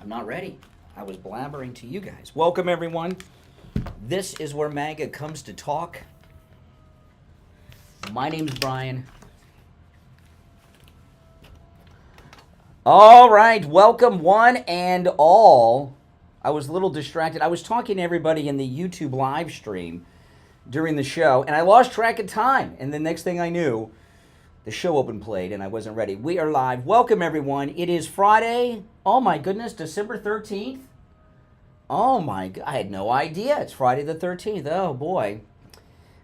I'm not ready. I was blabbering to you guys. Welcome, everyone. This is where MAGA comes to talk. My name's Brian. All right, welcome one and all. I was a little distracted. I was talking to everybody in the YouTube live stream during the show, and I lost track of time. And the next thing I knew, the show open played, and I wasn't ready. We are live. Welcome, everyone. It is Friday. Oh, my goodness, December 13th. Oh, my God. I had no idea. It's Friday the 13th. Oh, boy.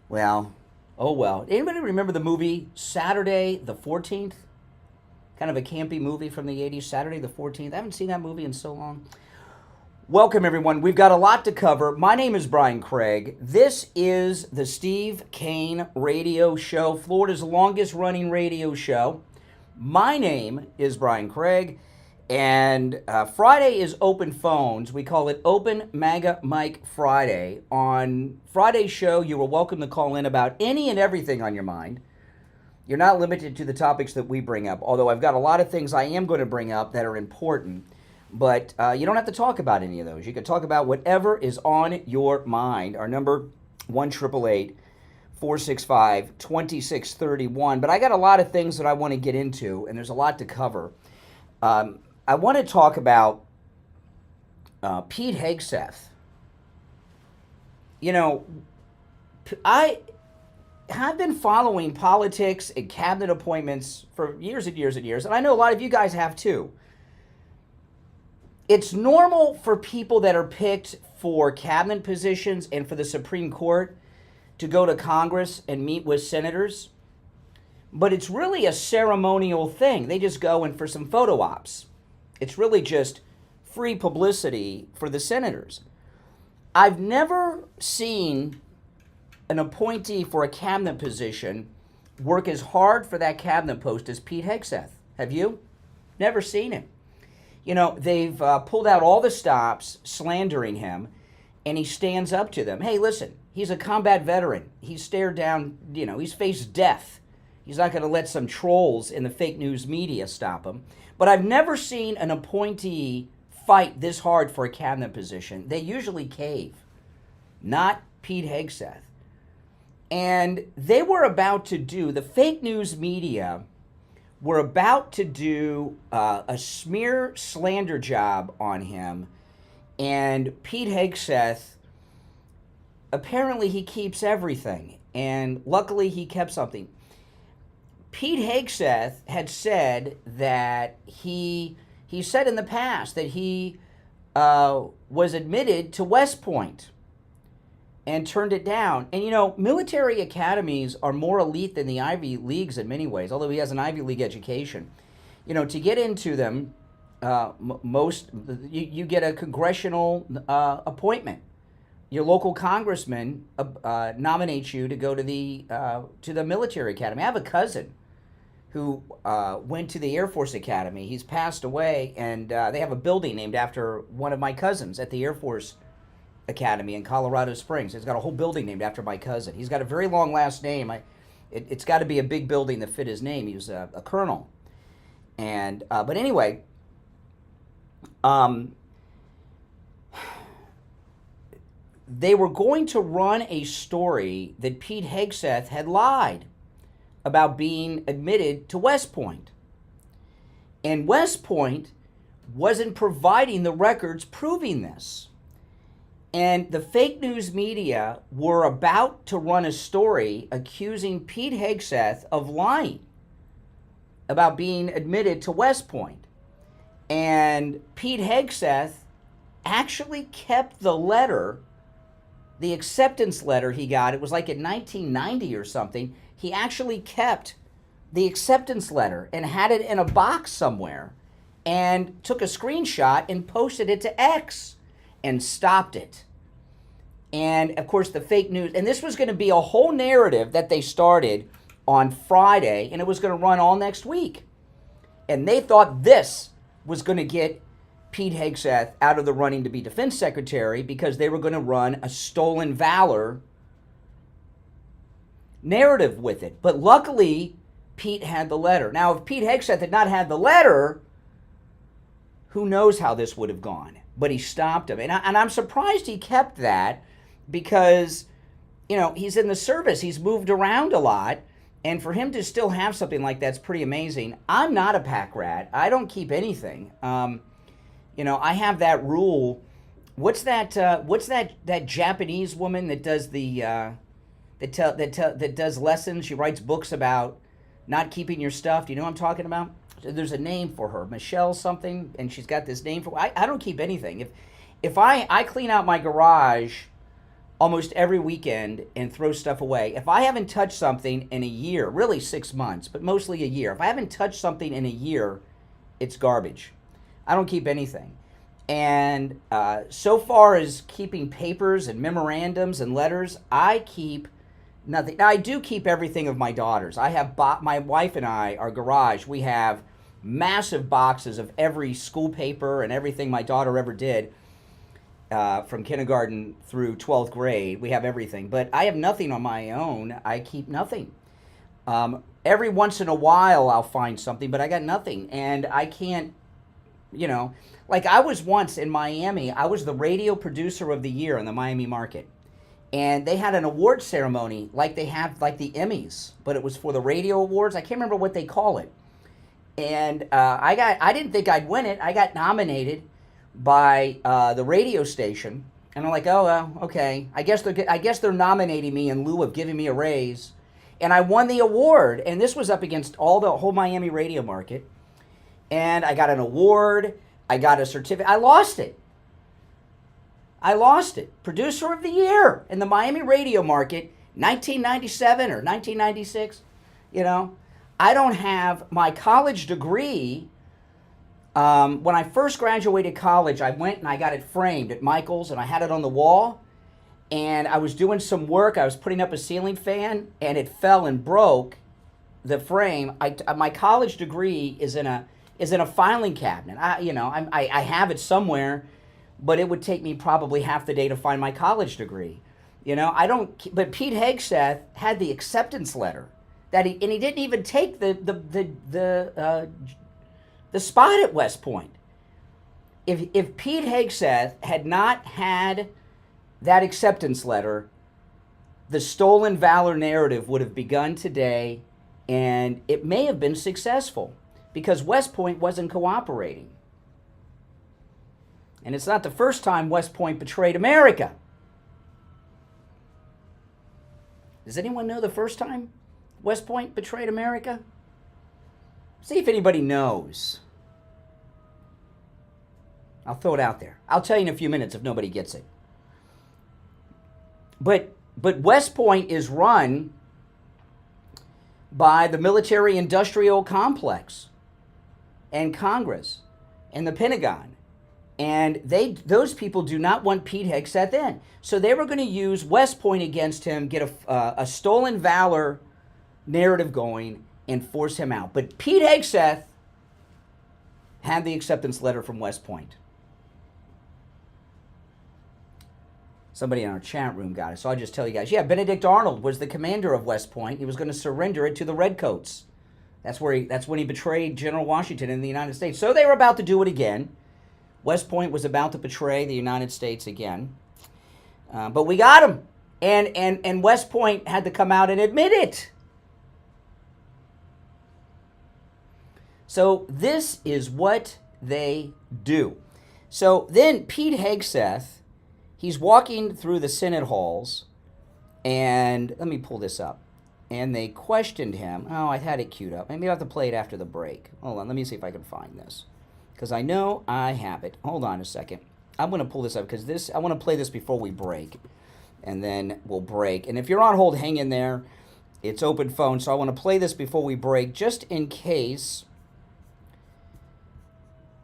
Well, oh, well. Anybody remember the movie Saturday the 14th? Kind of a campy movie from the 80s, Saturday the 14th. I haven't seen that movie in so long. Welcome, everyone. We've got a lot to cover. My name is Brian Craig. This is the Steve Kane Radio Show, Florida's longest-running radio show. My name is Brian Craig, and Friday is open phones. We call it Open MAGA Mic Friday. On Friday's show, you are welcome to call in about any and everything on your mind. You're not limited to the topics that we bring up, although I've got a lot of things I am going to bring up that are important. But you don't have to talk about any of those. You can talk about whatever is on your mind. Our number, 1-888-465-2631. But I got a lot of things that I want to get into, and there's a lot to cover. I want to talk about Pete HEGSETH. You know, I have been following politics and cabinet appointments for years and years and years, and I know a lot of you guys have too. It's normal for people that are picked for cabinet positions and for the Supreme Court to go to Congress and meet with senators, but it's really a ceremonial thing. They just go in for some photo ops. It's really just free publicity for the senators. I've never seen an appointee for a cabinet position work as hard for that cabinet post as Pete HEGSETH. Have you? Never seen him. You know, they've pulled out all the stops slandering him, and he stands up to them. Hey, listen, he's a combat veteran. He's stared down, you know, he's faced death. He's not going to let some trolls in the fake news media stop him. But I've never seen an appointee fight this hard for a cabinet position. They usually cave. Not Pete HEGSETH. And they were about to do, the fake news media were about to do a smear slander job on him. And Pete HEGSETH, apparently he keeps everything. And luckily he kept something. Pete HEGSETH had said that he said in the past that he was admitted to West Point and turned it down. And, you know, military academies are more elite than the Ivy Leagues in many ways, although he has an Ivy League education. You know, to get into them, you get a congressional appointment. Your local congressman nominates you to go to the military academy. I have a cousin who went to the Air Force Academy. He's passed away, and they have a building named after one of my cousins at the Air Force Academy in Colorado Springs. It's got a whole building named after my cousin. He's got a very long last name. It's got to be a big building that fit his name. He was a colonel. And but anyway, they were going to run a story that Pete HEGSETH had lied about being admitted to West Point. And West Point wasn't providing the records proving this. And the fake news media were about to run a story accusing Pete HEGSETH of lying about being admitted to West Point. And Pete HEGSETH actually kept the letter, the acceptance letter he got. It was like in 1990 or something. He actually kept the acceptance letter and had it in a box somewhere and took a screenshot and posted it to X and stopped it. And, of course, the fake news, and this was going to be a whole narrative that they started on Friday, and it was going to run all next week. And they thought this was going to get Pete HEGSETH out of the running to be defense secretary because they were going to run a stolen valor narrative with it. But luckily, Pete had the letter. Now, if Pete HEGSETH had not had the letter, who knows how this would have gone. But he stopped him. And I'm surprised he kept that because, you know, he's in the service. He's moved around a lot. And for him to still have something like that's pretty amazing. I'm not a pack rat. I don't keep anything. You know, I have that rule. What's that Japanese woman that does the that does lessons? She writes books about not keeping your stuff. Do you know what I'm talking about? There's a name for her, Michelle something, and she's got this name for. I don't keep anything. If I clean out my garage almost every weekend and throw stuff away. If I haven't touched something in a year, really 6 months, but mostly a year. If I haven't touched something in a year, it's garbage. I don't keep anything. And so far as keeping papers and memorandums and letters, I keep nothing. Now, I do keep everything of my daughters. I have my wife and I, our garage, we have massive boxes of every school paper and everything my daughter ever did. From kindergarten through 12th grade, we have everything. But I have nothing on my own. I keep nothing. Every once in a while, I'll find something, but I got nothing. And I can't, you know, like I was once in Miami. I was the radio producer of the year in the Miami market. And they had an award ceremony like they have like the Emmys, but it was for the radio awards. I can't remember what they call it. And I didn't think I'd win it. I got nominated by the radio station, and I'm like, oh, well, okay. I guess they're nominating me in lieu of giving me a raise, and I won the award. And this was up against the whole Miami radio market, and I got an award. I got a certificate. I lost it. Producer of the year in the Miami radio market, 1997 or 1996. You know, I don't have my college degree. When I first graduated college, I went and I got it framed at Michael's, and I had it on the wall, and I was doing some work. I was putting up a ceiling fan, and it fell and broke the frame. My college degree is in a filing cabinet. I have it somewhere, but it would take me probably half the day to find my college degree. You know, but Pete Hegseth had the acceptance letter and he didn't even take the spot at West Point. If Pete Hegseth had not had that acceptance letter, the stolen valor narrative would have begun today, and it may have been successful because West Point wasn't cooperating. And it's not the first time West Point betrayed America. Does anyone know the first time West Point betrayed America? See if anybody knows. I'll throw it out there. I'll tell you in a few minutes if nobody gets it. But West Point is run by the military-industrial complex and Congress and the Pentagon. And those people do not want Pete Hegseth in. So they were going to use West Point against him, get a stolen valor narrative going, and force him out. But Pete Hegseth had the acceptance letter from West Point. Somebody in our chat room got it, so I'll just tell you guys. Yeah, Benedict Arnold was the commander of West Point. He was going to surrender it to the Redcoats. That's when he betrayed General Washington in the United States. So they were about to do it again. West Point was about to betray the United States again. But we got him. And West Point had to come out and admit it. So this is what they do. So then Pete Hegseth, he's walking through the Senate halls, and let me pull this up. And they questioned him. Oh, I had it queued up. Maybe I'll have to play it after the break. Hold on, let me see if I can find this. Because I know I have it. Hold on a second. I'm going to pull this up because I want to play this before we break. And then we'll break. And if you're on hold, hang in there. It's open phone, so I want to play this before we break, just in case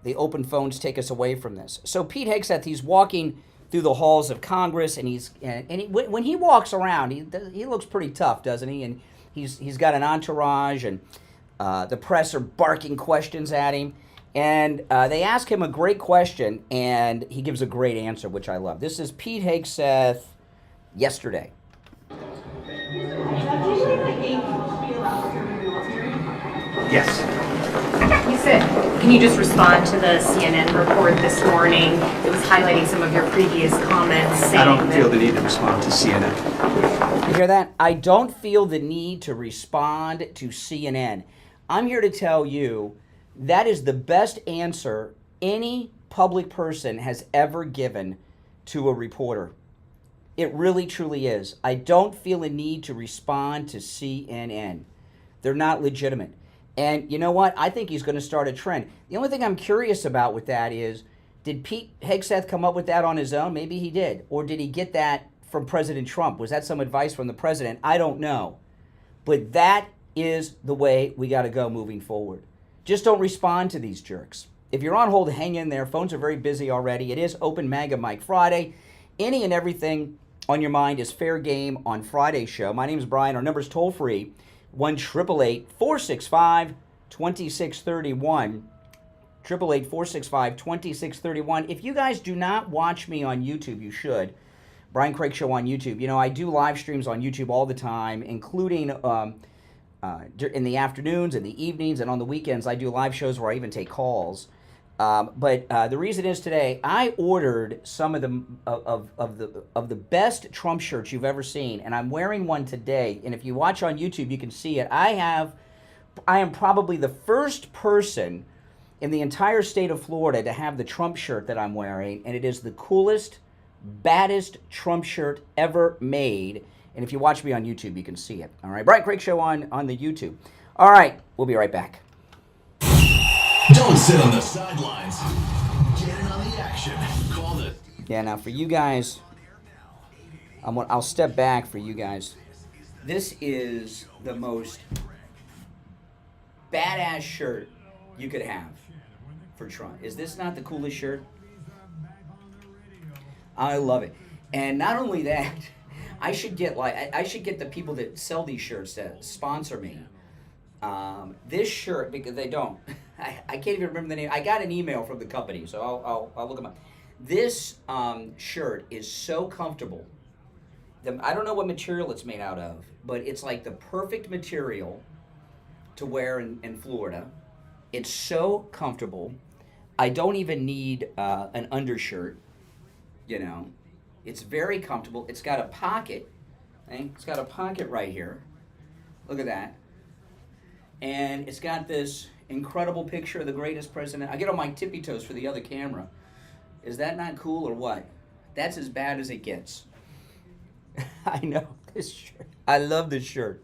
the open phones take us away from this. So Pete Hegseth, he's walking through the halls of Congress, and when he walks around, he looks pretty tough, doesn't he? And he's got an entourage, and the press are barking questions at him. And they ask him a great question, and he gives a great answer, which I love. This is Pete Hegseth yesterday. Yes. Can you just respond to the CNN report this morning? It was highlighting some of your previous comments. I don't feel the need to respond to CNN. You hear that? I don't feel the need to respond to CNN. I'm here to tell you that is the best answer any public person has ever given to a reporter. It really, truly is. I don't feel a need to respond to CNN. They're not legitimate. And you know what? I think he's going to start a trend. The only thing I'm curious about with that is, did Pete Hegseth come up with that on his own? Maybe he did. Or did he get that from President Trump? Was that some advice from the president? I don't know. But that is the way we got to go moving forward. Just don't respond to these jerks. If you're on hold, hang in there. Phones are very busy already. It is Open MAGA Mike Friday. Any and everything on your mind is fair game on Friday's show. My name is Brian. Our number's toll free, 1-888-465-2631. 888-465-2631. If you guys do not watch me on YouTube, you should. Brian Craig Show on YouTube. You know, I do live streams on YouTube all the time, including in the afternoons and the evenings, and on the weekends I do live shows where I even take calls. But the reason is today I ordered some of the best Trump shirts you've ever seen, and I'm wearing one today. And if you watch on YouTube, you can see it. I am probably the first person in the entire state of Florida to have the Trump shirt that I'm wearing, and it is the coolest, baddest Trump shirt ever made. And if you watch me on YouTube, you can see it. All right, Brian Craig Show on the YouTube. All right, we'll be right back. Don't sit on the sidelines. Get in on the action. Call the... Yeah, now for you guys, I'll step back for you guys. This is the most badass shirt you could have for Trump. Is this not the coolest shirt? I love it. And not only that, I should get the people that sell these shirts to sponsor me. This shirt, because they don't. I can't even remember the name. I got an email from the company, so I'll look them up. This shirt is so comfortable. I don't know what material it's made out of, but it's like the perfect material to wear in Florida. It's so comfortable. I don't even need an undershirt, you know. It's very comfortable. It's got a pocket. Okay? It's got a pocket right here. Look at that. And it's got this incredible picture of the greatest president. I get on my tippy toes for the other camera. Is that not cool or what? That's as bad as it gets. I know this shirt. I love this shirt.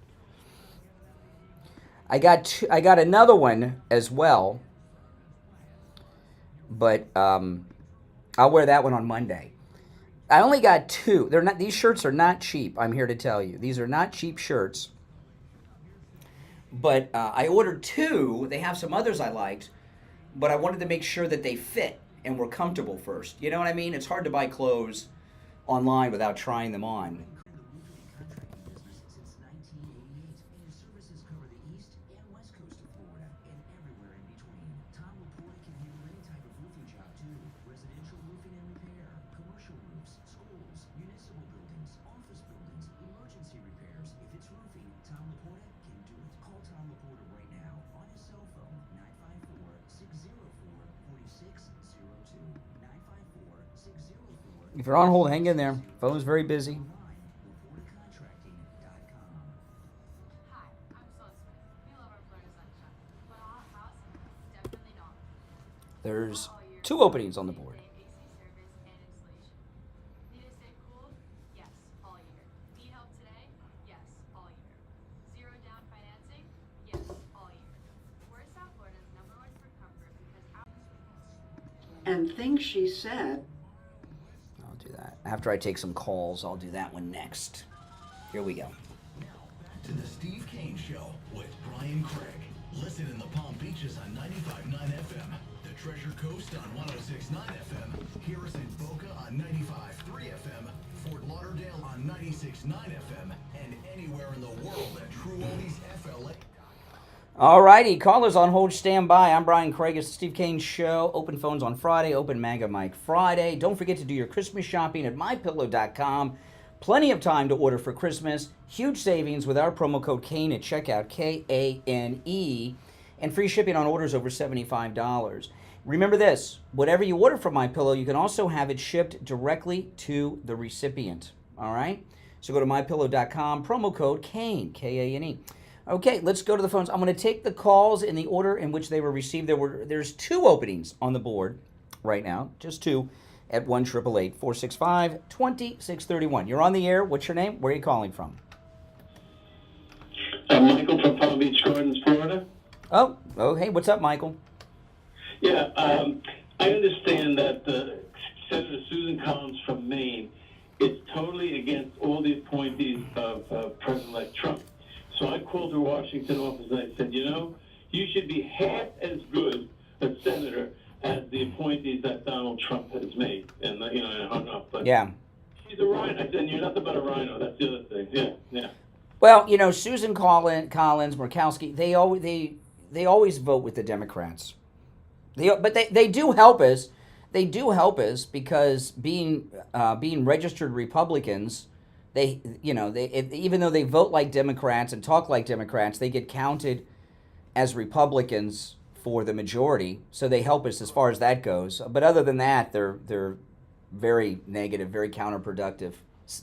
I got another one as well, but I'll wear that one on Monday. I only got two. These shirts are not cheap. I'm here to tell you, these are not cheap shirts. But I ordered two. They have some others I liked, but I wanted to make sure that they fit and were comfortable first. You know what I mean? It's hard to buy clothes online without trying them on. If you're on hold, hang in there. Phone's very busy. There's two openings on the board. And things she said. I'll do that. After I take some calls, I'll do that one next. Here we go. To the Steve Kane Show with Brian Craig. Listen in the Palm Beaches on 95.9 FM, the Treasure Coast on 106.9 FM, hear us in Boca on 95.3 FM, Fort Lauderdale on 96.9 FM, and anywhere in the world at True Oldies FLA. All righty, callers on hold, stand by. I'm Brian Craig. It's the Steve Kane Show. Open phones on Friday. Open MAGA Mike Friday. Don't forget to do your Christmas shopping at MyPillow.com. Plenty of time to order for Christmas. Huge savings with our promo code KANE at checkout, Kane. and free shipping on orders over $75. Remember this, whatever you order from MyPillow, you can also have it shipped directly to the recipient. All right? So go to MyPillow.com, promo code KANE, K-A-N-E. Okay, let's go to the phones. I'm going to take the calls in the order in which they were received. There's 2 openings on the board right now, just 2, at 1-888-465-2631. You're on the air. What's your name? Where are you calling from? I'm Michael from Palm Beach Gardens, Florida. Oh, hey, what's up, Michael? Yeah, I understand that Senator Susan Collins from Maine is totally against all the appointees of President-elect Trump. So I called her Washington office and I said, you should be half as good a senator as the appointees that Donald Trump has made. And, I hung up. But yeah. She's a rhino. I said, you're nothing but a rhino. That's the other thing. Yeah. Well, Susan Collins, Murkowski, they always vote with the Democrats. But they do help us. They do help us because being registered Republicans, even though they vote like Democrats and talk like Democrats, they get counted as Republicans for the majority. So they help us as far as that goes. But other than that, they're very negative, very counterproductive.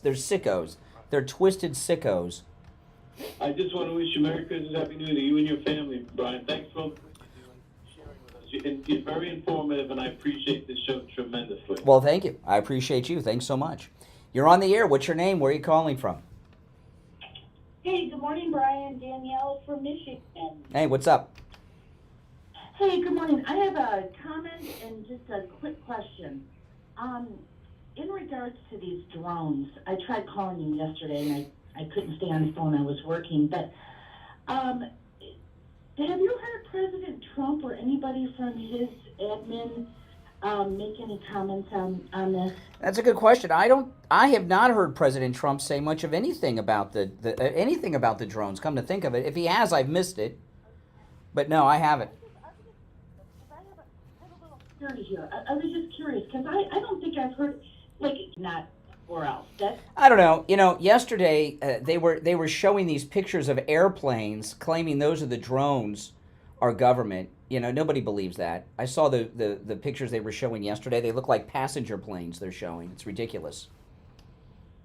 They're sickos. They're twisted sickos. I just want to wish you Merry Christmas, Happy New Year to you and your family, Brian. Thanks for sharing with us. You're very informative, and I appreciate this show tremendously. Well, thank you. I appreciate you. Thanks so much. You're on the air. What's your name? Where are you calling from? Hey, good morning, Brian. Danielle from Michigan. Hey, what's up? Hey, good morning. I have a comment and just a quick question. In regards to these drones, I tried calling you yesterday, and I couldn't stay on the phone. I was working. But have you heard President Trump or anybody from his admin make any comments on this? That's a good question. I have not heard President Trump say much of anything about anything about the drones. Come to think of it, if he has, I've missed it. But no, I haven't. I have a little security here. I was just curious because I don't think I've heard not or else. I don't know. Yesterday they were showing these pictures of airplanes, claiming those are the drones, our government. Nobody believes that. I saw the pictures they were showing yesterday. They look like passenger planes they're showing. It's ridiculous.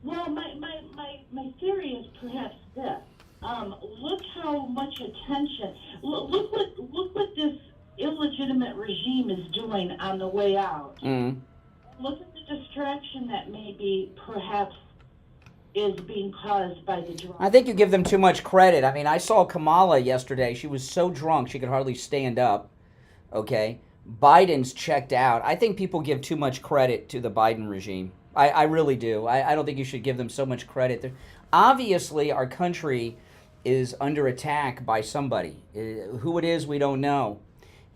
Well, my theory is perhaps this. Look how much attention. Look what this illegitimate regime is doing on the way out. Mm-hmm. Look at the distraction that maybe perhaps is being caused by the drone. I think you give them too much credit. I mean, I saw Kamala yesterday. She was so drunk she could hardly stand up. Okay? Biden's checked out. I think people give too much credit to the Biden regime. I really do. I don't think you should give them so much credit. Obviously, our country is under attack by somebody. Who it is, we don't know.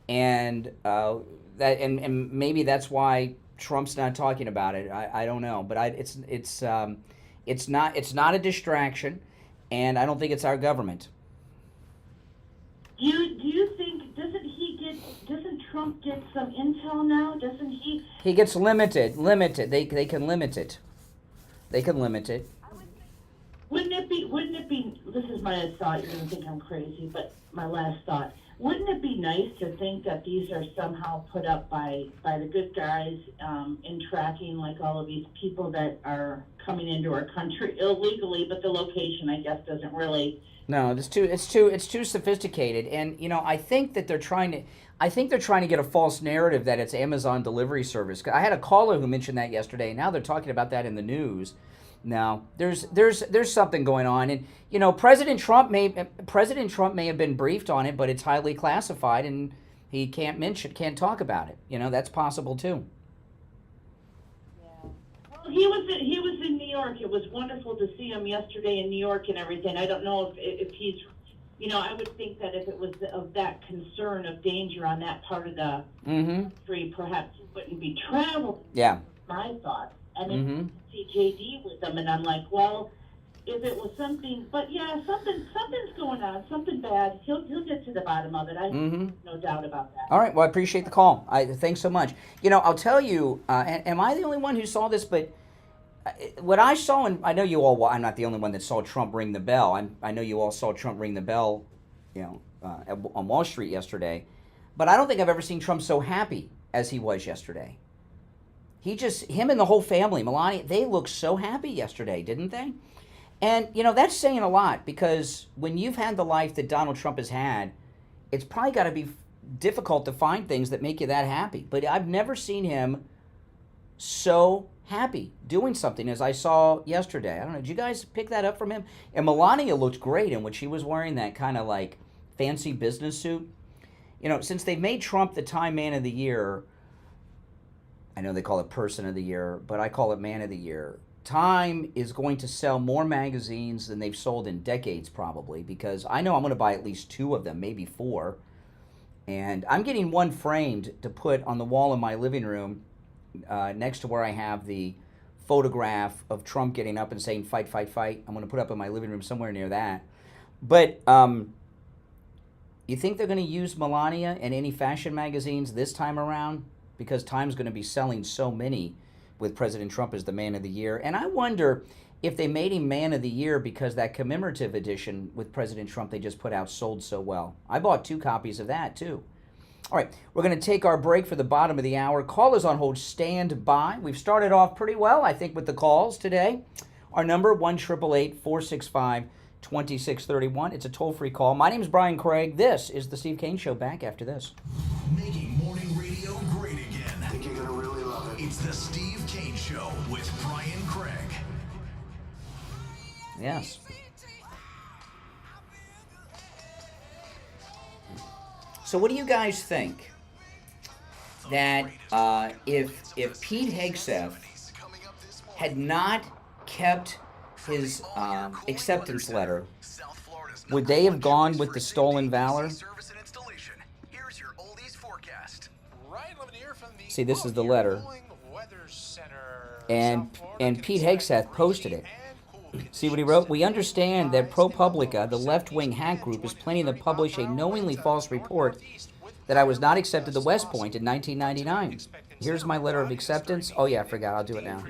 And and maybe that's why Trump's not talking about it. I don't know. But it's not a distraction, and I don't think it's our government. Do you think doesn't Trump get some intel now? Doesn't he? He gets limited. They can limit it. Wouldn't it be? This is my thought. You're gonna think I'm crazy, but my last thought. Wouldn't it be nice to think that these are somehow put up by the good guys in tracking like all of these people that are coming into our country illegally, but the location I guess doesn't really. No, it's too sophisticated, and I think that they're trying to get a false narrative that it's Amazon delivery service. I had a caller who mentioned that yesterday. Now they're talking about that in the news. Now there's something going on, and President Trump may have been briefed on it, but it's highly classified, and he can't talk about it. That's possible too. Yeah. Well, he was in New York. It was wonderful to see him yesterday in New York and everything. I don't know if he's, I would think that if it was of that concern of danger on that part of the country, perhaps he wouldn't be traveling. Yeah. My thought. And then see JD with them, and I'm like, well, if it was something, but yeah, something's going on, something bad. He'll get to the bottom of it. I have no doubt about that. All right. Well, I appreciate the call. Thanks so much. I'll tell you. Am I the only one who saw this? But what I saw, and I know you all. I'm not the only one that saw Trump ring the bell. I know you all saw Trump ring the bell. on Wall Street yesterday. But I don't think I've ever seen Trump so happy as he was yesterday. Him and the whole family, Melania, they looked so happy yesterday, didn't they? And, that's saying a lot, because when you've had the life that Donald Trump has had, it's probably got to be difficult to find things that make you that happy. But I've never seen him so happy doing something as I saw yesterday. I don't know, did you guys pick that up from him? And Melania looked great in what she was wearing, that kind of like fancy business suit. Since they've made Trump the Time Man of the Year, I know they call it Person of the Year, but I call it Man of the Year. Time is going to sell more magazines than they've sold in decades, probably, because I know I'm going to buy at least 2 of them, maybe 4. And I'm getting one framed to put on the wall in my living room next to where I have the photograph of Trump getting up and saying, "Fight, fight, fight." I'm going to put up in my living room somewhere near that. But you think they're going to use Melania in any fashion magazines this time around? Because Time's going to be selling so many with President Trump as the Man of the Year. And I wonder if they made him Man of the Year because that commemorative edition with President Trump they just put out sold so well. I bought 2 copies of that, too. All right, we're going to take our break for the bottom of the hour. Callers on hold, stand by. We've started off pretty well, I think, with the calls today. Our number, 1-888-465-2631. It's a toll-free call. My name is Brian Craig. This is The Steve Kane Show. Back after this. Making morning radio great again. I think you're going to really love it. It's The Steve Kane Show with Brian Craig. Yes. So what do you guys think that if Pete Hegseth had not kept his acceptance letter, would they have gone with the stolen valor? See, this is the letter. And Pete Hegseth posted it. See what he wrote? "We understand that ProPublica, the left-wing hack group, is planning to publish a knowingly false report that I was not accepted to West Point in 1999. Here's my letter of acceptance." Oh, yeah, I forgot. I'll do it now.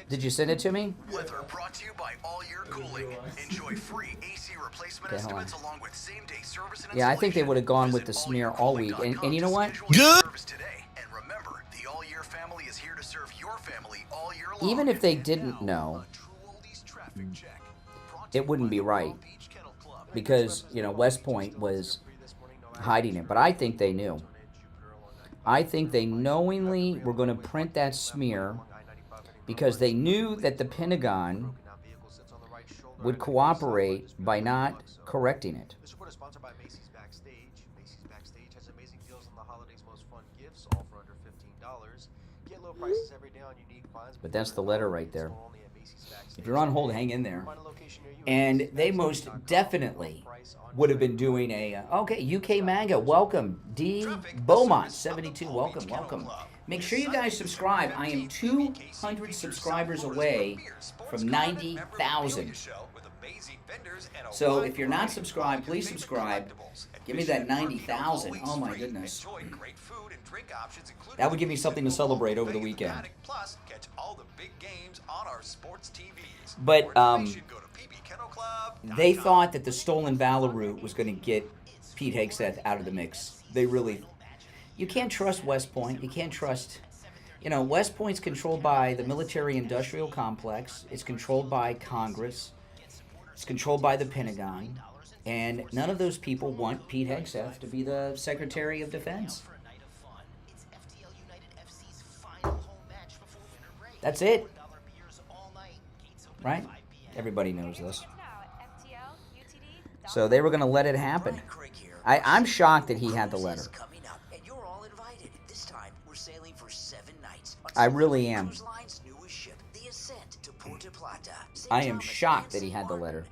Did you send it to me? Weather brought to you by All Year Cooling. Enjoy free AC replacement estimates along with same-day service and yeah, I think they would have gone with the smear all week. And you know what? Good. And remember, the All Year family is here to serve your family all year long. Even if they didn't know, it wouldn't be right. Because, West Point was hiding it. But I think they knew. I think they knowingly were going to print that smear because they knew that the Pentagon would cooperate by not correcting it. This report is sponsored by Macy's Backstage. Macy's Backstage has amazing deals on the holiday's most fun gifts, all for under $15. Get low prices every day on unique finds. But that's the letter right there. If you're on hold, hang in there. And they most definitely would have been doing a, okay, UK MAGA, welcome. D. Beaumont, 72, welcome. Make sure you guys subscribe. I am 200 subscribers away from 90,000. So if you're not subscribed, please subscribe. Give me that 90,000. Oh my goodness. That would give me something to celebrate over the weekend. But they thought that the stolen valor route was going to get Pete Hegseth out of the mix. They really... You can't trust West Point. You can't trust... West Point's controlled by the military-industrial complex. It's controlled by Congress. It's controlled by the Pentagon. And none of those people want Pete Hegseth to be the Secretary of Defense. That's it. Right? Everybody knows this. So they were going to let it happen. I'm shocked that he had the letter. I really am. I am shocked that he had the letter.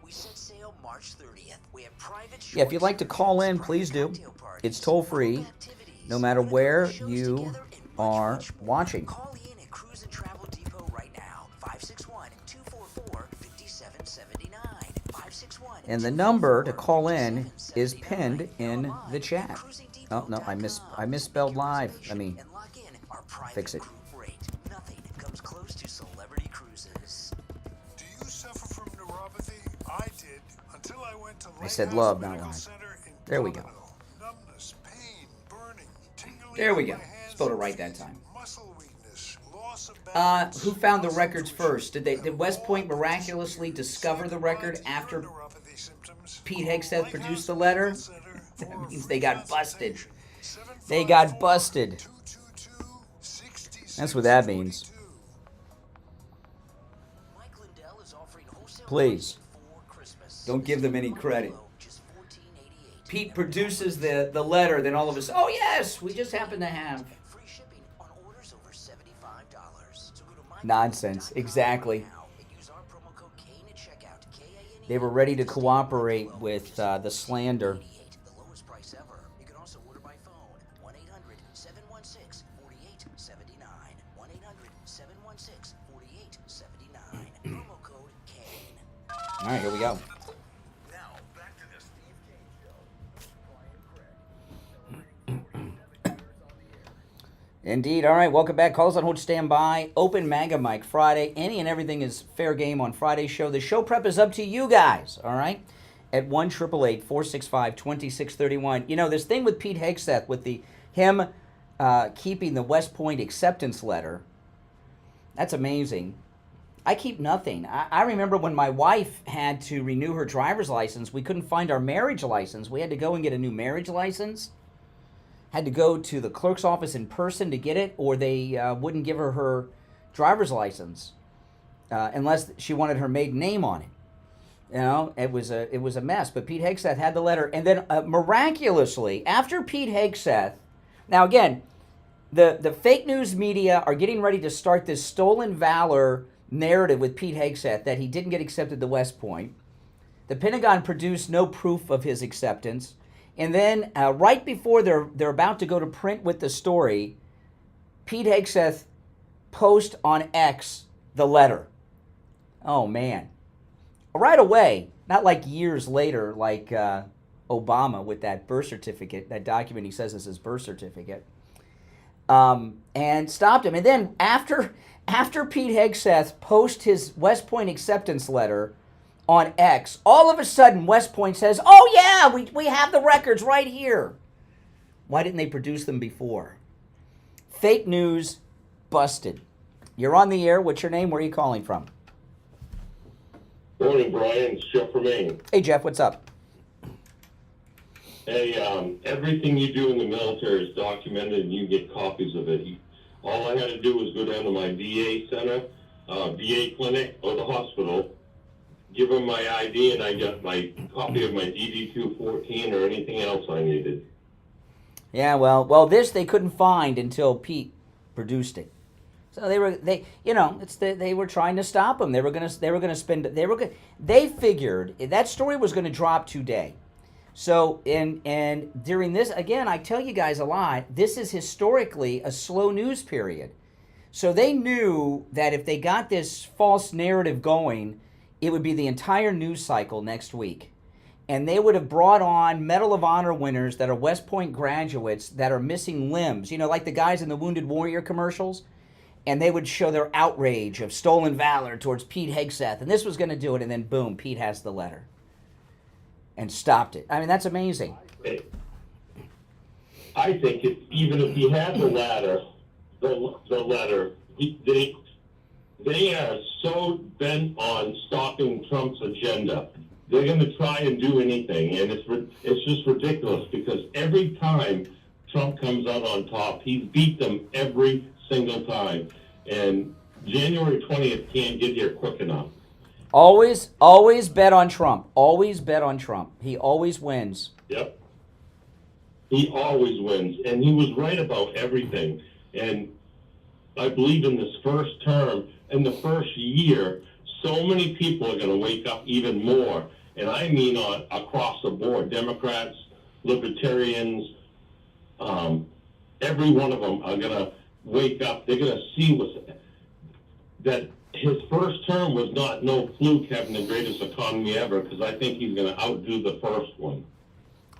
Yeah, if you'd like to call in, please do. It's toll free, no matter where you are watching. And the number to call in is pinned in the chat. Oh, no, I misspelled live. Let me fix it. Nothing comes close to Celebrity Cruises. Do you suffer from neuropathy? I did I said love, not live. There we go. There we go. Spelled it right that time. Who found the records first? Did West Point miraculously discover the record after Pete Hegseth produced the letter? That means they got busted. They got busted. That's what that means. Please, don't give them any credit. Pete produces the letter, then all of us, oh yes, we just happen to have. Nonsense, exactly. They were ready to cooperate with the slander. All right, here we go. Now, back to the Steve Kane Show. Brian Craig. Indeed. All right, welcome back. Calls on hold, stand by. Open Mega Mic Friday. Any and everything is fair game on Friday's show. The show prep is up to you guys, all right? At 1-888-465-2631. You know, this thing with Pete Hegseth, with him keeping the West Point acceptance letter, that's amazing. I keep nothing. I remember when my wife had to renew her driver's license, we couldn't find our marriage license. We had to go and get a new marriage license. Had to go to the clerk's office in person to get it, or they wouldn't give her driver's license unless she wanted her maiden name on it. You know, it was a mess. But Pete Hegseth had the letter, and then miraculously, after Pete Hegseth, now again, the fake news media are getting ready to start this stolen valor narrative with Pete Hegseth that he didn't get accepted to West Point. The Pentagon produced no proof of his acceptance. And then right before they're about to go to print with the story, Pete Hegseth post on X the letter. Oh, man. Right away, not like years later like Obama with that birth certificate, that document he says is his birth certificate, and stopped him. And then after Pete Hegseth post his West Point acceptance letter on X, all of a sudden West Point says, oh yeah, we have the records right here. Why didn't they produce them before? Fake news busted. You're on the air. What's your name? Where are you calling from? Morning, Brian. It's Jeff from Maine. Hey, Jeff. What's up? Hey, everything you do in the military is documented and you get copies of it. All I had to do was go down to my VA center, VA clinic, or the hospital, give them my ID, and I got my copy of my DD-214 or anything else I needed. Yeah, well, this they couldn't find until Pete produced it. So they were trying to stop him. They figured that story was going to drop today. So and during this, again, I tell you guys a lot, this is historically a slow news period. So they knew that if they got this false narrative going, it would be the entire news cycle next week. And they would have brought on Medal of Honor winners that are West Point graduates that are missing limbs, like the guys in the Wounded Warrior commercials. And they would show their outrage of stolen valor towards Pete Hegseth. And this was going to do it, and then boom, Pete has the letter. And stopped it. I mean, that's amazing. I think even if he had the letter, they are so bent on stopping Trump's agenda. They're going to try and do anything, and it's just ridiculous because every time Trump comes out on top, he's beat them every single time. And January 20th can't get here quick enough. Always bet on Trump. Always bet on Trump. He always wins. Yep. He always wins. And he was right about everything. And I believe in this first term, in the first year, so many people are going to wake up even more. And I mean across the board, Democrats, Libertarians, every one of them are going to wake up. They're going to see that his first term was no fluke having the greatest economy ever, because I think he's going to outdo the first one.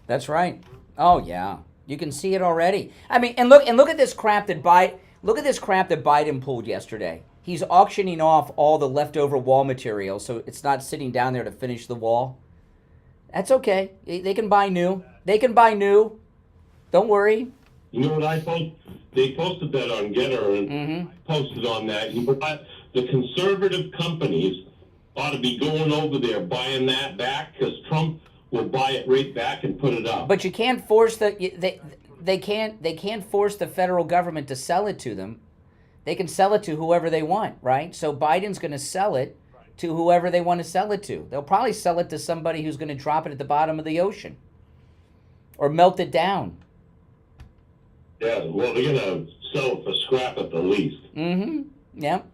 That's right. Oh yeah, you can see it already. I mean, and look at this crap that Biden pulled yesterday. He's auctioning off all the leftover wall material, so it's not sitting down there to finish the wall. That's okay. They can buy new. They can buy new. Don't worry. You know what I posted? They posted that on Getter, and I posted on that. The conservative companies ought to be going over there buying that back, because Trump will buy it right back and put it up. But you can't force they can't force the federal government to sell it to them. They can sell it to whoever they want, right? So Biden's going to sell it to whoever they want to sell it to. They'll probably sell it to somebody who's going to drop it at the bottom of the ocean or melt it down. Yeah, well, they're going to sell it for scrap at the least. Yep.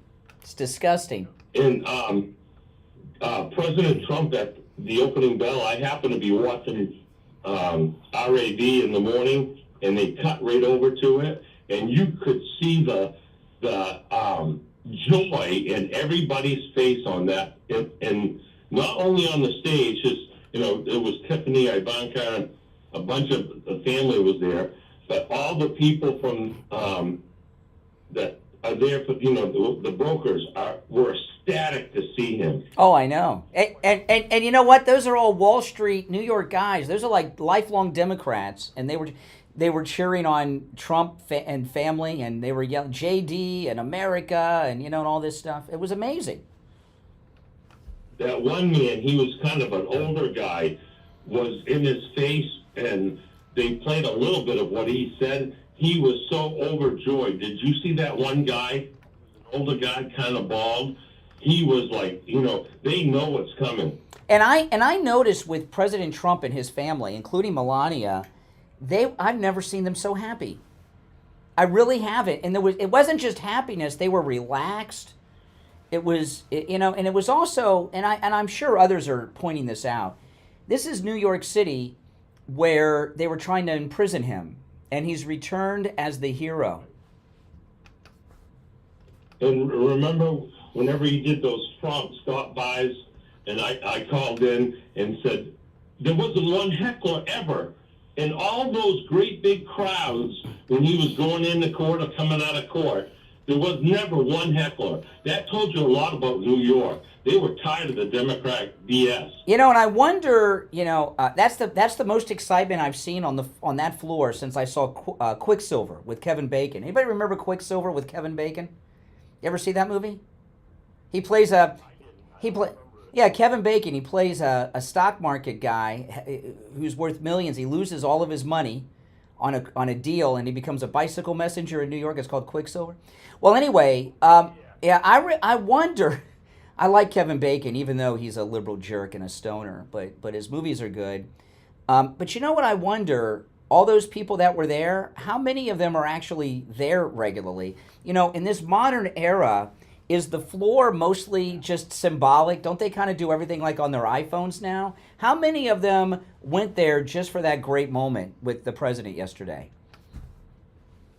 It's disgusting. And President Trump at the opening bell, I happen to be watching RAV in the morning, and they cut right over to it, and you could see the joy in everybody's face on that, and not only on the stage, just, it was Tiffany, Ivanka, and a bunch of the family was there, but all the people from that are there for, the brokers were ecstatic to see him. Oh, I know. And you know what? Those are all Wall Street, New York guys. Those are like lifelong Democrats, and they were cheering on Trump and family, and they were yelling JD and America and and all this stuff. It was amazing. That one man, he was kind of an older guy, was in his face, and they played a little bit of what he said. He was so overjoyed. Did you see that one guy, an older guy, kind of bald? He was like, they know what's coming. And I noticed with President Trump and his family, including Melania, I've never seen them so happy. I really haven't. And it wasn't just happiness. They were relaxed. It was, and it was also, and I'm sure others are pointing this out. This is New York City, where they were trying to imprison him, and he's returned as the hero. And remember, whenever he did those Trump stop-bys, and I called in and said, there wasn't one heckler ever. And all those great big crowds, when he was going into court or coming out of court, there was never one heckler. That told you a lot about New York. They were tired of the Democrat BS. And I wonder, that's the most excitement I've seen on that floor since I saw Quicksilver with Kevin Bacon. Anybody remember Quicksilver with Kevin Bacon? You ever see that movie? Kevin Bacon. He plays a stock market guy who's worth millions. He loses all of his money on a deal, and he becomes a bicycle messenger in New York. It's called Quicksilver. Well, anyway, I wonder. I like Kevin Bacon, even though he's a liberal jerk and a stoner, but his movies are good. But you know what I wonder? All those people that were there, how many of them are actually there regularly? In this modern era, is the floor mostly just symbolic? Don't they kind of do everything like on their iPhones now? How many of them went there just for that great moment with the president yesterday?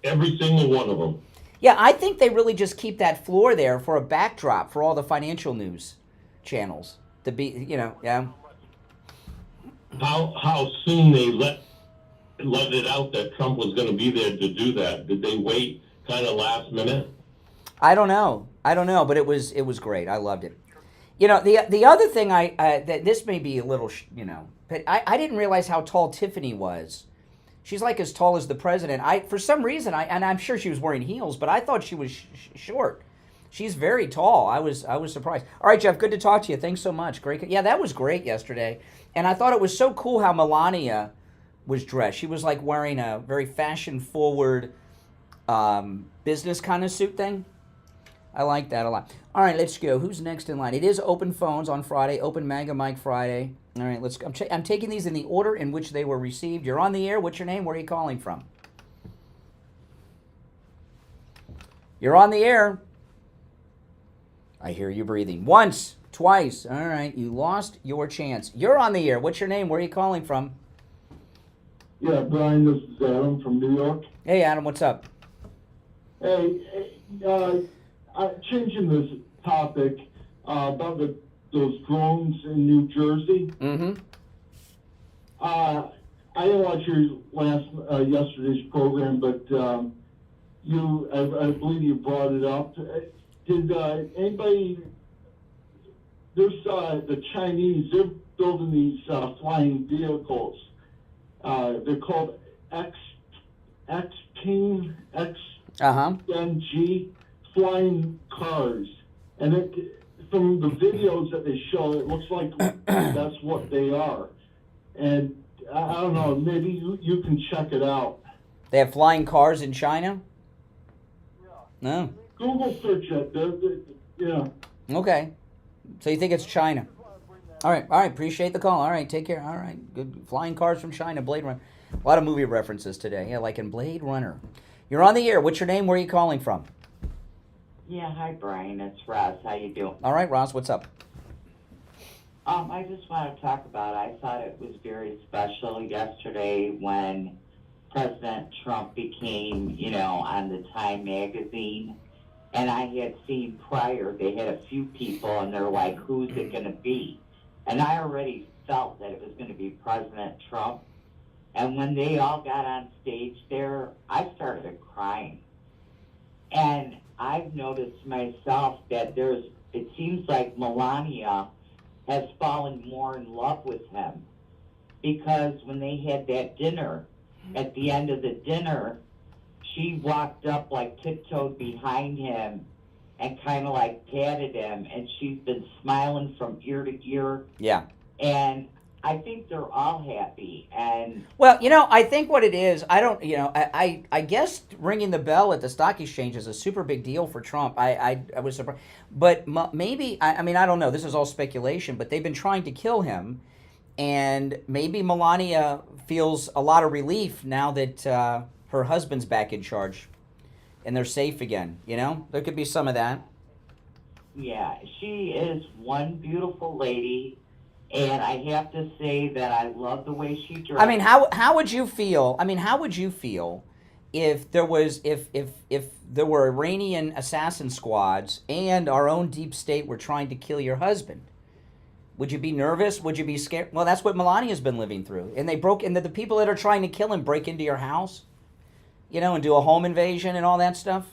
Every single one of them. Yeah, I think they really just keep that floor there for a backdrop for all the financial news channels to be, yeah. How soon they let it out that Trump was going to be there to do that? Did they wait kind of last minute? I don't know, but it was great. I loved it. The other thing that this may be a little, but I didn't realize how tall Tiffany was. She's like as tall as the president. For some reason, and I'm sure she was wearing heels, but I thought she was short. She's very tall. I was surprised. All right, Jeff, good to talk to you. Thanks so much. Great. Yeah, that was great yesterday. And I thought it was so cool how Melania was dressed. She was like wearing a very fashion-forward business kind of suit thing. I like that a lot. All right, let's go. Who's next in line? It is open phones on Friday, open Mega Mike Friday. All right, let's go. I'm taking these in the order in which they were received. You're on the air. What's your name? Where are you calling from? You're on the air. I hear you breathing. Once, twice. All right, you lost your chance. You're on the air. What's your name? Where are you calling from? Yeah, Brian, this is Adam from New York. Hey, Adam, what's up? Hey, changing this topic about those drones in New Jersey. Mm-hmm. I didn't watch your yesterday's program, but I believe you brought it up. Did anybody? There's the Chinese. building these flying vehicles. They're called X-Team, XNG, flying cars. And from the videos that they show, it looks like that's what they are. And I don't know, maybe you can check it out. They have flying cars in China? No. Google search it. Yeah. Okay. So you think it's China? All right. Appreciate the call. All right. Take care. All right. Good. Flying cars from China. Blade Runner. A lot of movie references today. Yeah, like in Blade Runner. You're on the air. What's your name? Where are you calling from? Yeah, hi Brian. It's Ross. How you doing? All right, Ross. What's up? I just want to talk about, I thought it was very special yesterday when President Trump became, on the Time magazine. And I had seen prior, they had a few people, and they're like, who's it going to be? And I already felt that it was going to be President Trump. And when they all got on stage there, I started crying. And I've noticed myself that it seems like Melania has fallen more in love with him. Because when they had that dinner, at the end of the dinner, she walked up, like tiptoed behind him and kind of like patted him, and she's been smiling from ear to ear. Yeah. And I think they're all happy. And well, I think what it is, I guess ringing the bell at the stock exchange is a super big deal for Trump. I was surprised. But maybe, I don't know, this is all speculation, but they've been trying to kill him, and maybe Melania feels a lot of relief now that her husband's back in charge and they're safe again. There could be some of that. Yeah, she is one beautiful lady. And I have to say that I love the way she dresses. How would you feel? How would you feel if there were Iranian assassin squads and our own deep state were trying to kill your husband? Would you be nervous? Would you be scared? Well, that's what Melania's been living through. And the people that are trying to kill him break into your house, and do a home invasion and all that stuff?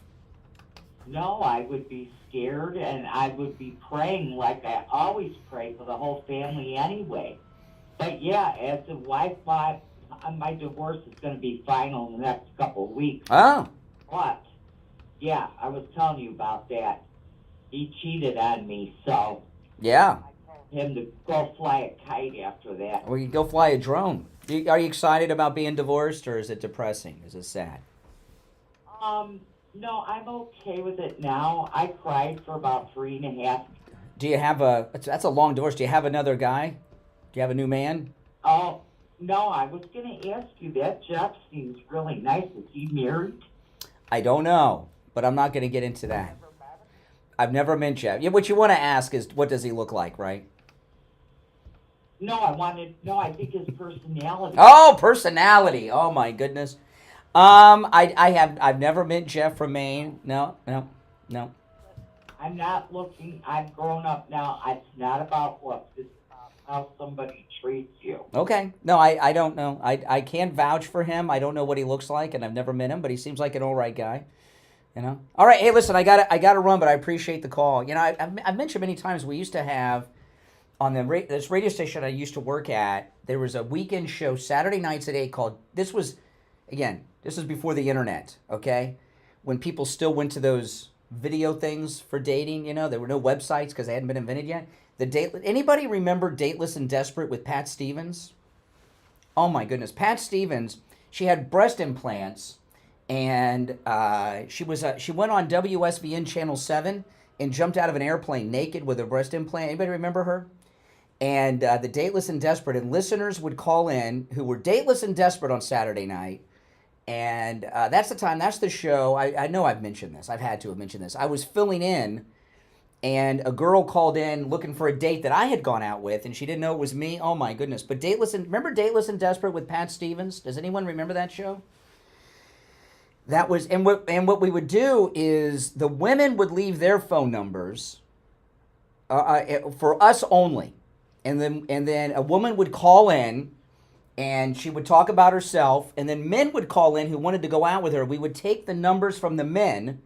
No, I would be scared, and I would be praying like I always pray for the whole family anyway. But yeah, as a wife, my divorce is going to be final in the next couple of weeks. Oh. But, yeah, I was telling you about that. He cheated on me, so... Yeah. I told him to go fly a kite after that. Or you go fly a drone. Are you excited about being divorced, or is it depressing? Is it sad? No, I'm okay with it now. I cried for about 3.5. Do you have that's a long divorce. Do you have another guy? Do you have a new man? Oh, no, I was going to ask you that. Jeff seems really nice. Is he married? I don't know, but I'm not going to get into that. I've never met Jeff. Yeah, what you want to ask is, what does he look like, right? No, I think his personality. Oh, personality. Oh, my goodness. I've never met Jeff from Maine. No. I'm not looking. I've grown up now. It's not about looks. It's about how somebody treats you. Okay. No, I don't know. I can't vouch for him. I don't know what he looks like, and I've never met him, but he seems like an all right guy. All right. Hey, listen, I gotta run, but I appreciate the call. I've mentioned many times we used to have on this radio station I used to work at. There was a weekend show Saturday nights at 8 called. This was before the internet, okay? When people still went to those video things for dating, there were no websites because they hadn't been invented yet. Anybody remember Dateless and Desperate with Pat Stevens? Oh my goodness, Pat Stevens, she had breast implants, and she went on WSVN Channel 7 and jumped out of an airplane naked with a breast implant. Anybody remember her? And the Dateless and Desperate, and listeners would call in who were dateless and desperate on Saturday night. And that's the show. I know I've mentioned this. I've had to have mentioned this. I was filling in, and a girl called in looking for a date that I had gone out with, and she didn't know it was me. Oh, my goodness. But remember Dateless and Desperate with Pat Stevens? Does anyone remember that show? That was, and what we would do is the women would leave their phone numbers for us only. And then a woman would call in, and she would talk about herself, and then men would call in who wanted to go out with her. We would take the numbers from the men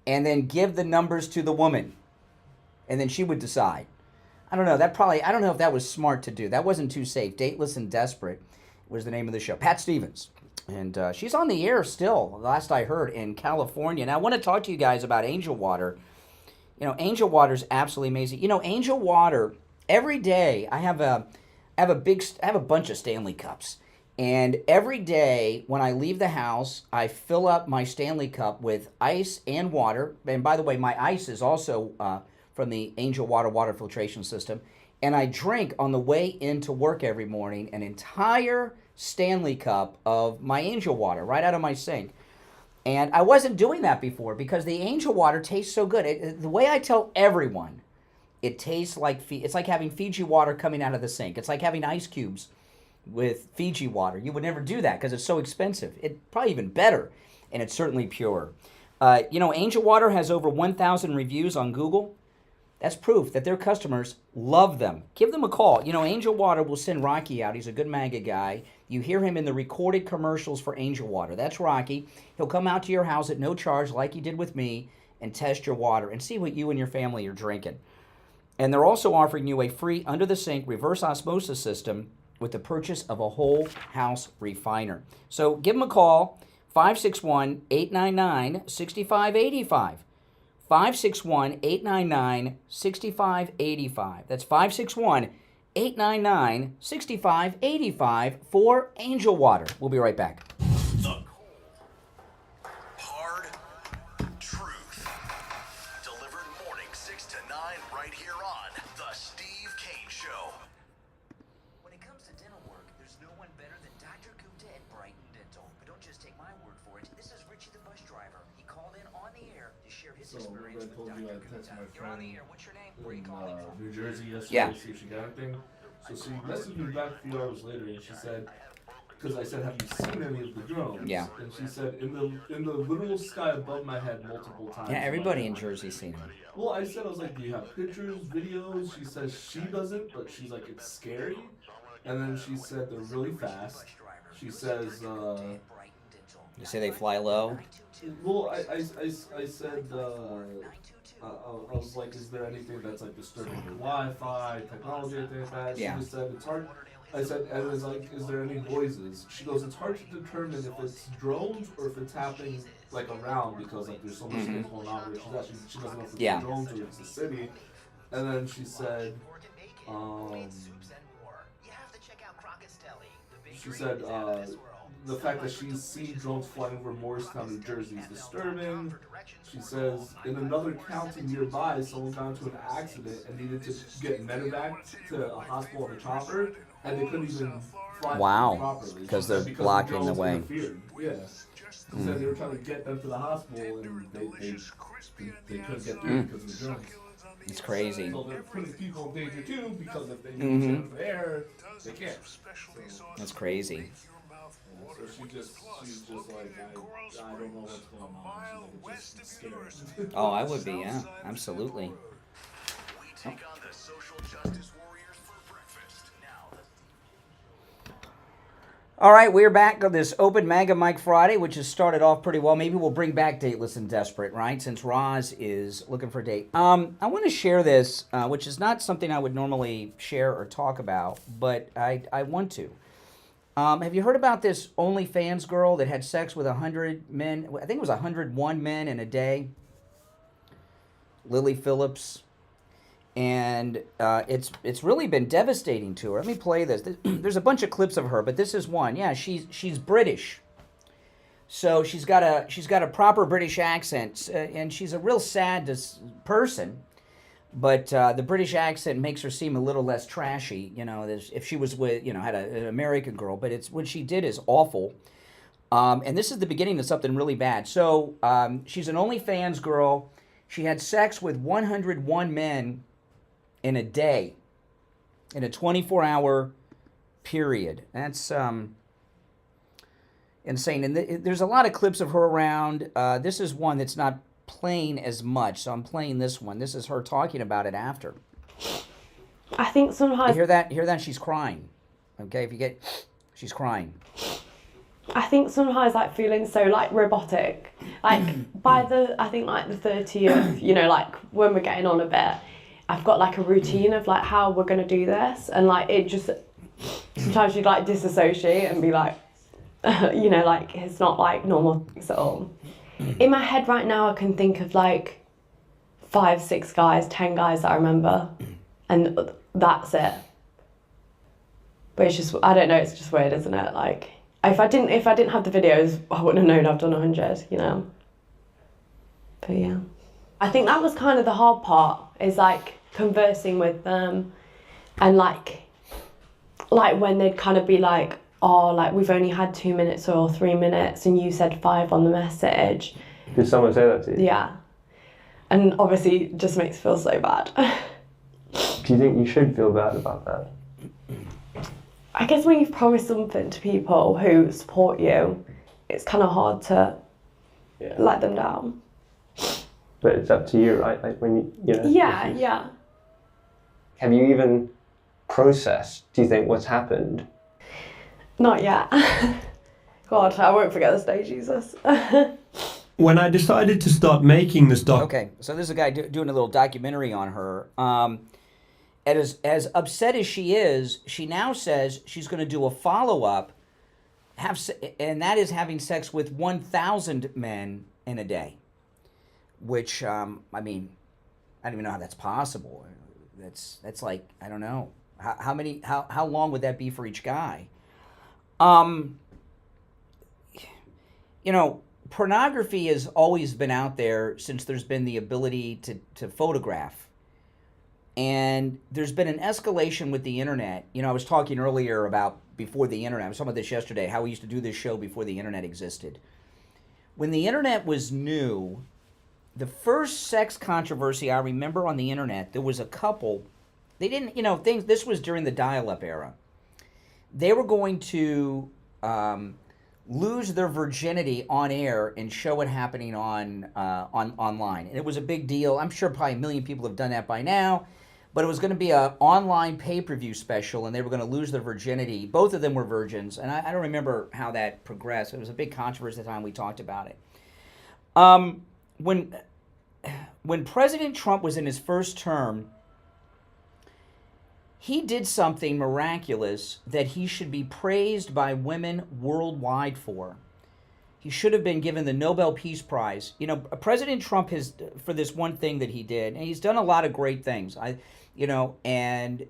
and then give the numbers to the woman, and then she would decide. I don't know. I don't know if that was smart to do. That wasn't too safe. Dateless and Desperate was the name of the show. Pat Stevens. And she's on the air still, last I heard, in California. Now, I want to talk to you guys about Angel Water. You know, Angel Water is absolutely amazing. You know, Angel Water, every day I have a bunch of Stanley Cups. And every day when I leave the house, I fill up my Stanley Cup with ice and water. And by the way, my ice is also from the Angel water filtration system. And I drink on the way into work every morning an entire Stanley Cup of my Angel Water right out of my sink. And I wasn't doing that before because the Angel Water tastes so good. The way I tell everyone, it tastes like, it's like having Fiji water coming out of the sink. It's like having ice cubes with Fiji water. You would never do that because it's so expensive. It's probably even better, and it's certainly pure. You know, Angel Water has over 1,000 reviews on Google. That's proof that their customers love them. Give them a call. You know, Angel Water will send Rocky out. He's a good MAGA guy. You hear him in the recorded commercials for Angel Water. That's Rocky. He'll come out to your house at no charge like he did with me and test your water and see what you and your family are drinking. And they're also offering you a free under-the-sink reverse osmosis system with the purchase of a whole house refiner. So give them a call, 561-899-6585. 561-899-6585. That's 561-899-6585 for Angel Water. We'll be right back. The hard truth. Delivered morning 6 to 9 right here on The Steve Kane Show. When it comes to dental work, there's no one better than Dr. Gupta at Brighton Dental. But don't just take my word for it. This is Richie the bus driver. He called in on the air to share his experience with Dr. Gupta. You're on the air. What's your name? Where are you calling from? New Jersey yesterday to see if she got anything. So she messaged me back a few hours later and she said, because I said, have you seen any of the drones? Yeah. And she said, in the literal sky above my head multiple times. Yeah, everybody in Jersey's seen them. Well, I said, I was like, do you have pictures, videos? She says she doesn't, but she's like, it's scary. And then she said they're really fast. She says, You say they fly low? well, I said, I was like, is there anything that's like disturbing your Wi-Fi, technology, anything like that? She just said, it's hard. I said, and it's like, is there any noises? She goes, it's hard to determine if it's drones or if it's happening like around because like there's so much things going on where she doesn't know if it's drones or if it's the city. And then she said, the fact that she's seen drones flying over Morristown, New Jersey is disturbing. She says, in another county nearby, someone got into an accident and needed to get medevaced to a hospital on a chopper, and they couldn't even fly properly. Because they're blocking the way. Yeah. She said they were trying to get them to the hospital, and they couldn't get through because of the drones. It's crazy. So they're putting people in danger too, because if they need to get the air, they can't. So. That's crazy. So she's just like, I don't know what's going on. She's like, it's just scary. Oh, I would be, yeah, absolutely. We take on the social justice warriors for breakfast. Now, All right, we're back on this Open MAGA Mike Friday, which has started off pretty well. Maybe we'll bring back Dateless and Desperate, right, since Roz is looking for a date. I want to share this, which is not something I would normally share or talk about, but I want to. Have you heard about this OnlyFans girl that had sex with 100 men? I think it was 101 men in a day. Lily Phillips. And it's really been devastating to her. Let me play this. There's a bunch of clips of her, but this is one. Yeah, she's British. So she's got a proper British accent, and she's a real sad person. But the British accent makes her seem a little less trashy, you know, if she was with, you know, had an American girl. But what she did is awful. And this is the beginning of something really bad. So she's an OnlyFans girl. She had sex with 101 men in a day, in a 24-hour period. That's insane. And there's a lot of clips of her around. This is one that's not playing as much, so I'm playing this one. This is her talking about it after. I think sometimes You hear that she's crying. Okay, she's crying. I think sometimes like feeling so like robotic, like by the 30th, you know, like when we're getting on a bit, I've got like a routine of like how we're gonna do this, and like it just sometimes you'd like disassociate and be like, you know, like it's not like normal things at all. In my head right now, I can think of like 5, 6 guys, 10 guys that I remember, and that's it. But it's just, I don't know, it's just weird, isn't it? Like, if I didn't have the videos, I wouldn't have known I've done 100, you know? But yeah. I think that was kind of the hard part, is like conversing with them, and like when they'd kind of be like, oh, like we've only had 2 minutes or 3 minutes and you said 5 on the message. Did someone say that to you? Yeah. And obviously it just makes me feel so bad. Do you think you should feel bad about that? I guess when you've promised something to people who support you, it's kind of hard to let them down. But it's up to you, right? Like when you know. Yeah. Have you even processed, do you think, what's happened? Not yet. God, I won't forget this day, Jesus. When I decided to start making this Okay, so this is a guy doing a little documentary on her. And as upset as she is, she now says she's going to do a follow-up, and that is having sex with 1,000 men in a day. Which, I mean, I don't even know how that's possible. That's like, I don't know. How long would that be for each guy? You know, pornography has always been out there since there's been the ability to photograph. And there's been an escalation with the internet. You know, I was talking earlier about before the internet. I was talking about this yesterday, how we used to do this show before the internet existed. When the internet was new, the first sex controversy I remember on the internet, there was a couple, they didn't, you know, this was during the dial-up era. They were going to lose their virginity on air and show it happening on online. And it was a big deal. I'm sure probably 1 million people have done that by now. But it was going to be an online pay-per-view special, and they were going to lose their virginity. Both of them were virgins, and I don't remember how that progressed. It was a big controversy at the time we talked about it. When President Trump was in his first term, he did something miraculous that he should be praised by women worldwide for. He should have been given the Nobel Peace Prize. You know, President Trump has, for this one thing that he did, and he's done a lot of great things. And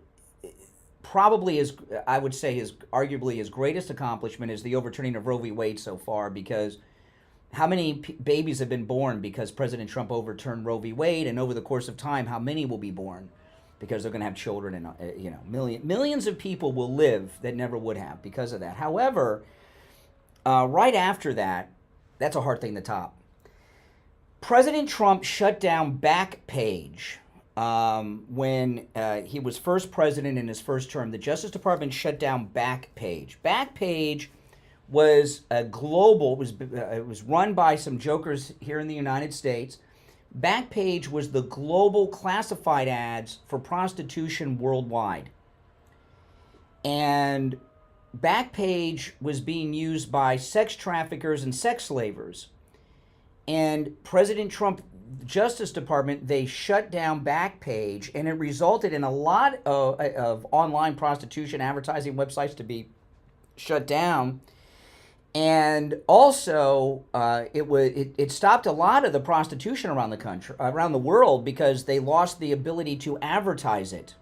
probably I would say arguably his greatest accomplishment is the overturning of Roe v. Wade so far, because how many babies have been born because President Trump overturned Roe v. Wade, and over the course of time, how many will be born because they're going to have children, and millions of people will live that never would have because of that. However, right after that, that's a hard thing to top. President Trump shut down Backpage when he was first president in his first term. The Justice Department shut down Backpage. Backpage was a global, it was run by some jokers here in the United States. Backpage was the global classified ads for prostitution worldwide. And Backpage was being used by sex traffickers and sex slavers. And President Trump, Justice Department, they shut down Backpage, and it resulted in a lot of online prostitution advertising websites to be shut down. And also, it stopped a lot of the prostitution around the country, around the world, because they lost the ability to advertise it.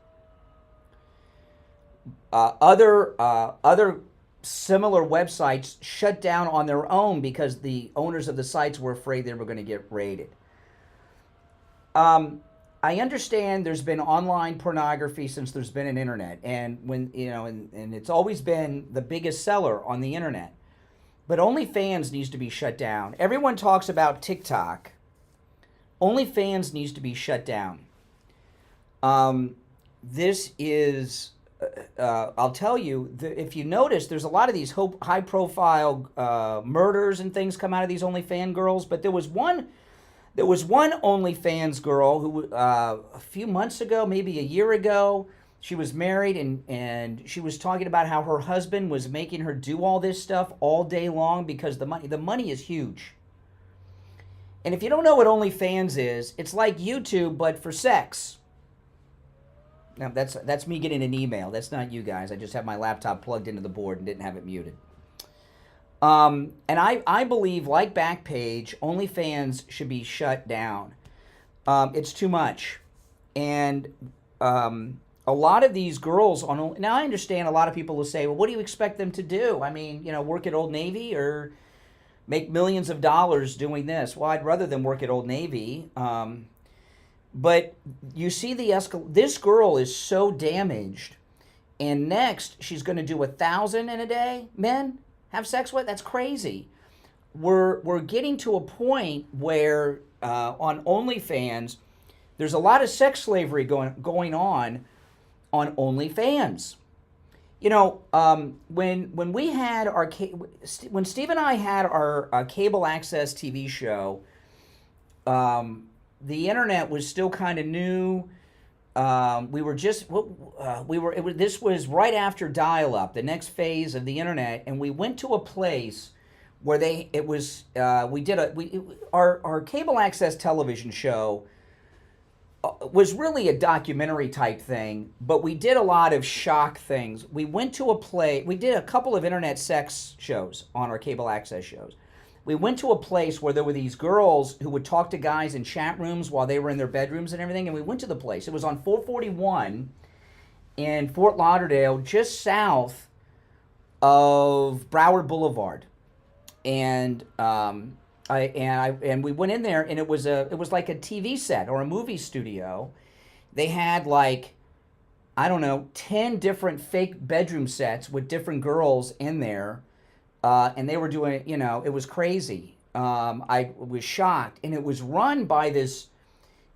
Other similar websites shut down on their own because the owners of the sites were afraid they were going to get raided. I understand there's been online pornography since there's been an internet, and and it's always been the biggest seller on the internet. But OnlyFans needs to be shut down. Everyone talks about TikTok. OnlyFans needs to be shut down. This is, I'll tell you, if you notice, there's a lot of these high-profile murders and things come out of these OnlyFans girls. But there was one OnlyFans girl who, a few months ago, maybe a year ago, she was married, and she was talking about how her husband was making her do all this stuff all day long because the money is huge. And if you don't know what OnlyFans is, it's like YouTube, but for sex. No, that's me getting an email. That's not you guys. I just have my laptop plugged into the board and didn't have it muted. And I believe, like Backpage, OnlyFans should be shut down. It's too much. And a lot of these girls now I understand a lot of people will say, well, what do you expect them to do? I mean, work at Old Navy or make millions of dollars doing this? Well, I'd rather than work at Old Navy. But you see this girl is so damaged, and next she's going to do 1,000 in a day. Men have sex with? That's crazy. We're getting to a point where on OnlyFans, there's a lot of sex slavery going on OnlyFans. When we had when Steve and I had our cable access TV show, the internet was still kind of new. This was right after dial-up, the next phase of the internet, and we went to a place where our cable access television show was really a documentary type thing, but we did a lot of shock things. We did a couple of internet sex shows on our cable access shows. We went to a place where there were these girls who would talk to guys in chat rooms while they were in their bedrooms and everything, and we went to the place. It was on 441 in Fort Lauderdale, just south of Broward Boulevard. And we went in there, and it was like a TV set or a movie studio. They had 10 different fake bedroom sets with different girls in there. And they were doing, it was crazy. I was shocked. And it was run by this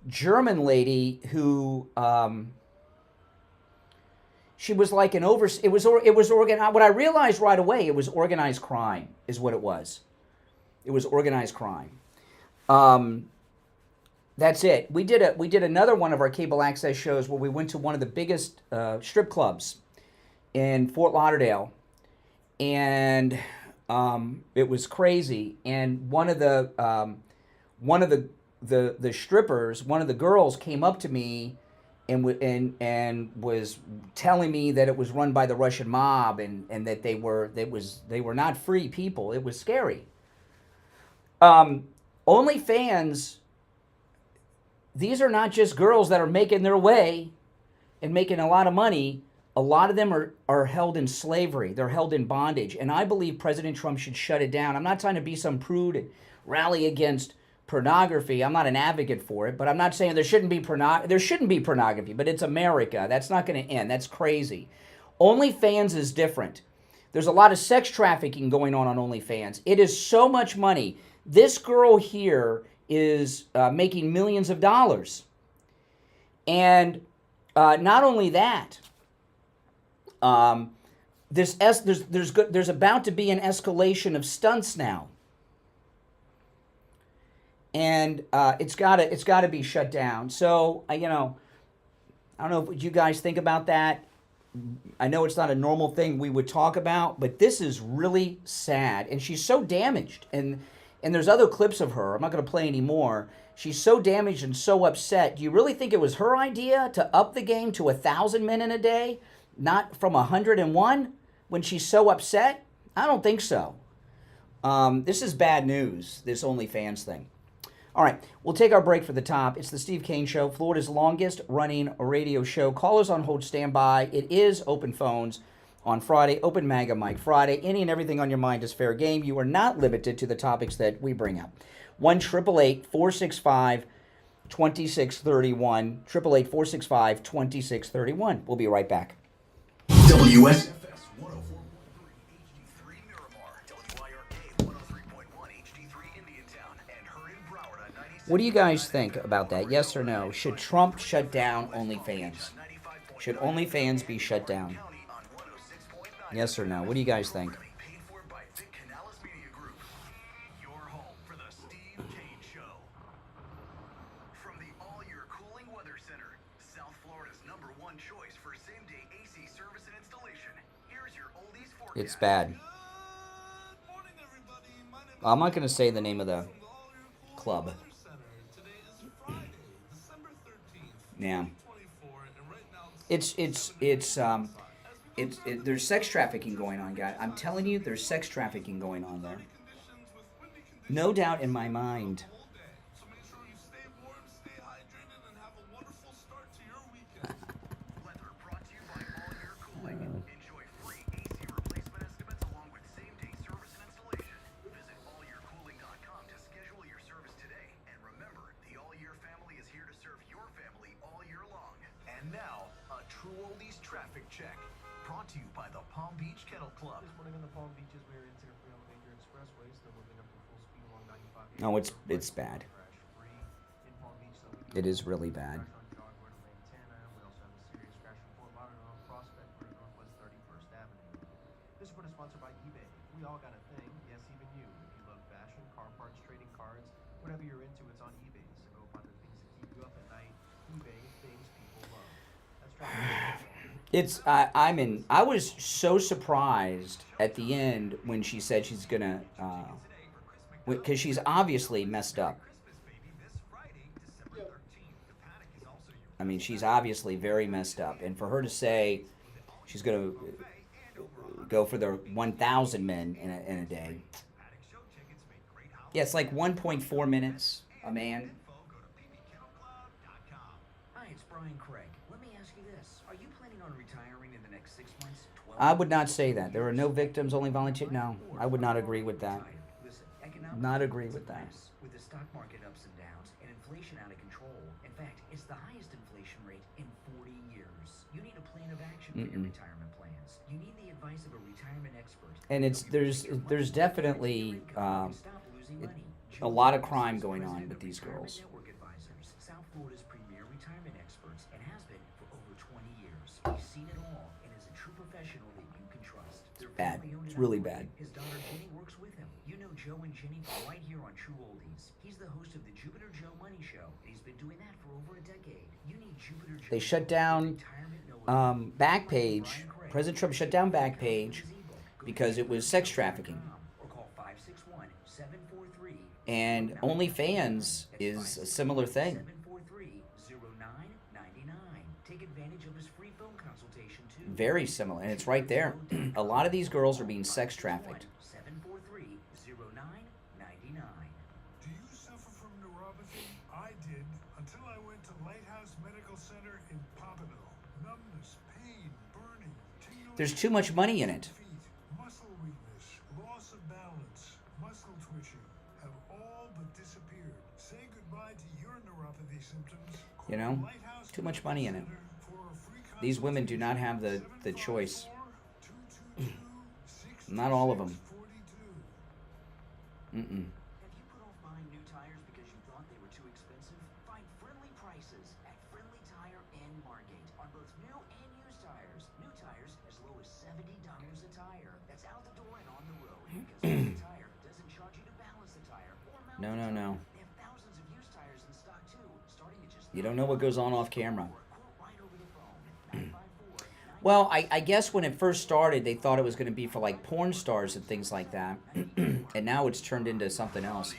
German lady who, she was like it was organized. What I realized right away, it was organized crime is what it was. It was organized crime. That's it. We did another one of our cable access shows where we went to one of the biggest strip clubs in Fort Lauderdale. And it was crazy. And one of the strippers, one of the girls, came up to me and was telling me that it was run by the Russian mob and that they were not free people. It was scary. OnlyFans, these are not just girls that are making their way and making a lot of money. A lot of them are held in slavery. They're held in bondage. And I believe President Trump should shut it down. I'm not trying to be some prude and rally against pornography. I'm not an advocate for it, but I'm not saying there shouldn't be pornography, but it's America. That's not going to end. That's crazy. OnlyFans is different. There's a lot of sex trafficking going on OnlyFans. It is so much money. This girl here is making millions of dollars. And not only that, there's about to be an escalation of stunts now, and it's got to be shut down. So I don't know what you guys think about that. I know it's not a normal thing we would talk about, but this is really sad, and she's so damaged. And there's other clips of her. I'm not going to play any more. She's so damaged and so upset. Do you really think it was her idea to up the game to 1,000 men in a day? Not from 101 when she's so upset? I don't think so. This is bad news, this OnlyFans thing. All right, we'll take our break for the top. It's the Steve Kane Show, Florida's longest running radio show. Callers on hold, stand by. It is open phones on Friday, open MAGA Mike Friday. Any and everything on your mind is fair game. You are not limited to the topics that we bring up. 1-888-465-2631. 888-465-2631. We'll be right back. WS. What do you guys think about that? Yes or no? Should Trump shut down OnlyFans? Should OnlyFans be shut down? Yes or no? What do you guys think? It's bad. I'm not going to say the name of the club. Yeah. There's sex trafficking going on, guys. I'm telling you, there's sex trafficking going on there. No doubt in my mind. Check. Brought to you by the Palm Beach Kennel Club. This morning on the Palm Beaches, we are into free on the major expressway, still moving up to full speed along 95. No, it's bad. It is really bad. We also have a serious crash in Fort Lauderdale Prospect Road, Northwest 31st Avenue. This report is sponsored by eBay. We all got a thing, yes, even you. If you love fashion, car parts, trading cards, whatever you're into, it's on eBay. So go find the things that keep you up at night. eBay, things people love. That's right. I was so surprised at the end when she said she's gonna, because she's obviously messed up. I mean, she's obviously very messed up, and for her to say she's gonna go for the 1,000 men in a day. Yeah, it's like 1.4 minutes a man. Hi, it's Brian Craig. Let me ask you this. Are you planning on retiring in the next 6 months, 12 I would not say that. There are no victims, only volunteers. No, I would not agree with that. Not agree with that. With the stock market ups and downs and inflation out of control. In fact, it's the highest inflation rate in 40 years. You need a plan of action for your retirement plans. You need the advice of a retirement expert. And there's definitely a lot of crime going on with these girls. South Florida's premier retirement experts and has been for over 20 years. He's seen it all and is a true professional that you can trust. It's bad. It's really bad. His daughter Jenny works with him. You know Joe and Jenny right here on True Oldies. He's the host of the Jupiter Joe Money Show. He's been doing that for over a decade. You need Jupiter Joe. They shut down Backpage. President Trump shut down Backpage because it was sex trafficking. And OnlyFans is a similar thing. Take advantage of his free phone consultation too. Very similar, and it's right there. A lot of these girls are being sex trafficked. 743-0999. Do you suffer from neuropathy? I did until I went to Lighthouse Medical Center in Pompano. Numbness, pain, burning, tingling. There's too much money in it. Muscle weakness, loss of balance, muscle twitching have all but disappeared. Say goodbye to your neuropathy symptoms. You know, too much money in it. These women do not have the choice. Not all of them. Have you put off buying new tires because you thought they were too expensive? Find friendly prices at Friendly Tire and Margate on both new and used tires. New tires as low as $70 a tire. That's out the door and on the road. Because Friendly Tire doesn't charge you to balance the tire or mount the tire. No. They have thousands of used tires in stock too, starting at just You don't know what goes on off camera. Well, I guess when it first started, they thought it was going to be for like porn stars and things like that. And now it's turned into something else.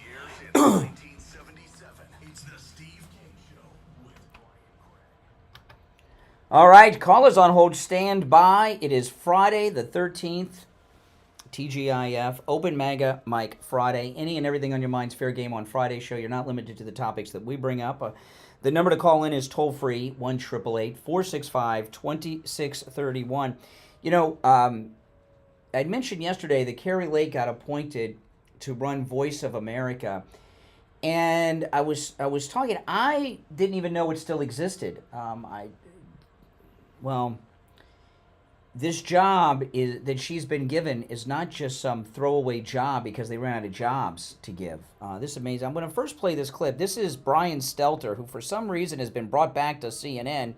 All right, callers on hold, stand by. It is Friday the 13th, TGIF, Open Mega Mic Friday. Any and everything on your mind's fair game on Friday show. You're not limited to the topics that we bring up. The number to call in is toll-free, 1-888-465-2631. You know, I mentioned yesterday that Kari Lake got appointed to run Voice of America. And I was talking, I didn't even know it still existed. This job that she's been given is not just some throwaway job because they ran out of jobs to give. This is amazing. I'm going to first play this clip. This is Brian Stelter, who for some reason has been brought back to CNN,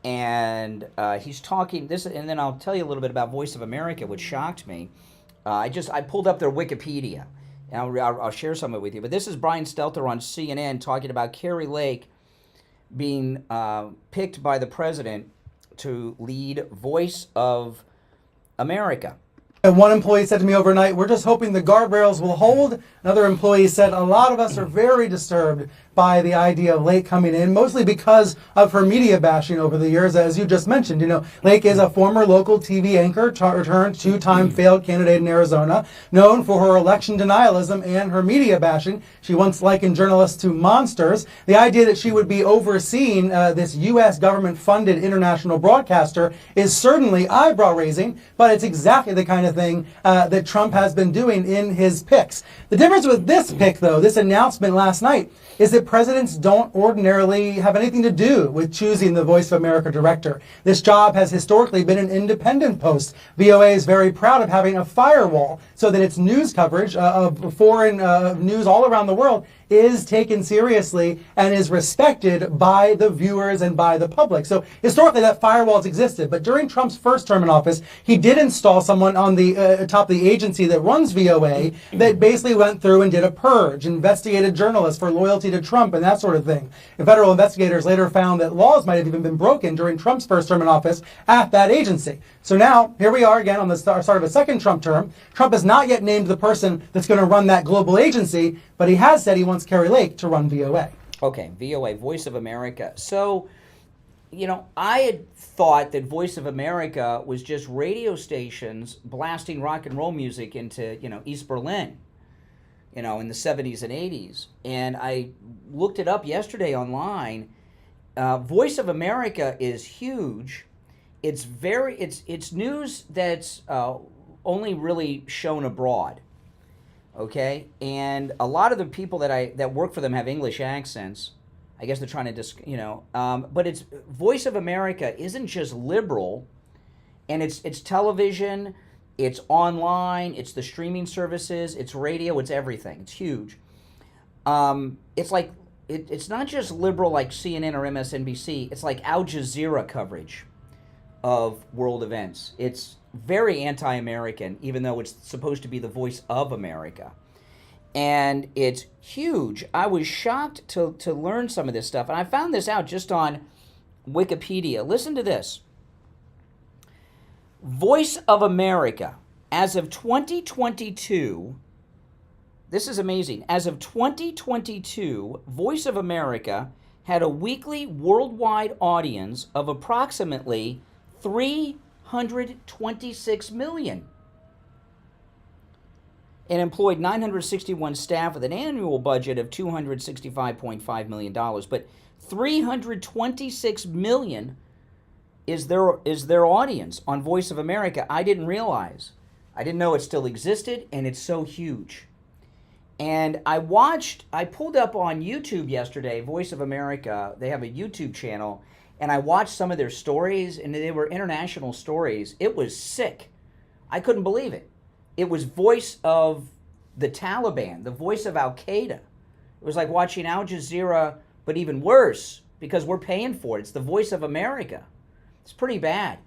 and he's talking this, and then I'll tell you a little bit about Voice of America, which shocked me. I pulled up their Wikipedia, and I'll share some of it with you. But this is Brian Stelter on CNN talking about Kari Lake being picked by the president to lead Voice of America. And one employee said to me overnight, we're just hoping the guardrails will hold. Another employee said, a lot of us are very disturbed by the idea of Lake coming in, mostly because of her media bashing over the years, as you just mentioned. You know, Lake is a former local TV anchor, turned two-time failed candidate in Arizona, known for her election denialism and her media bashing. She once likened journalists to monsters. The idea that she would be overseeing this U.S. government-funded international broadcaster is certainly eyebrow-raising, but it's exactly the kind of thing that Trump has been doing in his picks. The difference with this pick, though, this announcement last night, is that presidents don't ordinarily have anything to do with choosing the Voice of America director. This job has historically been an independent post. VOA is very proud of having a firewall so that its news coverage of foreign news all around the world is taken seriously and is respected by the viewers and by the public. So historically that firewall's existed, but during Trump's first term in office, he did install someone on the top of the agency that runs VOA that basically went through and did a purge, investigated journalists for loyalty to Trump and that sort of thing. And federal investigators later found that laws might have even been broken during Trump's first term in office at that agency. So now, here we are again on the start of a second Trump term. Trump has not yet named the person that's going to run that global agency, but he has said he wants Kari Lake to run VOA. Okay, VOA, Voice of America. So, you know, I had thought that Voice of America was just radio stations blasting rock and roll music into, you know, East Berlin, you know, in the 70s and 80s. And I looked it up yesterday online. Voice of America is huge. It's news that's only really shown abroad. Okay, and a lot of the people that work for them have English accents. I guess they're trying to, but it's Voice of America isn't just liberal, and it's television, it's online, it's the streaming services, it's radio, it's everything. It's huge. It's like it's not just liberal like CNN or MSNBC. It's like Al Jazeera coverage of world events. It's very anti-American, even though it's supposed to be the voice of America. And it's huge. I was shocked to learn some of this stuff. And I found this out just on Wikipedia. Listen to this. Voice of America, as of 2022, this is amazing. As of 2022, Voice of America had a weekly worldwide audience of approximately 326 million and employed 961 staff with an annual budget of $265.5 million. But 326 million is their audience on Voice of America. I didn't realize. I didn't know it still existed, and it's so huge. And I pulled up on YouTube yesterday, Voice of America. They have a YouTube channel. And I watched some of their stories, and they were international stories. It was sick. I couldn't believe it. It was voice of the Taliban, the voice of Al-Qaeda. It was like watching Al Jazeera, but even worse, because we're paying for it. It's the Voice of America. It's pretty bad.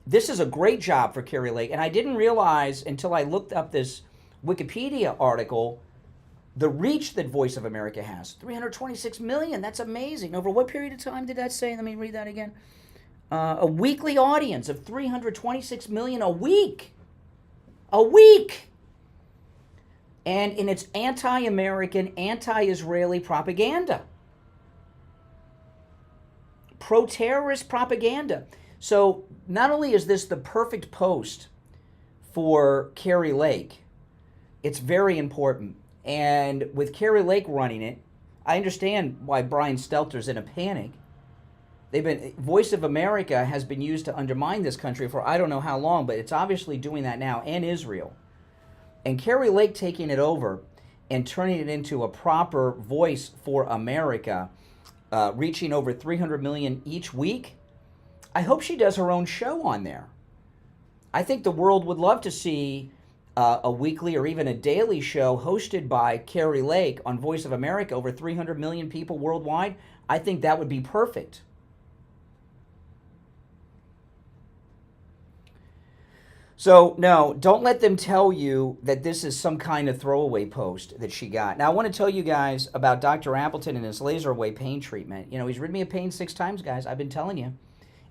This is a great job for Kari Lake, and I didn't realize until I looked up this Wikipedia article the reach that Voice of America has. 326 million, that's amazing. Over what period of time did that say? Let me read that again. A weekly audience of 326 million a week. A week! And in its anti-American, anti-Israeli propaganda. Pro-terrorist propaganda. So not only is this the perfect post for Kari Lake, it's very important. And with Kari Lake running it, I understand why Brian Stelter's in a panic. Voice of America has been used to undermine this country for I don't know how long, but it's obviously doing that now, and Israel. And Kari Lake taking it over and turning it into a proper voice for America, reaching over 300 million each week. I hope she does her own show on there. I think the world would love to see a weekly or even a daily show hosted by Kari Lake on Voice of America, over 300 million people worldwide. I think that would be perfect. So, no, don't let them tell you that this is some kind of throwaway post that she got. Now, I want to tell you guys about Dr. Appleton and his laser away pain treatment. You know, he's rid me of pain 6 times, guys. I've been telling you.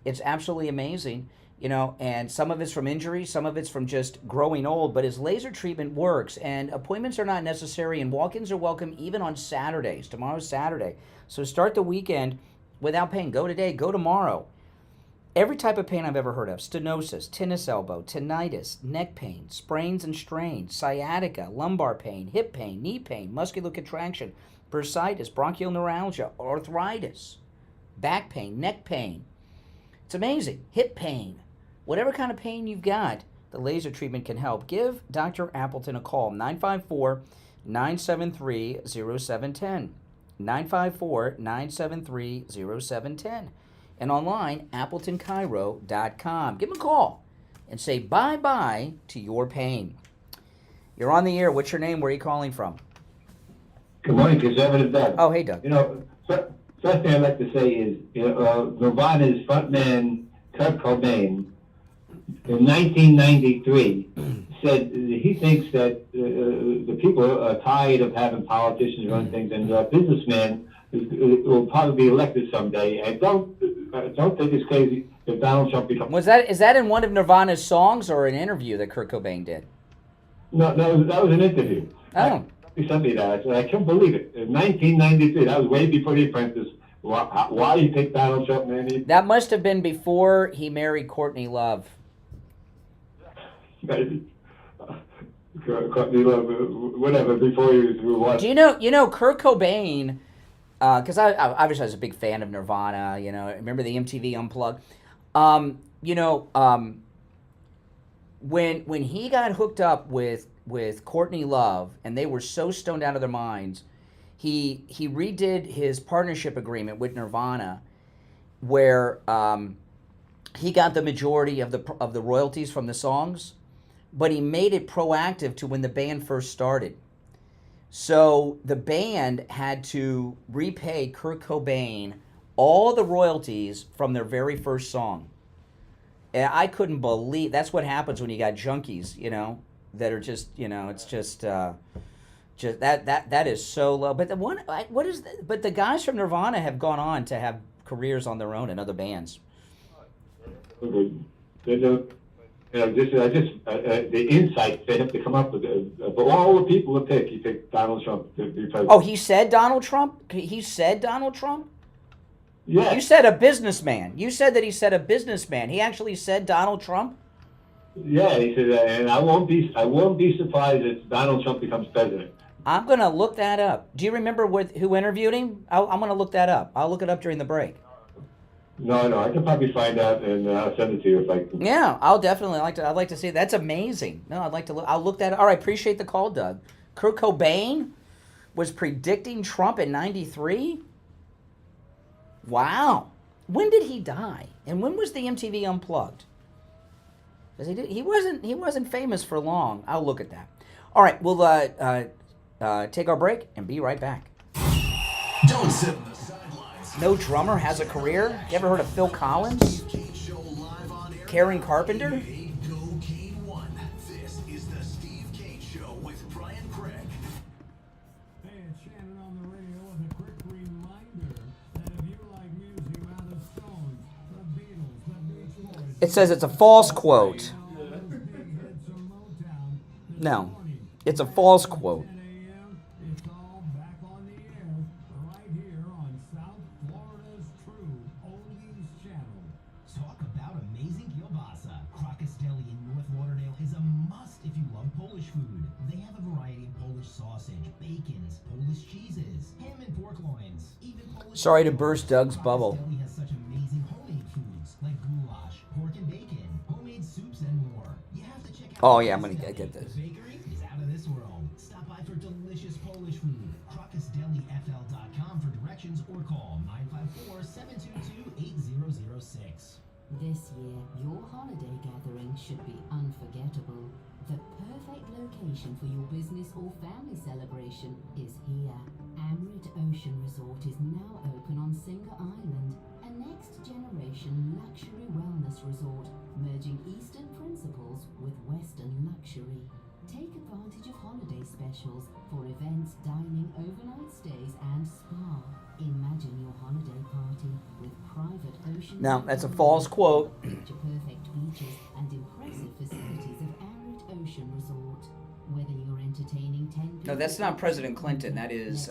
It's absolutely amazing. You know, and some of it's from injury, some of it's from just growing old, but his laser treatment works, and appointments are not necessary, and walk-ins are welcome even on Saturdays. Tomorrow's Saturday. So start the weekend without pain. Go today, go tomorrow. Every type of pain I've ever heard of: stenosis, tennis elbow, tinnitus, neck pain, sprains and strains, sciatica, lumbar pain, hip pain, knee pain, muscular contraction, bursitis, bronchial neuralgia, arthritis, back pain, neck pain. It's amazing. Hip pain. Whatever kind of pain you've got, the laser treatment can help. Give Dr. Appleton a call, 954-973-0710. 954-973-0710. And online, AppletonChiro.com. Give him a call and say bye-bye to your pain. You're on the air. What's your name? Where are you calling from? Good morning, Conservative Doug. Oh, hey, Doug. You know, first thing I'd like to say is, Nirvana's frontman, Kurt Cobain, in 1993, said he thinks that the people are tired of having politicians run things, and a businessman will probably be elected someday. And don't think it's crazy if Donald Trump becomes... Is that in one of Nirvana's songs or an interview that Kurt Cobain did? No, that was an interview. Oh. He sent me that. I said, I can't believe it. In 1993, that was way before The Apprentice. Why you pick Donald Trump, man? That must have been before he married Courtney Love. Courtney Love, whatever, before he was watching. Do you know Kurt Cobain, because I obviously was a big fan of Nirvana, you know, remember the MTV Unplugged? When he got hooked up with Courtney Love, and they were so stoned out of their minds, he redid his partnership agreement with Nirvana, where he got the majority of the royalties from the songs, but he made it proactive to when the band first started. So the band had to repay Kurt Cobain all the royalties from their very first song. And I couldn't believe that's what happens when you got junkies, you know, that are just, you know, it's just that is so low. But but the guys from Nirvana have gone on to have careers on their own in other bands. The insight they have to come up with but all the people to pick, he picked Donald Trump to be president. Oh, he said Donald Trump? He said Donald Trump? Yeah. You said a businessman. You said that he said a businessman. He actually said Donald Trump? Yeah, he said that, and I won't be surprised if Donald Trump becomes president. I'm going to look that up. Do you remember who interviewed him? I'm going to look that up. I'll look it up during the break. No, I can probably find out and I'll send it to you if I can. Yeah, I'll definitely I'd like to see. That's amazing. No, I'd like to look. I'll look that up. All right, appreciate the call, Doug. Kurt Cobain was predicting Trump in '93. Wow. When did he die? And when was the MTV Unplugged? Because he wasn't famous for long. I'll look at that. All right, we'll take our break and be right back. Don't sit on the sidelines. No drummer has a career? You ever heard of Phil Collins? Karen Carpenter? This is the Steve Kane Show with Brian Craig. Hey, it's Shannon on the radio with a quick reminder that if you like music by the Stones, the Beatles, the Beach Boys... It says it's a false quote. No, it's a false quote. It's all back on the air right here on South Florida's true oldies channel. Talk about amazing kielbasa. Crockett's Deli in North Lauderdale is a must if you love Polish food. They have a variety of Polish sausage, bacons, Polish cheeses, ham and pork loins, even Polish... Sorry to burst Doug's bubble. Deli has such amazing homemade foods like goulash, pork and bacon, homemade soups, and more. You have to check out... Oh yeah, I'm gonna get this. The bakery is out of this world. Stop by for delicious Polish food. Crockett'sDeliFL.com for directions or call 954-722-8006. This year, your holiday gathering should be unforgettable. The perfect location for your business or family celebration is here. Amrit Ocean Resort is now open on Singer Island, a next-generation luxury wellness resort, merging Eastern principles with Western luxury. Take advantage of holiday specials for events, dining, overnight stays, and spa. Imagine your holiday party with private ocean... No, that's a false quote. Perfect beach that's not President Clinton. That is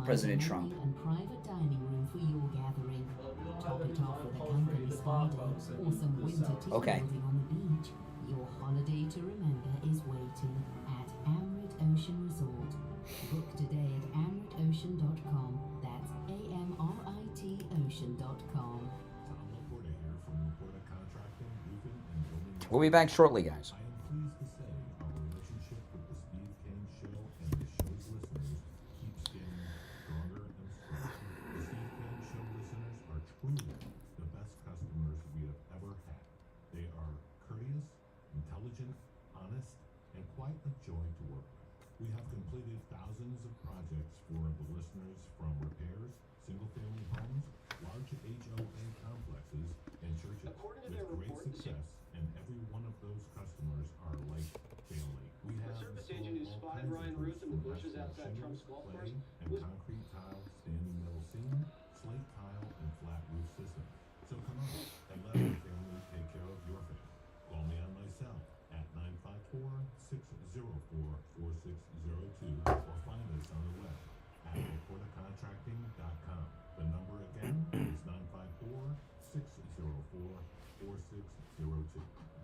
President Trump. And private dining room for your gathering. Top it off with a company spa day or some winter team building on the beach. Your holiday to remember is waiting at Amrit Ocean Resort. Book today at amritocean.com. That's AMRIT ocean.com. We'll be back shortly, guys.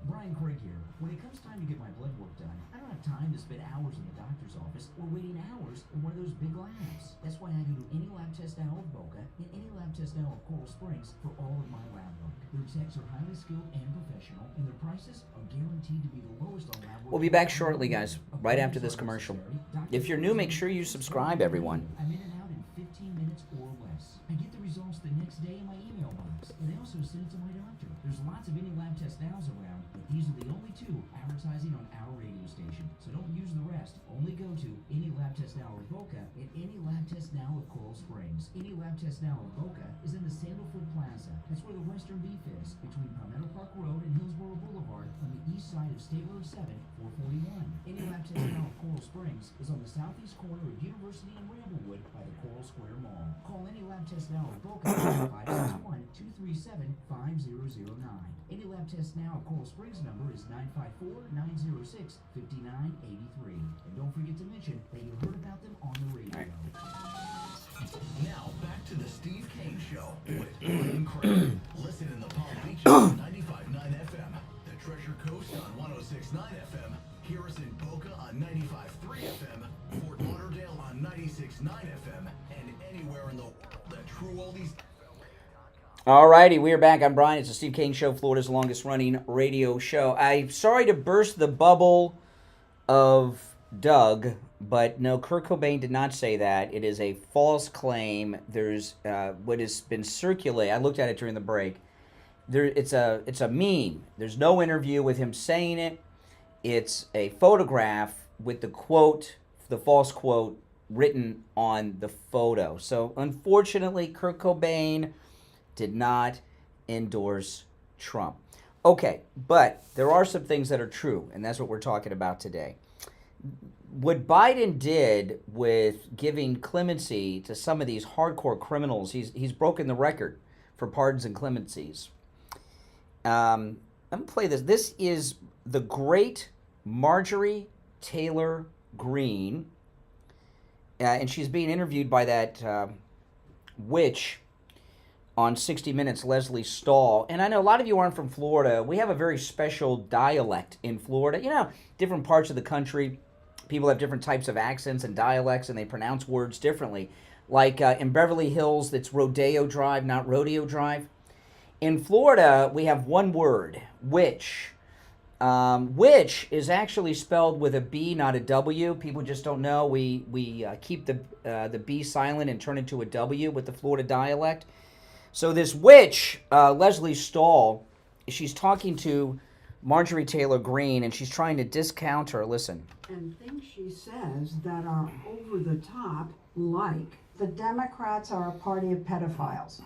Brian Craig here. When it comes time to get my blood work done, I don't have time to spend hours in the doctor's office or waiting hours in one of those big labs. That's why I go to Any Lab Test Now of Boca and Any Lab Test Now of Coral Springs for all of my lab work. Their techs are highly skilled and professional, and their prices are guaranteed to be the lowest on lab work. We'll be back shortly, guys, right after this commercial. If you're new, make sure you subscribe, everyone. I'm in and out in 15 minutes or less. I get the results the next day in my email box, and they also send it to my doctor. There's lots of Any Lab Test Nows around, but these are the only two advertising on our radio station. So don't use the rest. Only go to Any Lab Test Now of Boca and Any Lab Test Now of Coral Springs. Any Lab Test Now of Boca is in the Sandalfoot Plaza. That's where the Western Beef is, between Palmetto Park Road and Hillsborough Boulevard on the east side of State Road 7, 441. Any Lab Test Now of Coral Springs is on the southeast corner of University and Ramblewood by the Coral Square Mall. Call Any Lab Test Now of Boca at 561-237-5009. Any Lab Test Now of Coral Springs number is 954-906-5983. And don't forget to mention that you heard about them on the radio. Now back to the Steve Kane Show with Brian Craig. Listen in the Palm Beaches on 95.9 FM, the Treasure Coast on 106.9 FM, hear us in Boca on 95.3 FM, Fort Lauderdale on 96.9 FM, and anywhere in the world at True Oldies. Alrighty, we are back. I'm Brian. It's the Steve Kane Show, Florida's longest running radio show. I'm sorry to burst the bubble of Doug, but no, Kurt Cobain did not say that. It is a false claim. There's what has been circulated. I looked at it during the break. It's a meme. There's no interview with him saying it. It's a photograph with the quote, the false quote, written on the photo. So unfortunately, Kurt Cobain did not endorse Trump. Okay, but there are some things that are true, and that's what we're talking about today. What Biden did with giving clemency to some of these hardcore criminals, he's broken the record for pardons and clemencies. I'm going to play this. This is the great Marjorie Taylor Greene, and she's being interviewed by that witch on 60 Minutes, Leslie Stahl. And I know a lot of you aren't from Florida. We have a very special dialect in Florida. You know, different parts of the country, people have different types of accents and dialects, and they pronounce words differently. Like in Beverly Hills, it's Rodeo Drive, not Rodeo Drive. In Florida, we have one word, witch. Witch is actually spelled with a B, not a W. People just don't know. We keep the B silent and turn it to a W with the Florida dialect. So this witch, Leslie Stahl, she's talking to Marjorie Taylor Greene, and she's trying to discount her. Listen. And things she says that are over the top, like the Democrats are a party of pedophiles.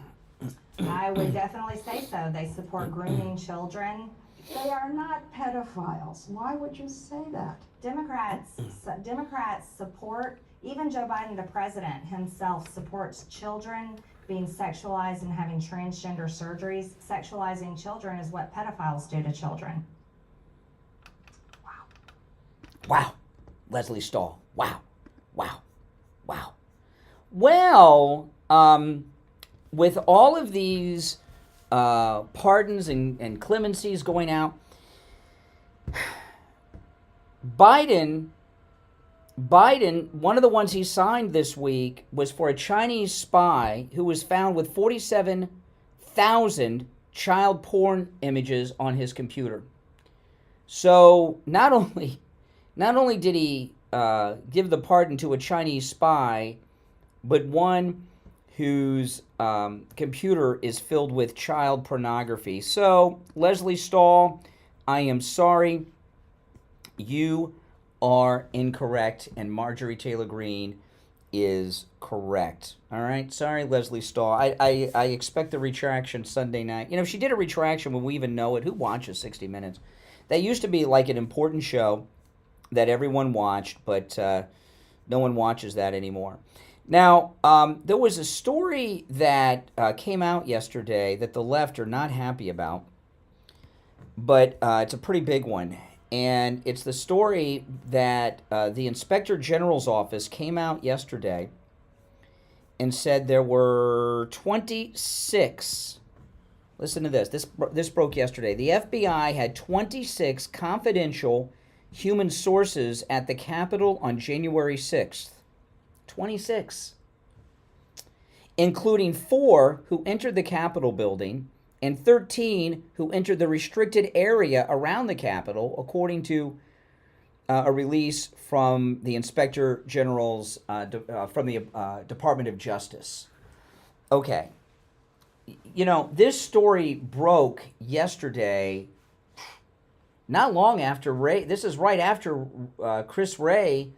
I would definitely say so. They support grooming children. They are not pedophiles. Why would you say that? Democrats support, even Joe Biden, the president himself, supports children being sexualized and having transgender surgeries. Sexualizing children is what pedophiles do to children. Wow. Leslie Stahl. Wow. Wow. Wow. Well, with all of these pardons and clemencies going out, Biden, one of the ones he signed this week was for a Chinese spy who was found with 47,000 child porn images on his computer. So not only did he give the pardon to a Chinese spy, but one whose computer is filled with child pornography. So, Leslie Stahl, I am sorry. You are incorrect, and Marjorie Taylor Greene is correct. All right? Sorry, Leslie Stahl. I expect a retraction Sunday night. You know, if she did a retraction, will we even know it? Who watches 60 Minutes? That used to be like an important show that everyone watched, but no one watches that anymore. Now, there was a story that came out yesterday that the left are not happy about, but it's a pretty big one. And it's the story that the Inspector General's office came out yesterday and said there were 26. Listen to this. This broke yesterday. The FBI had 26 confidential human sources at the Capitol on January 6th. 26. Including 4 who entered the Capitol building and 13 who entered the restricted area around the Capitol, according to a release from the Inspector General's, from the Department of Justice. Okay. You know, this story broke yesterday, not long after Wray. This is right after Chris Wray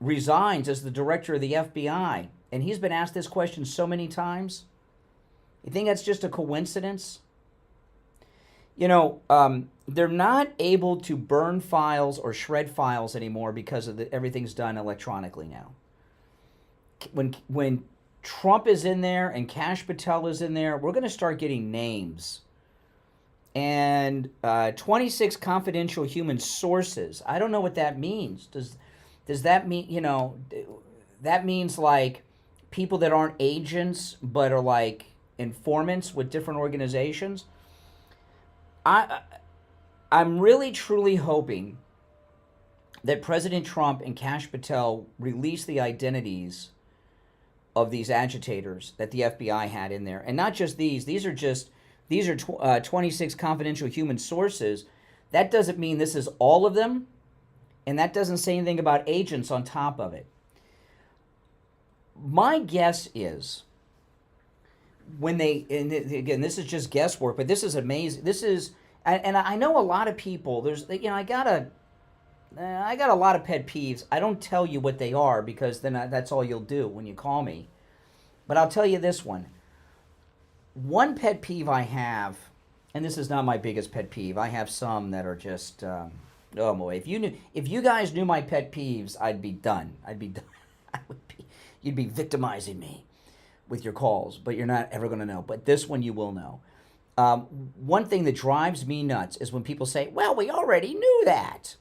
resigns as the director of the FBI. And he's been asked this question so many times. You think that's just a coincidence? You know, they're not able to burn files or shred files anymore because of everything's done electronically now. When Trump is in there and Kash Patel is in there, we're going to start getting names. And 26 confidential human sources. I don't know what that means. Does that mean, you know, that means like people that aren't agents but are like informants with different organizations? I'm really truly hoping that President Trump and Kash Patel release the identities of these agitators that the FBI had in there. And not just these are 26 confidential human sources. That doesn't mean this is all of them, and that doesn't say anything about agents on top of it. My guess is when they, and again, this is just guesswork, but this is amazing. This is, and I know a lot of people, there's, you know, I got a lot of pet peeves. I don't tell you what they are because then that's all you'll do when you call me. But I'll tell you this one. One pet peeve I have, and this is not my biggest pet peeve. I have some that are just, oh boy. If you guys knew my pet peeves, I'd be done. You'd be victimizing me with your calls, but you're not ever going to know. But this one you will know. One thing that drives me nuts is when people say, well, we already knew that.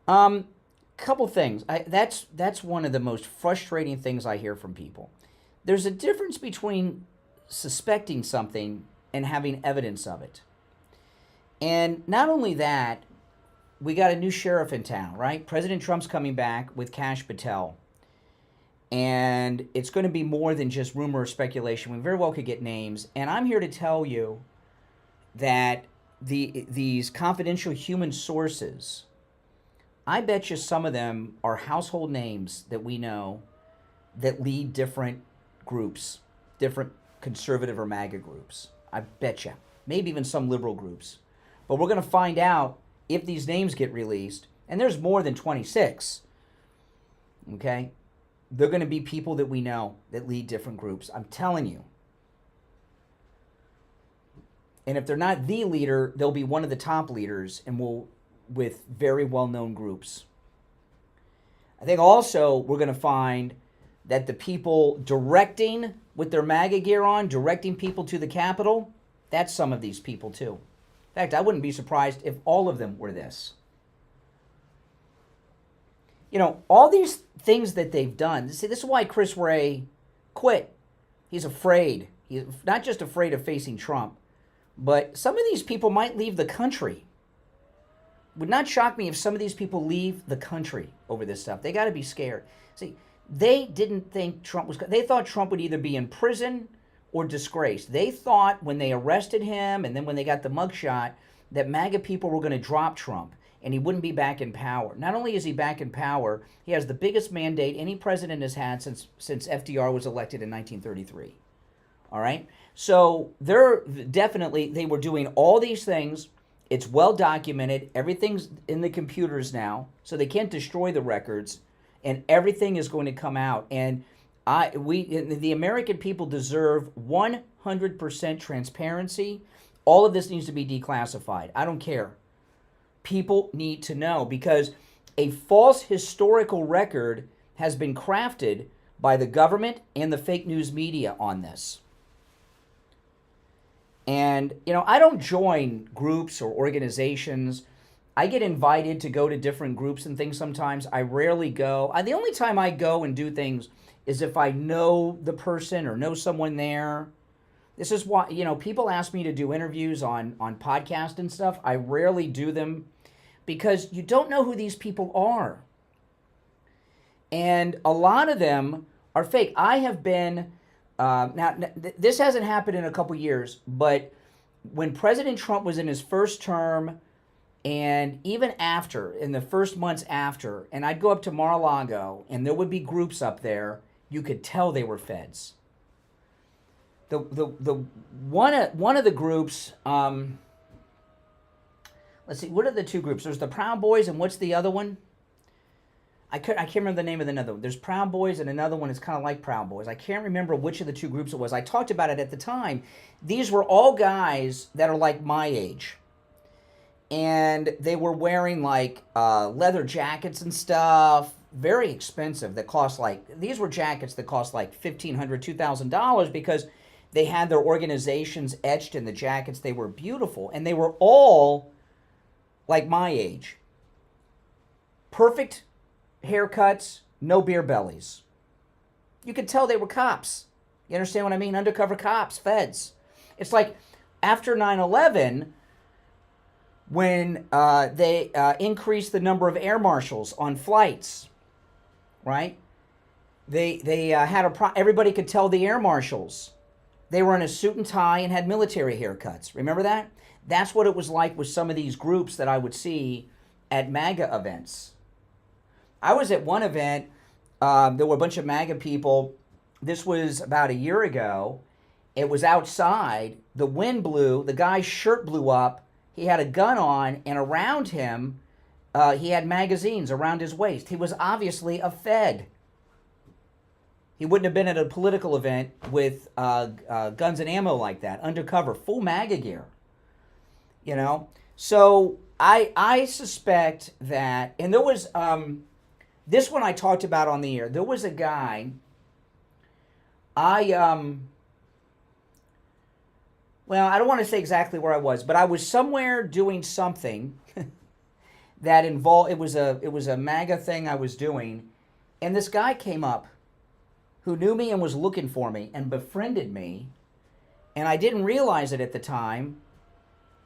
Couple things. That's one of the most frustrating things I hear from people. There's a difference between suspecting something and having evidence of it. And not only that, we got a new sheriff in town, right? President Trump's coming back with Kash Patel. And it's going to be more than just rumor or speculation. We very well could get names. And I'm here to tell you that these confidential human sources, I bet you some of them are household names that we know that lead different groups, different conservative or MAGA groups. I bet you. Maybe even some liberal groups. But we're going to find out if these names get released. And there's more than 26. Okay? They're going to be people that we know that lead different groups. I'm telling you. And if they're not the leader, they'll be one of the top leaders and with very well-known groups. I think also we're going to find that the people directing with their MAGA gear on, directing people to the Capitol, that's some of these people too. In fact, I wouldn't be surprised if all of them were this. You know, all these things that they've done. See, this is why Chris Wray quit. He's afraid. He's not just afraid of facing Trump, but some of these people might leave the country. Would not shock me if some of these people leave the country over this stuff. They got to be scared. See, they didn't think Trump was... They thought Trump would either be in prison or disgraced. They thought when they arrested him and then when they got the mugshot that MAGA people were going to drop Trump and he wouldn't be back in power. Not only is he back in power, he has the biggest mandate any president has had since FDR was elected in 1933. All right? So they're definitely... They were doing all these things. It's well documented. Everything's in the computers now, so they can't destroy the records, and everything is going to come out. And the American people deserve 100% transparency. All of this needs to be declassified. I don't care. People need to know, because a false historical record has been crafted by the government and the fake news media on this. And, you know, I don't join groups or organizations. I get invited to go to different groups and things sometimes. I rarely go. The only time I go and do things is if I know the person or know someone there. This is why, you know, people ask me to do interviews on podcasts and stuff. I rarely do them because you don't know who these people are. And a lot of them are fake. I have been... this hasn't happened in a couple years, but when President Trump was in his first term and even after, in the first months after, and I'd go up to Mar-a-Lago and there would be groups up there, you could tell they were feds. The one of the groups, let's see, what are the two groups? There's the Proud Boys and what's the other one? I can't remember the name of another one. There's Proud Boys and another one is kind of like Proud Boys. I can't remember which of the two groups it was. I talked about it at the time. These were all guys that are like my age. And they were wearing like leather jackets and stuff. Very expensive. That cost like... These were jackets that cost like $1,500, $2,000 because they had their organizations etched in the jackets. They were beautiful. And they were all like my age. Perfect haircuts, no beer bellies. You could tell they were cops. You understand what I mean? Undercover cops, feds. It's like after 9/11, when they increased the number of air marshals on flights, right? They had everybody could tell the air marshals. They were in a suit and tie and had military haircuts. Remember that? That's what it was like with some of these groups that I would see at MAGA events. I was at one event, there were a bunch of MAGA people. This was about a year ago. It was outside. The wind blew. The guy's shirt blew up. He had a gun on, and around him, he had magazines around his waist. He was obviously a Fed. He wouldn't have been at a political event with guns and ammo like that, undercover, full MAGA gear. You know? So I suspect that, and there was... this one I talked about on the air. There was a guy, well, I don't want to say exactly where I was, but I was somewhere doing something that involved, it was a MAGA thing I was doing, and this guy came up who knew me and was looking for me and befriended me, and I didn't realize it at the time,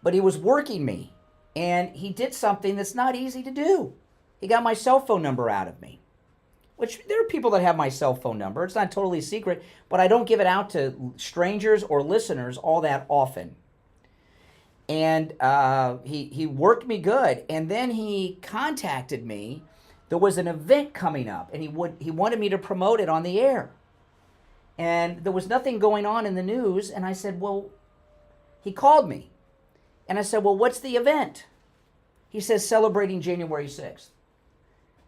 but he was working me, and he did something that's not easy to do. He got my cell phone number out of me, which there are people that have my cell phone number. It's not totally secret, but I don't give it out to strangers or listeners all that often. And he worked me good, and then he contacted me. There was an event coming up, and he wanted me to promote it on the air. And there was nothing going on in the news, and I said, well, he called me. And I said, well, what's the event? He says, celebrating January 6th.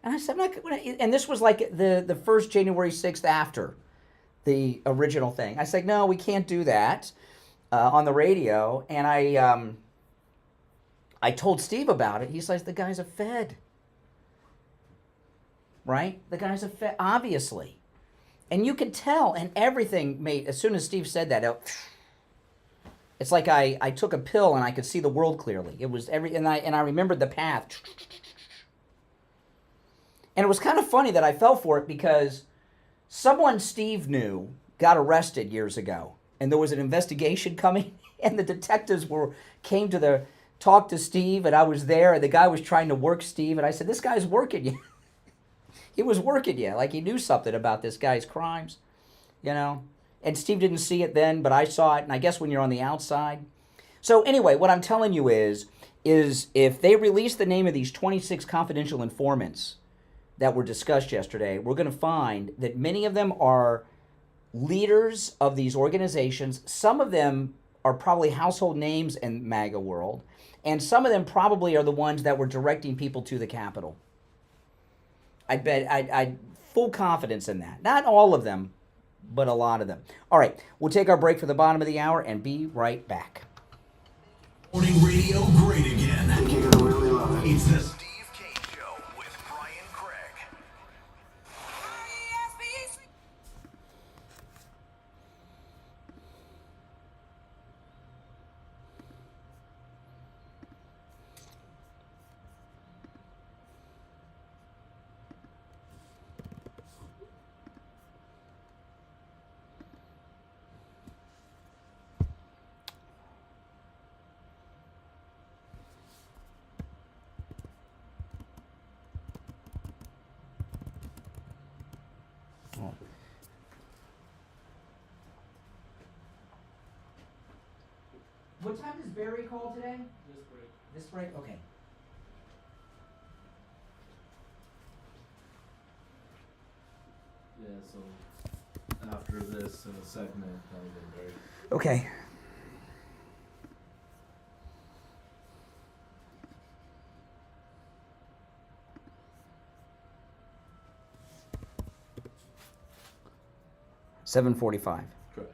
And I said, I'm not gonna, and this was like the first January 6th after the original thing. I said, no, we can't do that on the radio. And I told Steve about it. He says, the guy's a Fed. Right? The guy's a Fed, obviously. And you could tell, and everything made, as soon as Steve said that, it's like I took a pill and I could see the world clearly. It was and I remembered the path. And it was kind of funny that I fell for it because someone Steve knew got arrested years ago, and there was an investigation coming, and the detectives came to talk to Steve, and I was there, and the guy was trying to work Steve, and I said, this guy's working you. He was working you, like he knew something about this guy's crimes, you know. And Steve didn't see it then, but I saw it, and I guess when you're on the outside. So anyway, what I'm telling you is if they release the name of these 26 confidential informants that were discussed yesterday, we're going to find that many of them are leaders of these organizations. Some of them are probably household names in MAGA world, and some of them probably are the ones that were directing people to the Capitol. I'd full confidence in that. Not all of them, but a lot of them. All right, we'll take our break for the bottom of the hour and be right back. Morning radio great again. I think you're gonna really love it. It's the Steve Kane Show with Brian Craig. What time does Barry call today? This break? Okay. Yeah, so after this in a segment, I'll get Barry. Okay. $7:45. Correct.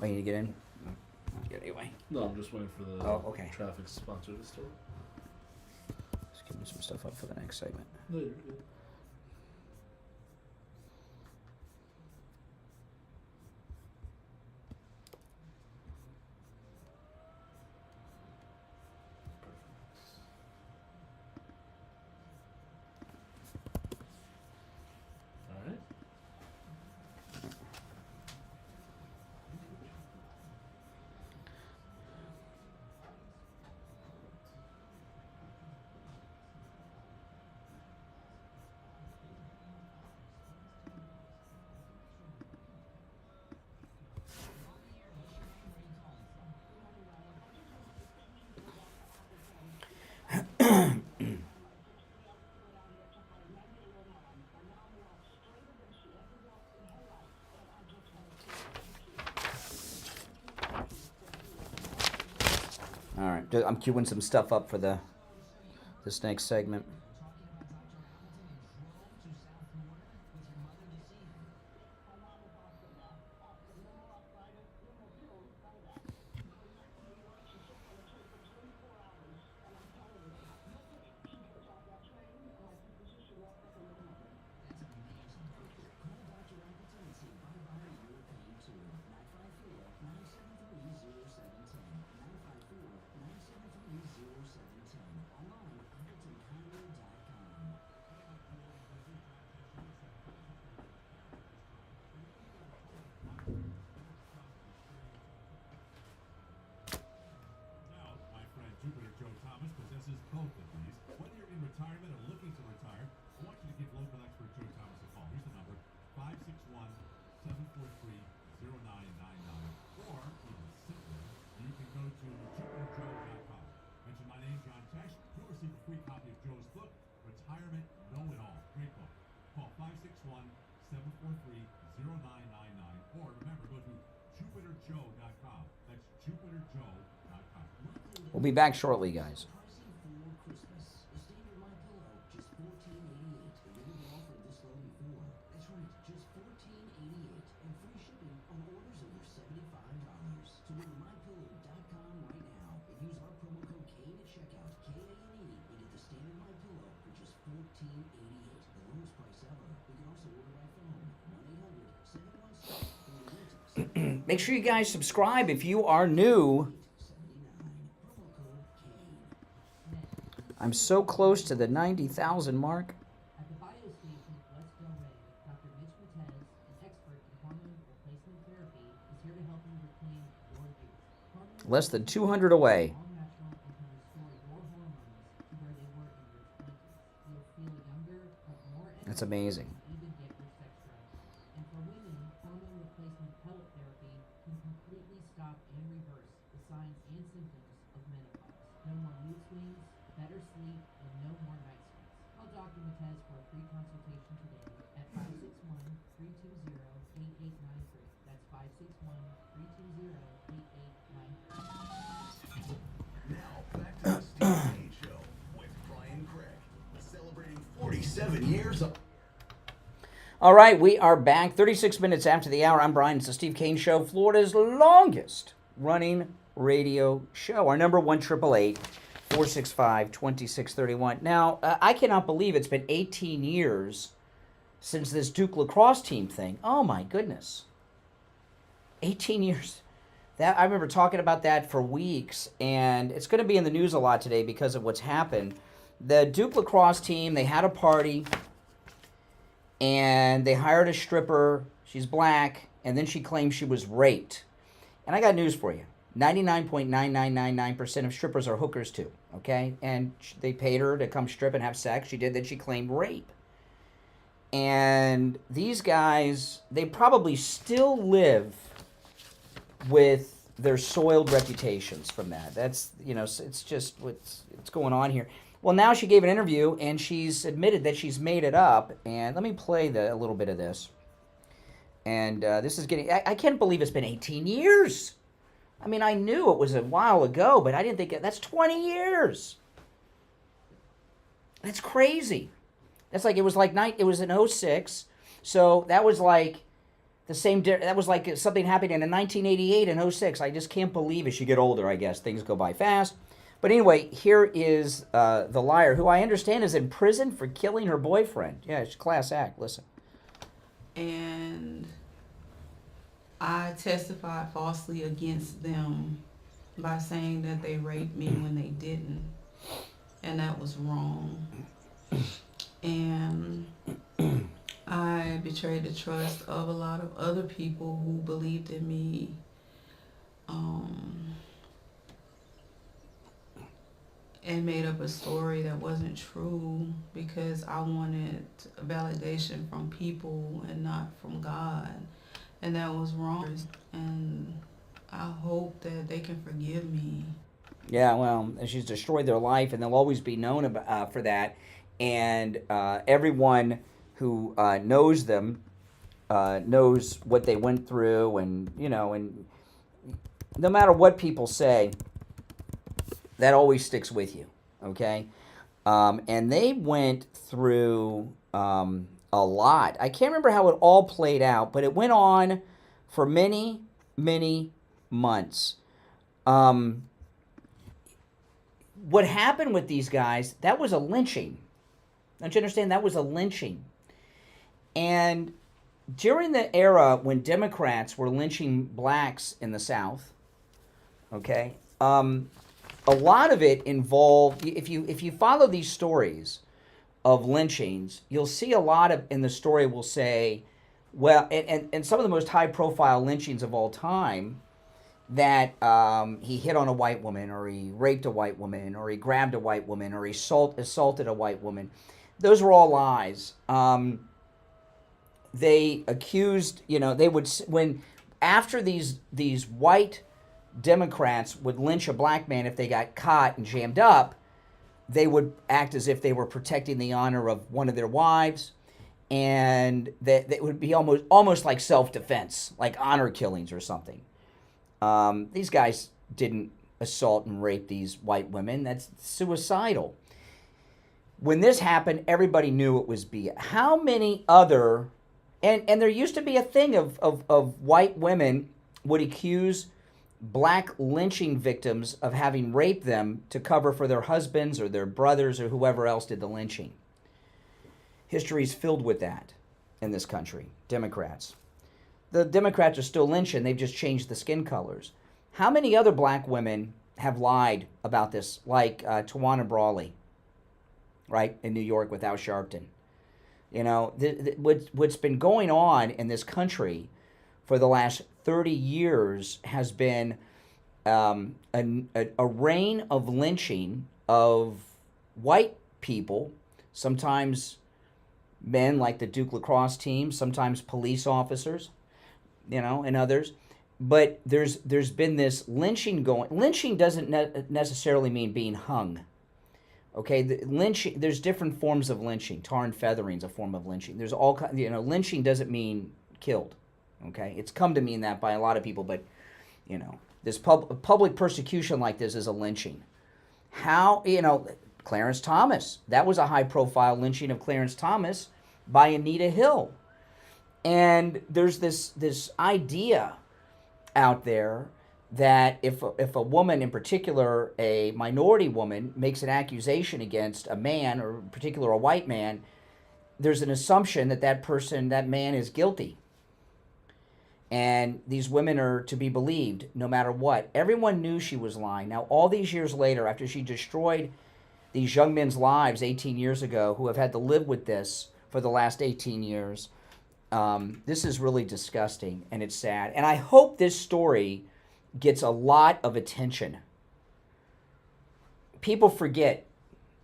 Oh, you need to get in? No, I'll get it anyway. No, I'm just waiting for the traffic sponsor to start. Just giving some stuff up for the next segment. No, you're good. All right, I'm queuing some stuff up for this next segment. We'll be back shortly, guys. Make sure you guys subscribe if you are new. I'm so close to the 90,000 mark. Less than 200 away. That's amazing. Now, back to the Steve Kane Show with Brian Craig, celebrating 47 years of... All right, we are back 36 minutes after the hour. I'm Brian. It's the Steve Kane Show, Florida's longest running radio show. Our number 1-888-465-2631. Now, I cannot believe it's been 18 years since this Duke lacrosse team thing. Oh, my goodness. 18 years. That I remember talking about that for weeks, and it's going to be in the news a lot today because of what's happened. The Duke lacrosse team, they had a party, and they hired a stripper. She's black, and then she claimed she was raped. And I got news for you. 99.9999% of strippers are hookers too, okay? And they paid her to come strip and have sex. She did, then she claimed rape. And these guys, they probably still live with their soiled reputations from that. That's, you know, it's just what's going on here. Well, now she gave an interview, and she's admitted that she's made it up. And let me play a little bit of this. And this is getting... I can't believe it's been 18 years. I mean, I knew it was a while ago, but I didn't think... That's 20 years. That's crazy. That's like... It was in 06. So that was like... That was like something happening in 1988 and 06. I just can't believe as you get older, I guess. Things go by fast. But anyway, here is the liar, who I understand is in prison for killing her boyfriend. Yeah, it's a class act. Listen. And I testified falsely against them by saying that they raped me when they didn't. And that was wrong. And I betrayed the trust of a lot of other people who believed in me. And made up a story that wasn't true because I wanted validation from people and not from God. And that was wrong. And I hope that they can forgive me. Yeah, well, she's destroyed their life, and they'll always be known about, for that. And everyone who knows them knows what they went through, and, you know, and no matter what people say, that always sticks with you, okay? And they went through a lot. I can't remember how it all played out, but it went on for many, many months. What happened with these guys, that was a lynching. Don't you understand? That was a lynching. And during the era when Democrats were lynching blacks in the South, okay, a lot of it involved, if you follow these stories of lynchings, you'll see a lot of, in the story will say, well, and some of the most high-profile lynchings of all time, that he hit on a white woman, or he raped a white woman, or he grabbed a white woman, or he assaulted a white woman. Those were all lies. They accused, you know, they would, when, after these white Democrats would lynch a black man if they got caught and jammed up, they would act as if they were protecting the honor of one of their wives, and that it would be almost like self-defense, like honor killings or something. These guys didn't assault and rape these white women. That's suicidal. When this happened, everybody knew it was BS. How many other, and there used to be a thing of white women would accuse black lynching victims of having raped them to cover for their husbands or their brothers or whoever else did the lynching. History is filled with that in this country. Democrats. The Democrats are still lynching. They've just changed the skin colors. How many other black women have lied about this, like Tawana Brawley, right, in New York with Al Sharpton? You know, what's been going on in this country for the last 30 years has been a reign of lynching of white people, sometimes men like the Duke lacrosse team, sometimes police officers, you know, and others. But there's been this lynching going. Lynching doesn't necessarily mean being hung. Okay, lynching. There's different forms of lynching. Tar and feathering is a form of lynching. There's all kind. You know, lynching doesn't mean killed. Okay, it's come to mean that by a lot of people, but you know, this public persecution like this is a lynching. How, you know, Clarence Thomas. That was a high-profile lynching of Clarence Thomas by Anita Hill, and there's this idea out there that if a woman, in particular a minority woman, makes an accusation against a man, or in particular a white man, there's an assumption that that man is guilty. And these women are to be believed no matter what. Everyone knew she was lying. Now, all these years later, after she destroyed these young men's lives 18 years ago, who have had to live with this for the last 18 years, this is really disgusting, and it's sad. And I hope this story gets a lot of attention. People forget,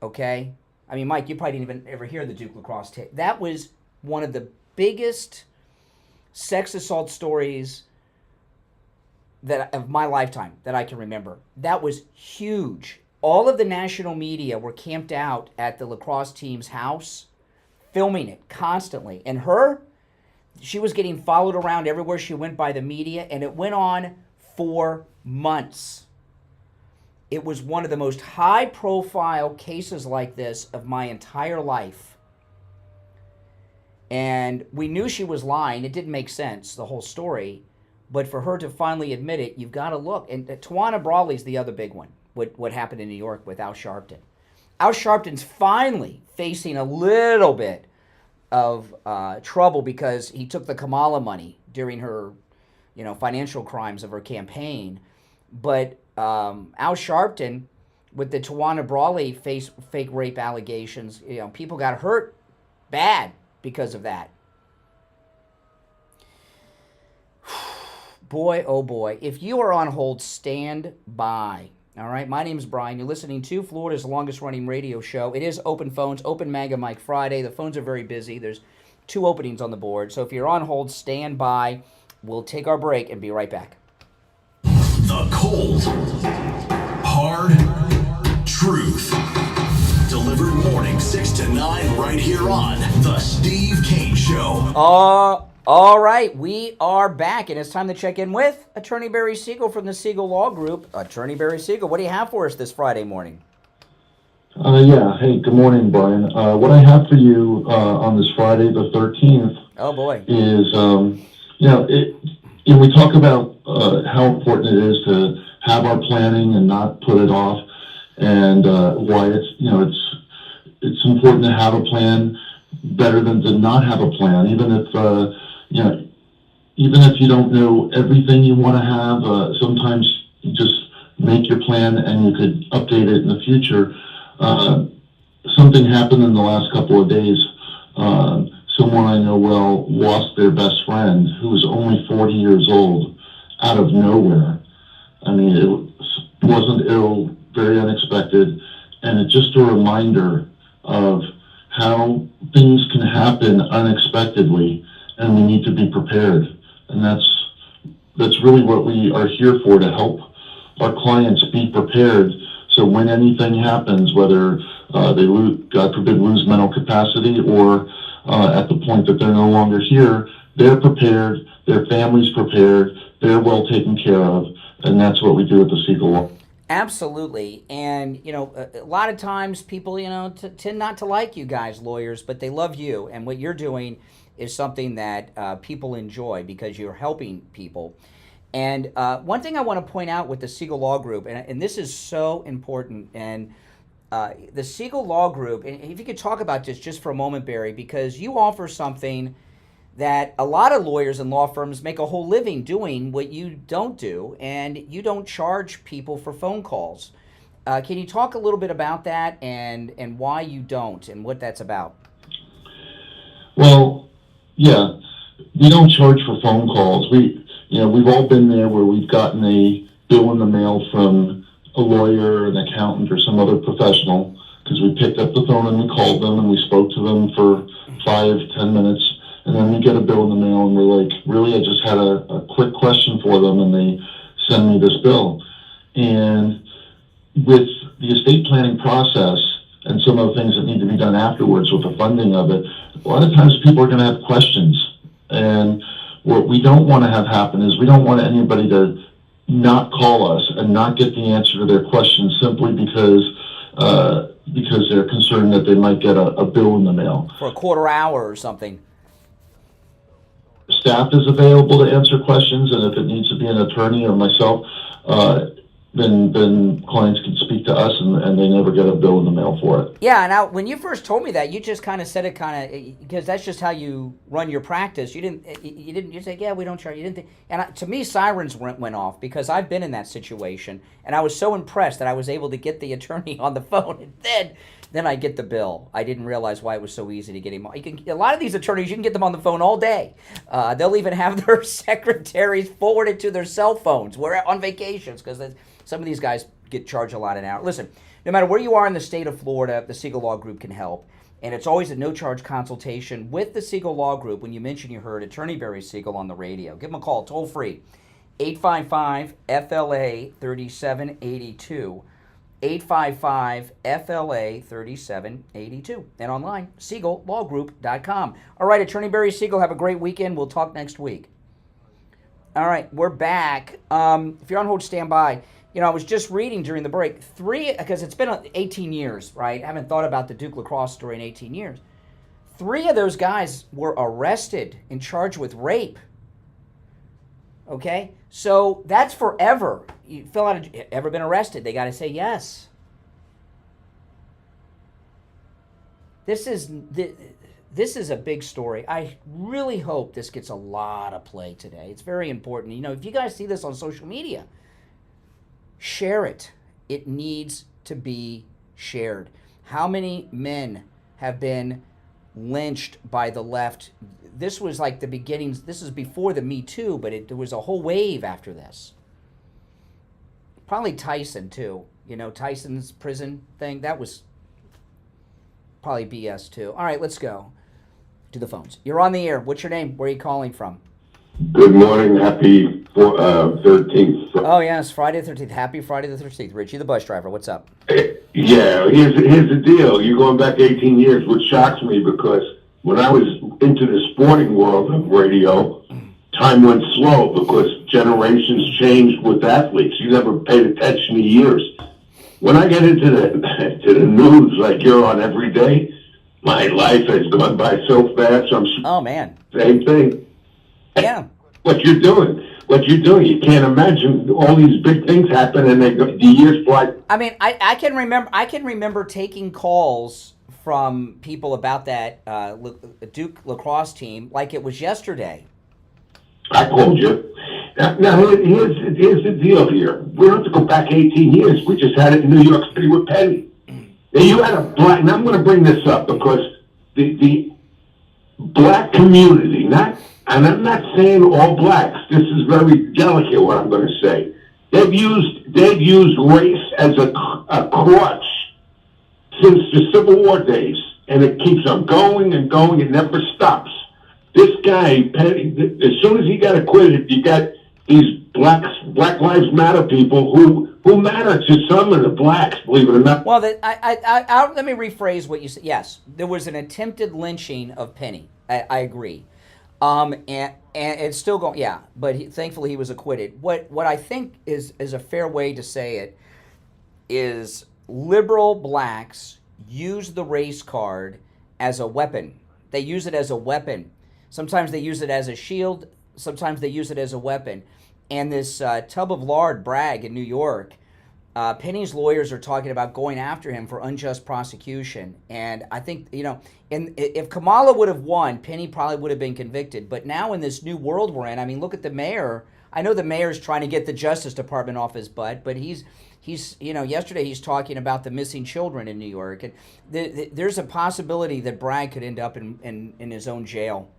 okay? I mean, Mike, you probably didn't even ever hear the Duke lacrosse tape. That was one of the biggest sex assault stories of my lifetime that I can remember. That was huge. All of the national media were camped out at the lacrosse team's house, filming it constantly. And she was getting followed around everywhere she went by the media, and it went on for months. It was one of the most high-profile cases like this of my entire life. And we knew she was lying. It didn't make sense, the whole story. But for her to finally admit it, you've got to look. And Tawana Brawley's the other big one, what happened in New York with Al Sharpton. Al Sharpton's finally facing a little bit of trouble because he took the Kamala money during her, you know, financial crimes of her campaign. But Al Sharpton, with the Tawana Brawley fake rape allegations, you know, people got hurt bad because of that. Boy, oh boy. If you are on hold, stand by. All right, my name is Brian. You're listening to Florida's longest running radio show. It is open phones, open Mega Mike Friday. The phones are very busy. There's 2 openings on the board. So if you're on hold, stand by. We'll take our break and be right back. The cold, hard truth. Delivered morning 6 to 9 right here on The Steve Kane Show. All right, we are back, and it's time to check in with Attorney Barry Siegel from the Siegel Law Group. Attorney Barry Siegel, what do you have for us this Friday morning? Yeah, hey, good morning, Brian. What I have for you on this Friday, the 13th, oh boy, is, we talk about how important it is to have our planning and not put it off, and why it's important to have a plan, better than to not have a plan, even if you don't know everything you want to have. Sometimes you just make your plan and you could update it in the future. Something happened in the last couple of days. Someone I know well lost their best friend, who was only 40 years old, out of nowhere. I mean, it wasn't ill, very unexpected, and it's just a reminder of how things can happen unexpectedly, and we need to be prepared. And that's really what we are here for, to help our clients be prepared. So when anything happens, whether they lose, God forbid, lose mental capacity, or at the point that they're no longer here, they're prepared, their family's prepared, they're well taken care of, and that's what we do at the Siegel Law. Absolutely. And, a lot of times people, tend not to like you guys, lawyers, but they love you. And what you're doing is something that people enjoy because you're helping people. And one thing I want to point out with the Siegel Law Group, and this is so important, and the Siegel Law Group, and if you could talk about this just for a moment, Barry, because you offer something that a lot of lawyers and law firms make a whole living doing what you don't do, and you don't charge people for phone calls. Can you talk a little bit about that and why you don't and what that's about? Well, yeah, we don't charge for phone calls. We've all been there where we've gotten a bill in the mail from a lawyer, an accountant, or some other professional because we picked up the phone and we called them and we spoke to them for 5-10 minutes, and then we get a bill in the mail and we're like, really, I just had a quick question for them, and they send me this bill. And with the estate planning process and some of the things that need to be done afterwards with the funding of it, a lot of times people are going to have questions. And what we don't want to have happen is we don't want anybody to not call us and not get the answer to their question simply because they're concerned that they might get a bill in the mail. For a quarter hour or something. Staff is available to answer questions, and if it needs to be an attorney or myself, then clients can speak to us, and they never get a bill in the mail for it. Yeah, now when you first told me that, you just kind of said it because that's just how you run your practice. You said, yeah, we don't charge. You didn't think, and to me, sirens went off because I've been in that situation, and I was so impressed that I was able to get the attorney on the phone, and then I get the bill. I didn't realize why it was so easy to get him. A lot of these attorneys, you can get them on the phone all day. They'll even have their secretaries forward it to their cell phones. We're on vacations because some of these guys get charged a lot an hour. Listen, no matter where you are in the state of Florida, the Siegel Law Group can help. And it's always a no-charge consultation with the Siegel Law Group when you mention you heard Attorney Barry Siegel on the radio. Give them a call, toll-free, 855-FLA-3782. 855-FLA-3782. And online, SiegelLawGroup.com. All right, Attorney Barry Siegel, have a great weekend. We'll talk next week. All right, we're back. If you're on hold, stand by. I was just reading during the break, because it's been 18 years, right? I haven't thought about the Duke lacrosse story in 18 years. 3 of those guys were arrested and charged with rape. Okay? So that's forever. You fill out ever been arrested? They got to say yes. This is a big story. I really hope this gets a lot of play today. It's very important. If you guys see this on social media, share it. It needs to be shared. How many men have been lynched by the left? This was like the beginnings. This is before the Me Too, but there was a whole wave after this. Probably Tyson, too. Tyson's prison thing, that was probably BS, too. All right, let's go to the phones. You're on the air. What's your name? Where are you calling from? Good morning. Happy 13th. Oh, yes, Friday the 13th. Happy Friday the 13th. Richie the bus driver. What's up? Yeah, here's the deal. You're going back 18 years, which shocks me because when I was into the sporting world of radio, time went slow because generations changed with athletes. You never paid attention to years. When I get into the news like you're on every day, my life has gone by so fast. Oh, man. Same thing. Yeah. What you're doing. You can't imagine all these big things happen and the years fly. I mean, I can remember taking calls from people about that Duke lacrosse team like it was yesterday. I called you. Now here's the deal here. We don't have to go back 18 years. We just had it in New York City with Penny. Now you had a black, and I'm going to bring this up because the black community, and I'm not saying all blacks. This is very delicate what I'm going to say. They've used race as a crutch since the Civil War days, and it keeps on going and going. It never stops. This guy, Penny, as soon as he got acquitted, you got these Black Lives Matter people who matter to some of the blacks, believe it or not. Well, let me rephrase what you said. Yes, there was an attempted lynching of Penny. I agree. And it's still going, yeah, but thankfully he was acquitted. What I think is a fair way to say it is liberal blacks use the race card as a weapon. They use it as a weapon. Sometimes they use it as a shield. Sometimes they use it as a weapon. And this tub of lard Bragg in New York, Penny's lawyers are talking about going after him for unjust prosecution. And I think, and if Kamala would have won, Penny probably would have been convicted. But now in this new world we're in, I mean, look at the mayor. I know the mayor's trying to get the Justice Department off his butt, but he's yesterday he's talking about the missing children in New York. And there's a possibility that Bragg could end up in his own jail.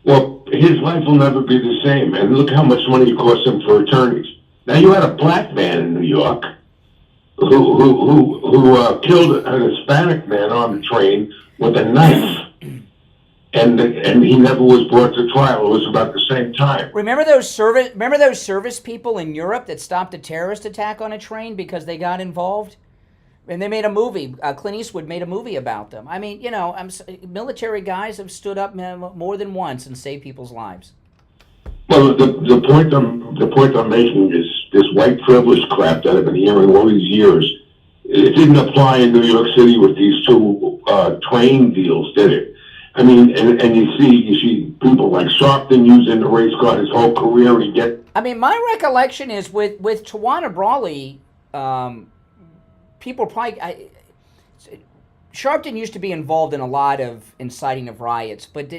Well, his life will never be the same. And look how much money it cost him for attorneys. Now you had a black man in New York who killed an Hispanic man on the train with a knife, and he never was brought to trial. It was about the same time. Remember those service people in Europe that stopped a terrorist attack on a train because they got involved? And they made a movie. Clint Eastwood made a movie about them. I mean, military guys have stood up more than once and saved people's lives. Well, the point I'm making is this white privilege crap that I've been hearing all these years. It didn't apply in New York City with these two train deals, did it? I mean, and you see people like Sharpton using the race car his whole career. I mean, my recollection is with Tawana Brawley, people probably. Sharpton used to be involved in a lot of inciting of riots, but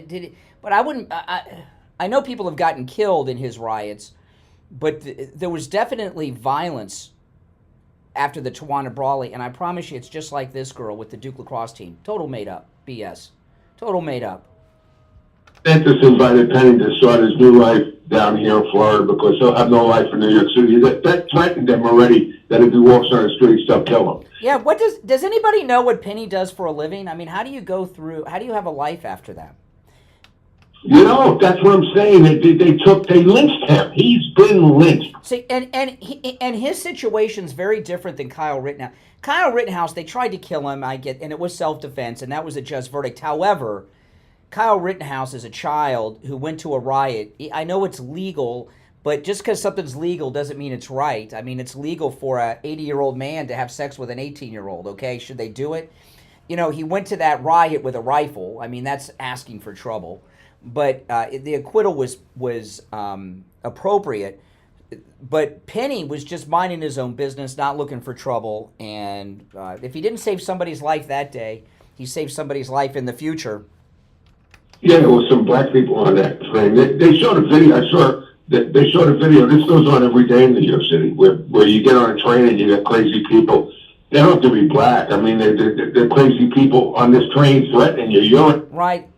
but I wouldn't. I know people have gotten killed in his riots, but there was definitely violence after the Tawana Brawley, and I promise you it's just like this girl with the Duke lacrosse team. Total made up BS. Total made up. Constance invited Penny to start his new life down here in Florida because he'll have no life in New York City. That threatened him already that if he walks on the streets, they'll kill him. Yeah, does anybody know what Penny does for a living? I mean, how do you have a life after that? That's what I'm saying. They lynched him. He's been lynched. See, and his situation's very different than Kyle Rittenhouse. Kyle Rittenhouse, they tried to kill him, and it was self-defense, and that was a just verdict. However, Kyle Rittenhouse is a child who went to a riot. I know it's legal, but just because something's legal doesn't mean it's right. I mean, it's legal for an 80-year-old man to have sex with an 18-year-old, okay? Should they do it? He went to that riot with a rifle. I mean, that's asking for trouble. But the acquittal was appropriate. But Penny was just minding his own business, not looking for trouble. And if he didn't save somebody's life that day, he saved somebody's life in the future. Yeah, there was some black people on that train. They showed a video. I saw that they showed a video. This goes on every day in New York City, where you get on a train and you get crazy people. They don't have to be black. I mean, they're crazy people on this train threatening you. Right.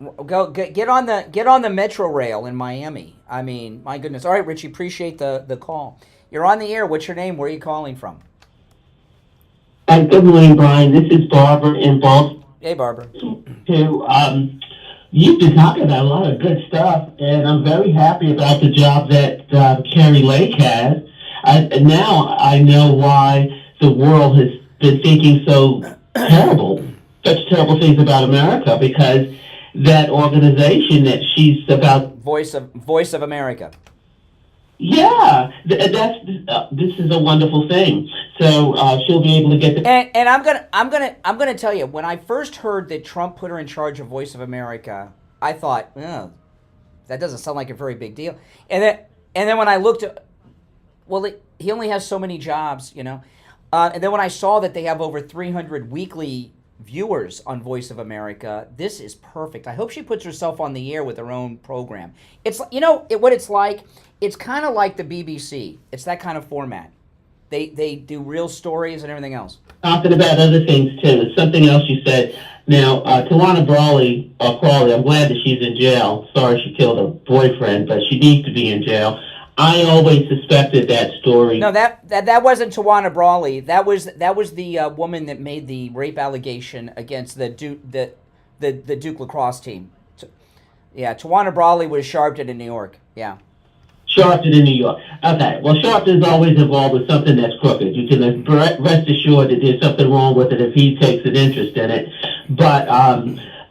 Get on the Metro rail in Miami. I mean, my goodness. All right, Richie, appreciate the call. You're on the air. What's your name? Where are you calling from? Good morning, Brian. This is Barbara in Baltimore. Hey, Barbara. You've been talking about a lot of good stuff, and I'm very happy about the job that Carrie Lake has. Now I know why the world has been thinking such terrible things about America, because that organization that she's about, Voice of America. Yeah, this is a wonderful thing. So she'll be able to get the. And I'm gonna tell you, when I first heard that Trump put her in charge of Voice of America, I thought, oh, that doesn't sound like a very big deal. And then when I looked at, he only has so many jobs, And then when I saw that they have over 300 weekly viewers on Voice of America, this is perfect. I hope she puts herself on the air with her own program. It's what it's like. It's kind of like the BBC. It's that kind of format. They do real stories and everything else. Talking about other things too. Something else you said. Now, Tawana Brawley, Crawley, I'm glad that she's in jail. Sorry she killed her boyfriend, but she needs to be in jail. I always suspected that story. No, that wasn't Tawana Brawley. That was the woman that made the rape allegation against the Duke lacrosse team. Yeah, Tawana Brawley was Sharpton in New York. Yeah. Sharpton in New York. Okay. Well, Sharpton's always involved with something that's crooked. You can rest assured that there's something wrong with it if he takes an interest in it. But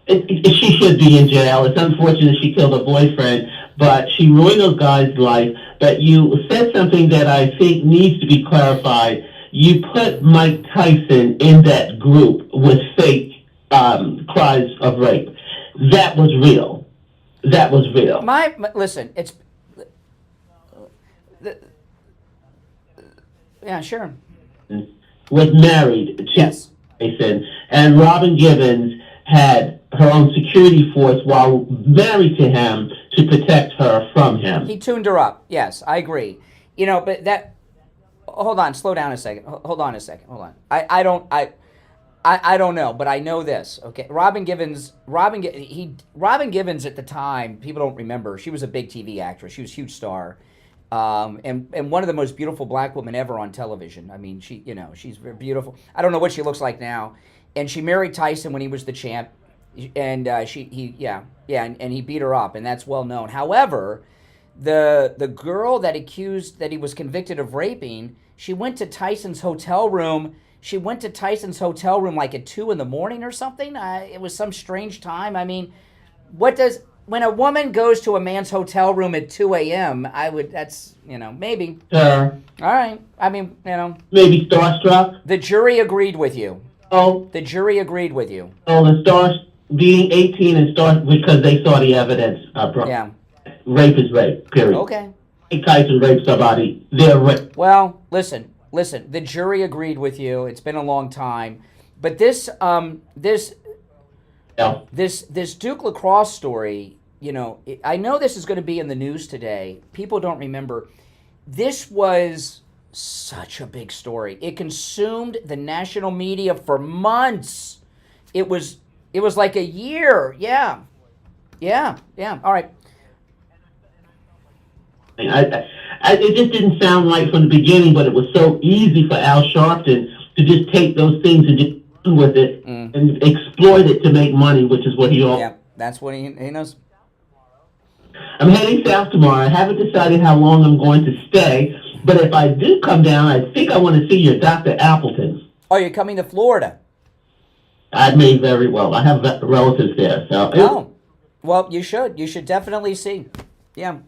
she should be in jail. It's unfortunate she killed her boyfriend, but she ruined a guy's life. But you said something that I think needs to be clarified. You put Mike Tyson in that group with fake cries of rape. That was real. That was real. Listen, it's... Yeah, sure. was married to Tyson, and Robin Givens had her own security force while married to him to protect her from him. He tuned her up. Yes, I agree. You know, but that. Hold on. Slow down a second. Hold on a second. Hold on. I don't know, but I know this. Okay, Robin Givens at the time, people don't remember. She was a big TV actress. She was a huge star, and one of the most beautiful black women ever on television. I mean, she's very beautiful. I don't know what she looks like now, and she married Tyson when he was the champ, and he beat her up, and that's well known. However, the girl that he was convicted of raping, she went to Tyson's hotel room. She went to Tyson's hotel room like at 2 a.m. or something. It was some strange time. I mean, when a woman goes to a man's hotel room at 2 a.m., maybe. All right. I mean, Maybe starstruck? The jury agreed with you. Oh. The jury agreed with you. Oh, being 18 and because they saw the evidence. Yeah. Rape is rape, period. Okay. If Tyson raped somebody, they're raped. Well, listen, the jury agreed with you. It's been a long time. But this Duke Lacrosse story, I know this is going to be in the news today. People don't remember. This was such a big story. It consumed the national media for months. It was like a year. Yeah. All right. It just didn't sound like from the beginning, but it was so easy for Al Sharpton to just take those things and just run with it and exploit it to make money, which is what he all. Yeah, that's what he knows. I'm heading south tomorrow. I haven't decided how long I'm going to stay, but if I do come down, I think I want to see your Dr. Appleton. Oh, you're coming to Florida? I may very well. I have relatives there. So. Oh, well, you should. You should definitely see. Yeah.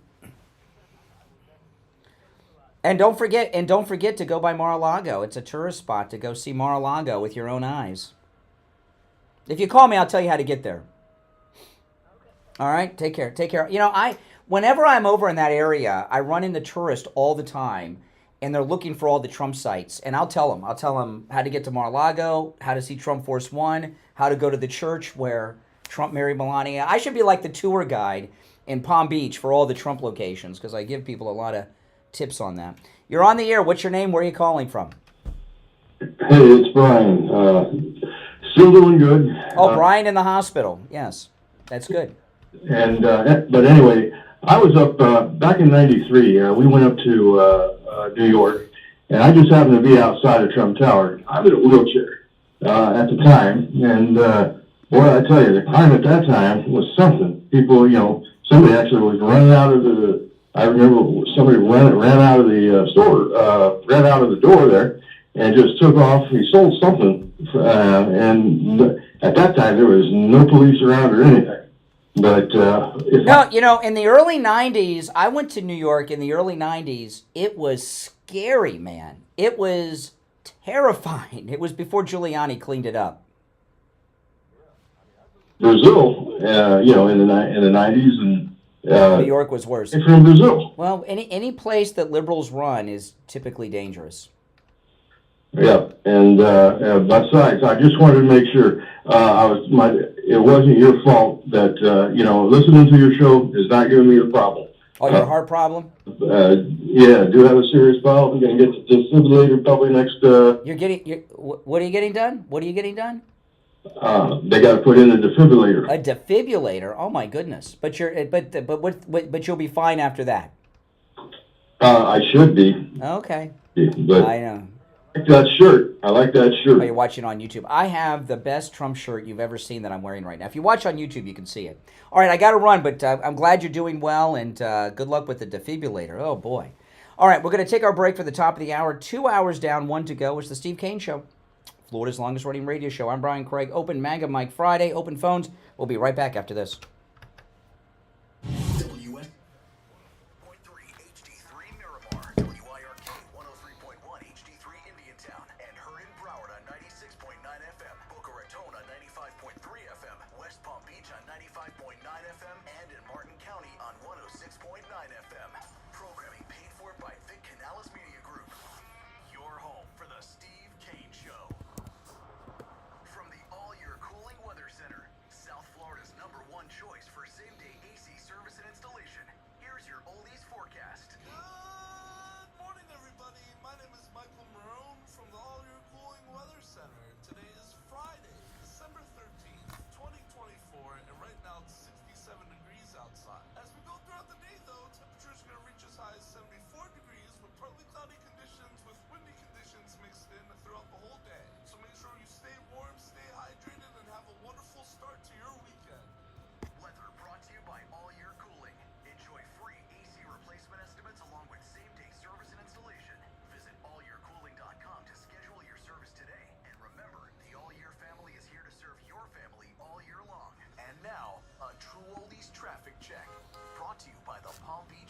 And don't forget to go by Mar-a-Lago. It's a tourist spot to go see Mar-a-Lago with your own eyes. If you call me, I'll tell you how to get there. All right, take care. Whenever I'm over in that area, I run into tourists all the time, and they're looking for all the Trump sites, and I'll tell them how to get to Mar-a-Lago, how to see Trump Force One, how to go to the church where Trump married Melania. I should be like the tour guide in Palm Beach for all the Trump locations because I give people a lot of tips on that. You're on the air. What's your name? Where are you calling from? Hey, it's Brian. Still doing good. Oh, Brian in the hospital. Yes, that's good. And but anyway, I was up back in '93. We went up to New York, and I just happened to be outside of Trump Tower. I was in a wheelchair at the time, and boy, I tell you, the crime at that time was something. People, somebody actually was running out of the. I remember somebody ran out of the store, ran out of the door there, and just took off. He sold something, and at that time there was no police around or anything. But in the early '90s, I went to New York in the early '90s. It was scary, man. It was terrifying. It was before Giuliani cleaned it up. Brazil, in the '90s and. New York was worse. It's from Brazil. Well, any place that liberals run is typically dangerous. Yeah, and besides, I just wanted to make sure it wasn't your fault that listening to your show is not giving me a problem. Oh, your heart problem? Yeah, I do have a serious problem. I'm going to get the defibrillator probably next. What are you getting done? What are you getting done? They got to put in a defibrillator. A defibrillator? Oh my goodness! But you'll be fine after that. I should be. Okay. But I know. I like that shirt. I like that shirt. Oh, you're watching on YouTube. I have the best Trump shirt you've ever seen that I'm wearing right now. If you watch on YouTube, you can see it. All right, I got to run, but I'm glad you're doing well, and good luck with the defibrillator. Oh boy. All right, we're going to take our break for the top of the hour. 2 hours down, 1 to go. It's the Steve Kane Show. Florida's longest running radio show. I'm Brian Craig. Open MAGA Mike Friday. Open phones. We'll be right back after this. Programming paid for by Vic Canales Media Group. Your home for the Steve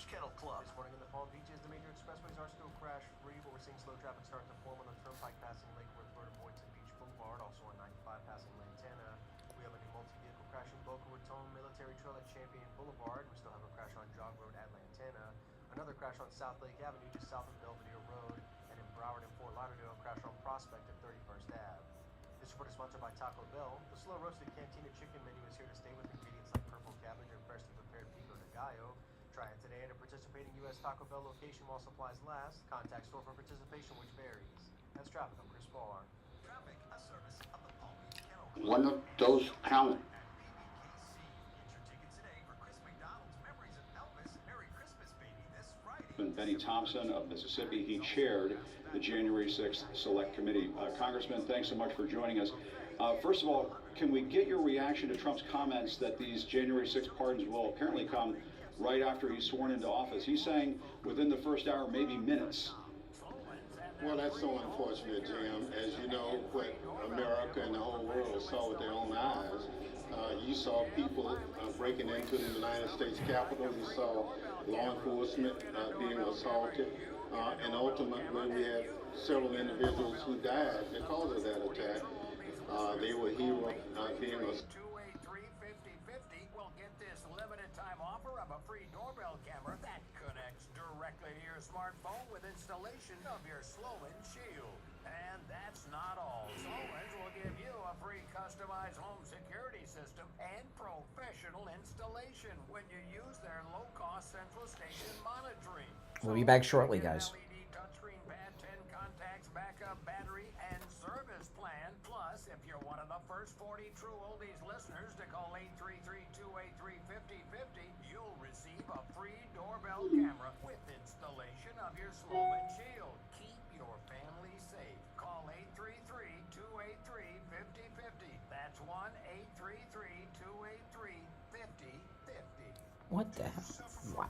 Kennel Club. This morning in the Palm Beaches, the major expressways are still crash-free, but we're seeing slow traffic start to form on the Turnpike passing Lake Worth Road and Boynton Beach Boulevard, also on 95 passing Lantana. We have a new multi-vehicle crash in Boca Raton Military Trail at Champion Boulevard. We still have a crash on Jog Road at Lantana. Another crash on South Lake Avenue just south of Belvedere Road. And in Broward and Fort Lauderdale, a crash on Prospect at 31st Ave. This report is sponsored by Taco Bell. The slow roasted cantina chicken menu is here to stay with ingredients like purple cabbage and freshly prepared pico de gallo. Try it today at a participating U.S. Taco Bell location while supplies last. Contact store for participation, which varies. That's traffic. I'm Chris Barr. Traffic, a service of the Palm Beach Kennel Club. One of those count. Benny Thompson of Mississippi. He chaired the January 6th Select Committee. Congressman, thanks so much for joining us. First of all, can we get your reaction to Trump's comments that these January 6th pardons will apparently come right after he's sworn into office? He's saying within the first hour, maybe minutes. Well, that's so unfortunate, Jim. As you know, what America and the whole world saw with their own eyes. You saw people breaking into the United States Capitol. You saw law enforcement being assaulted. And ultimately, we had several individuals who died because of that attack. They were heroes being assaulted. 283-5050 will get this limited time offer of a free doorbell camera that connects directly to your smartphone with installation of your Sloan Shield. And that's not all. Sloan's will give you a free customized home security system and professional installation when you use their low-cost central station monitoring. We'll be back shortly, guys. LED touchscreen pad, 10 contacts, backup battery, and service plan. Plus, if you're one of the first 40 True Oldies listeners to call 833-283-5050, you'll receive a free doorbell camera with installation of your Sloan Shield. Keep your family safe. Call 833-283-5050. That's 1-833-283-5050. What the hell? Wow.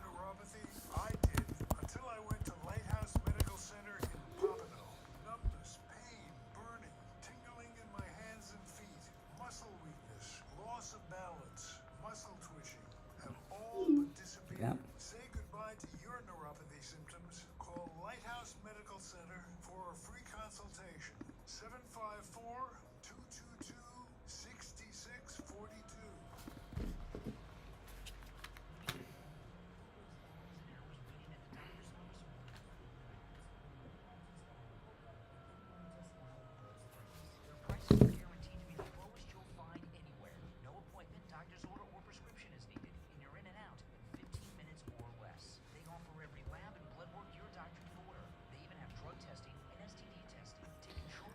I did until I went to Lighthouse Medical Center in Pompano. Numbness, pain, burning, tingling in my hands and feet, muscle weakness, loss of balance, muscle twitching have all but disappeared. Yep. Say goodbye to your neuropathy symptoms. Call Lighthouse Medical Center for a free consultation. 754-222-6642.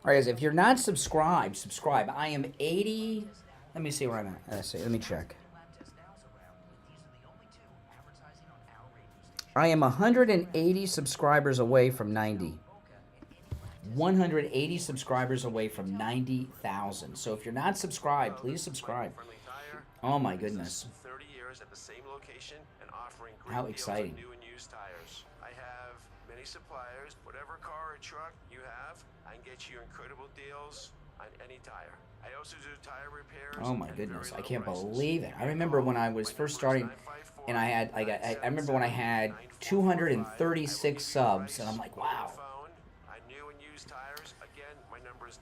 All right, guys, if you're not subscribed, subscribe. I am 80. Let me see where I'm at. Let me check. I am 180 subscribers away from 90. 180 subscribers away from 90,000. So if you're not subscribed, please subscribe. Oh my goodness. 30 years at the same location and offering great How deals exciting. on new and used tires. I have many suppliers. Whatever car or truck you have, I can get you incredible deals on any tire. I also do tire repairs. Oh my at goodness, very I low can't prices. believe it. I remember when I was first starting, and I remember when I had 236 subs, and I'm like, wow. On new and used tires. Again, my number is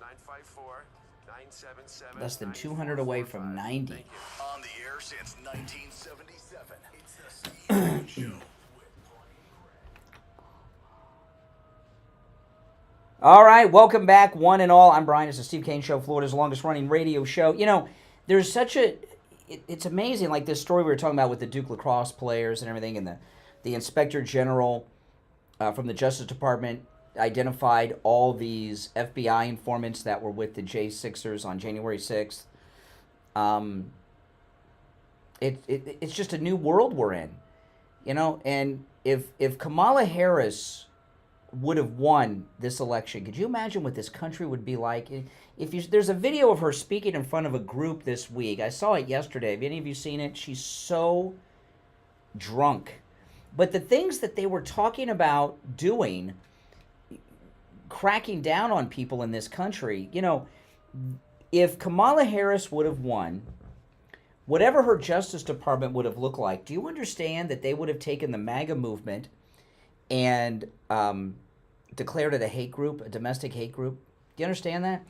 954-977. Less than 200 away from 90. On the air since 1977. It's the Steve Kane Show. All right, welcome back, one and all. I'm Brian. It's the Steve Kane Show, Florida's longest-running radio show. You know, there's such a... It's amazing, like this story we were talking about with the Duke lacrosse players and everything, and the Inspector General from the Justice Department identified all these FBI informants that were with the J6ers on January 6th. It's just a new world we're in, you know, and if Kamala Harris would have won this election, could you imagine what this country would be like? There's a video of her speaking in front of a group this week. I saw it yesterday. Have any of you seen it? She's so drunk. But the things that they were talking about doing, cracking down on people in this country, you know, if Kamala Harris would have won, whatever her Justice Department would have looked like, do you understand that they would have taken the MAGA movement and declared it a hate group, a domestic hate group? Do you understand that?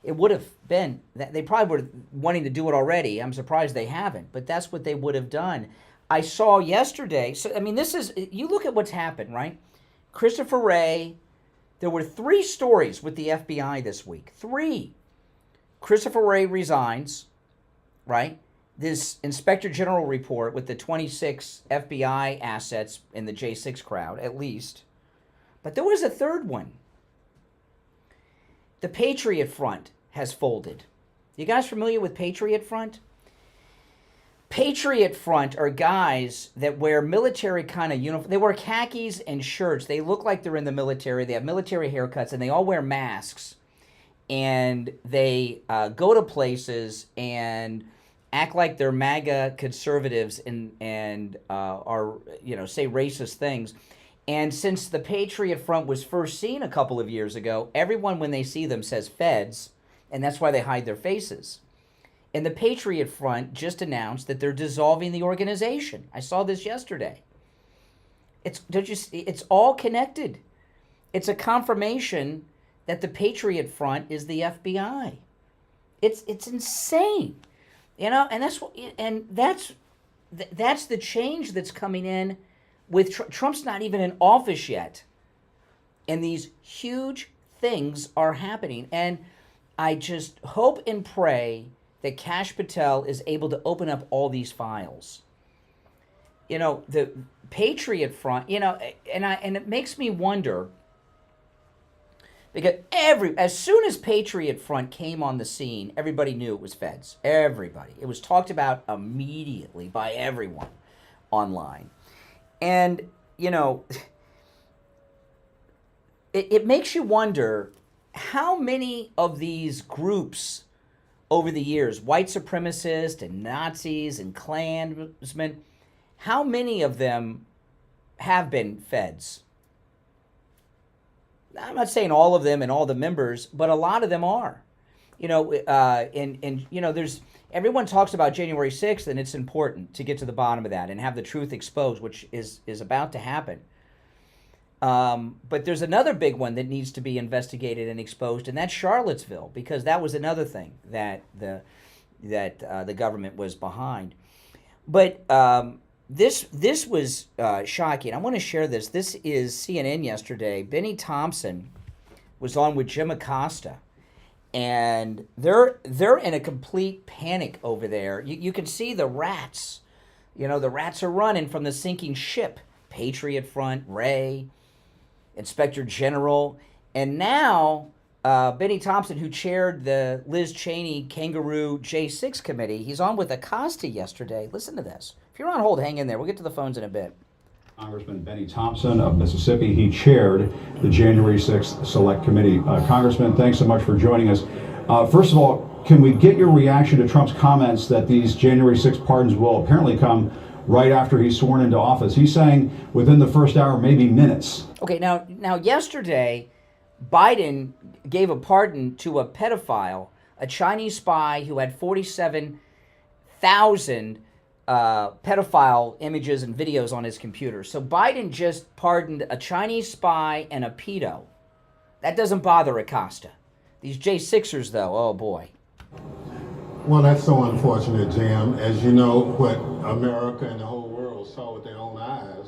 It would have been, they probably were wanting to do it already. I'm surprised they haven't, but that's what they would have done. I saw yesterday, so I mean, this is, you look at what's happened, right? Christopher Wray, there were 3 stories with the FBI this week. 3. Christopher Wray resigns, right? This Inspector General report with the 26 FBI assets in the J6 crowd, at least. But there was a 3rd one. The Patriot Front has folded. You guys familiar with Patriot Front? Patriot Front are guys that wear military kind of uniform. They wear khakis and shirts. They look like they're in the military. They have military haircuts, and they all wear masks. And they go to places and act like they're MAGA conservatives and are, say racist things. And since the Patriot Front was first seen a couple of years ago, everyone, when they see them, says feds, and that's why they hide their faces. And the Patriot Front just announced that they're dissolving the organization. I saw this yesterday. It's all connected. It's a confirmation that the Patriot Front is the FBI. It's insane, and that's the change that's coming in. With Trump's not even in office yet, and these huge things are happening. And I just hope and pray that Kash Patel is able to open up all these files. The Patriot Front, and it makes me wonder, because as soon as Patriot Front came on the scene, everybody knew it was feds. Everybody. It was talked about immediately by everyone online. And, it makes you wonder how many of these groups over the years, white supremacists and Nazis and Klansmen, how many of them have been feds? I'm not saying all of them and all the members, but a lot of them are. There's everyone talks about January 6th, and it's important to get to the bottom of that and have the truth exposed, which is about to happen. But there's another big one that needs to be investigated and exposed, and that's Charlottesville, because that was another thing that the government was behind. But this was shocking. I want to share this. This is CNN yesterday. Benny Thompson was on with Jim Acosta. And they're in a complete panic over there. You can see the rats. The rats are running from the sinking ship. Patriot Front, Ray, Inspector General. And now Benny Thompson, who chaired the Liz Cheney Kangaroo J6 committee, he's on with Acosta yesterday. Listen to this. If you're on hold, hang in there. We'll get to the phones in a bit. Congressman Benny Thompson of Mississippi. He chaired the January 6th Select Committee. Congressman, thanks so much for joining us. First of all, can we get your reaction to Trump's comments that these January 6th pardons will apparently come right after he's sworn into office? He's saying within the first hour, maybe minutes. Okay, now yesterday, Biden gave a pardon to a pedophile, a Chinese spy who had 47,000 pedophile images and videos on his computer. So Biden just pardoned a Chinese spy and a pedo. That doesn't bother Acosta. These J6ers, though, oh boy. Well, that's so unfortunate, Jim. As you know, what America and the whole world saw with their own eyes.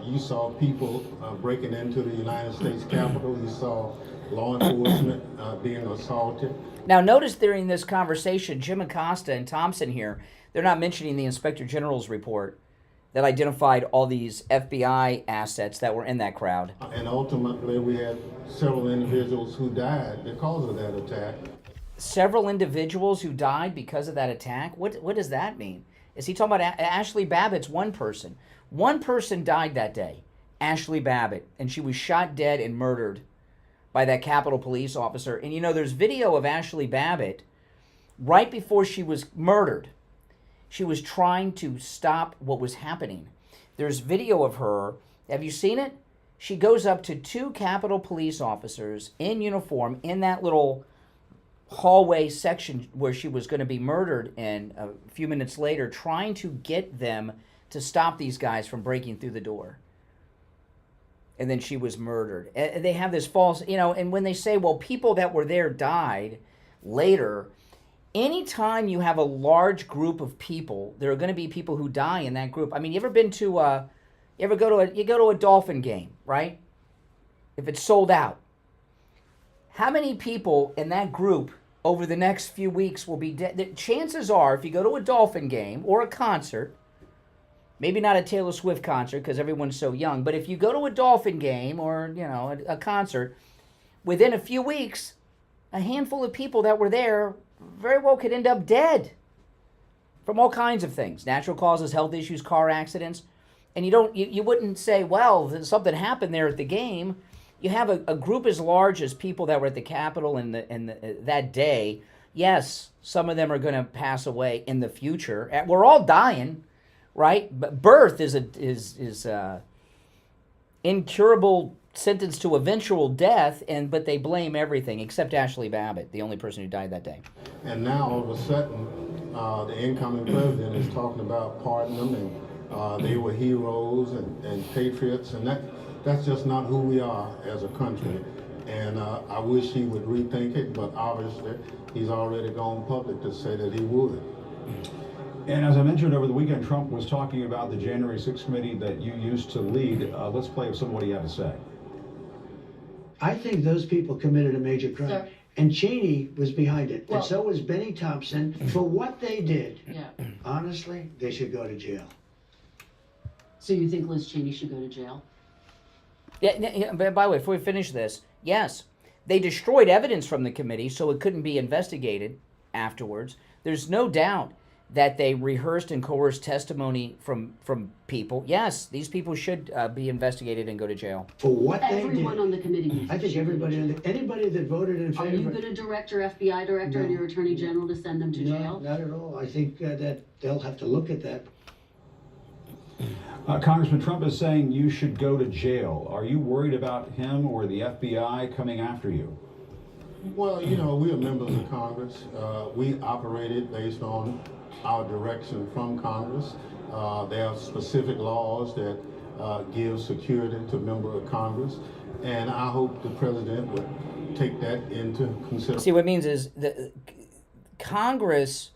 You saw people breaking into the United States Capitol. You saw law enforcement being assaulted. Now, notice during this conversation, Jim Acosta and Thompson here, they're not mentioning the Inspector General's report that identified all these FBI assets that were in that crowd. And ultimately, we had several individuals who died because of that attack. Several individuals who died because of that attack? What does that mean? Is he talking about Ashley Babbitt's one person? One person died that day, Ashley Babbitt, and she was shot dead and murdered by that Capitol Police officer. And there's video of Ashley Babbitt right before she was murdered. She was trying to stop what was happening. There's video of her. Have you seen it? She goes up to 2 Capitol Police officers in uniform in that little hallway section where she was going to be murdered, and a few minutes later trying to get them to stop these guys from breaking through the door. And then she was murdered. And they have this false, and when they say, well, people that were there died later, anytime you have a large group of people, there are going to be people who die in that group. I mean, you ever go to a Dolphin game, right? If it's sold out, how many people in that group over the next few weeks will be dead? The chances are, if you go to a Dolphin game or a concert, maybe not a Taylor Swift concert because everyone's so young, but if you go to a Dolphin game or, a concert, within a few weeks, a handful of people that were there very well could end up dead from all kinds of things. Natural causes, health issues, car accidents. And you wouldn't say, well, something happened there at the game. You have a group as large as people that were at the Capitol that day. Yes, some of them are going to pass away in the future. We're all dying, right? But birth is a incurable sentence to eventual death, but they blame everything except Ashley Babbitt, the only person who died that day. And now all of a sudden, the incoming president is talking about pardoning them, and they were heroes and patriots, and that's just not who we are as a country. And I wish he would rethink it, but obviously he's already gone public to say that he would. And as I mentioned over the weekend, Trump was talking about the January 6th committee that you used to lead. Let's play some of what he had to say. I think those people committed a major crime. Sir. And Cheney was behind it. Well, and so was Benny Thompson. For what they did, Yeah. honestly, they should go to jail. So you think Liz Cheney should go to jail? Yeah, but by the way, before we finish this, yes, they destroyed evidence from the committee so it couldn't be investigated afterwards. There's no doubt that they rehearsed and coerced testimony from people. Yes, these people should be investigated and go to jail. For what they did. Everyone on the committee. I think anybody that voted in favor. Are you going to direct your FBI director and your attorney general to send them to jail? Not at all. I think that they'll have to look at that. Congressman, Trump is saying you should go to jail. Are you worried about him or the FBI coming after you? Well, we are members of Congress. We operated based on our direction from Congress. There are specific laws that give security to members of Congress, and I hope the president would take that into consideration. See, what it means is that Congress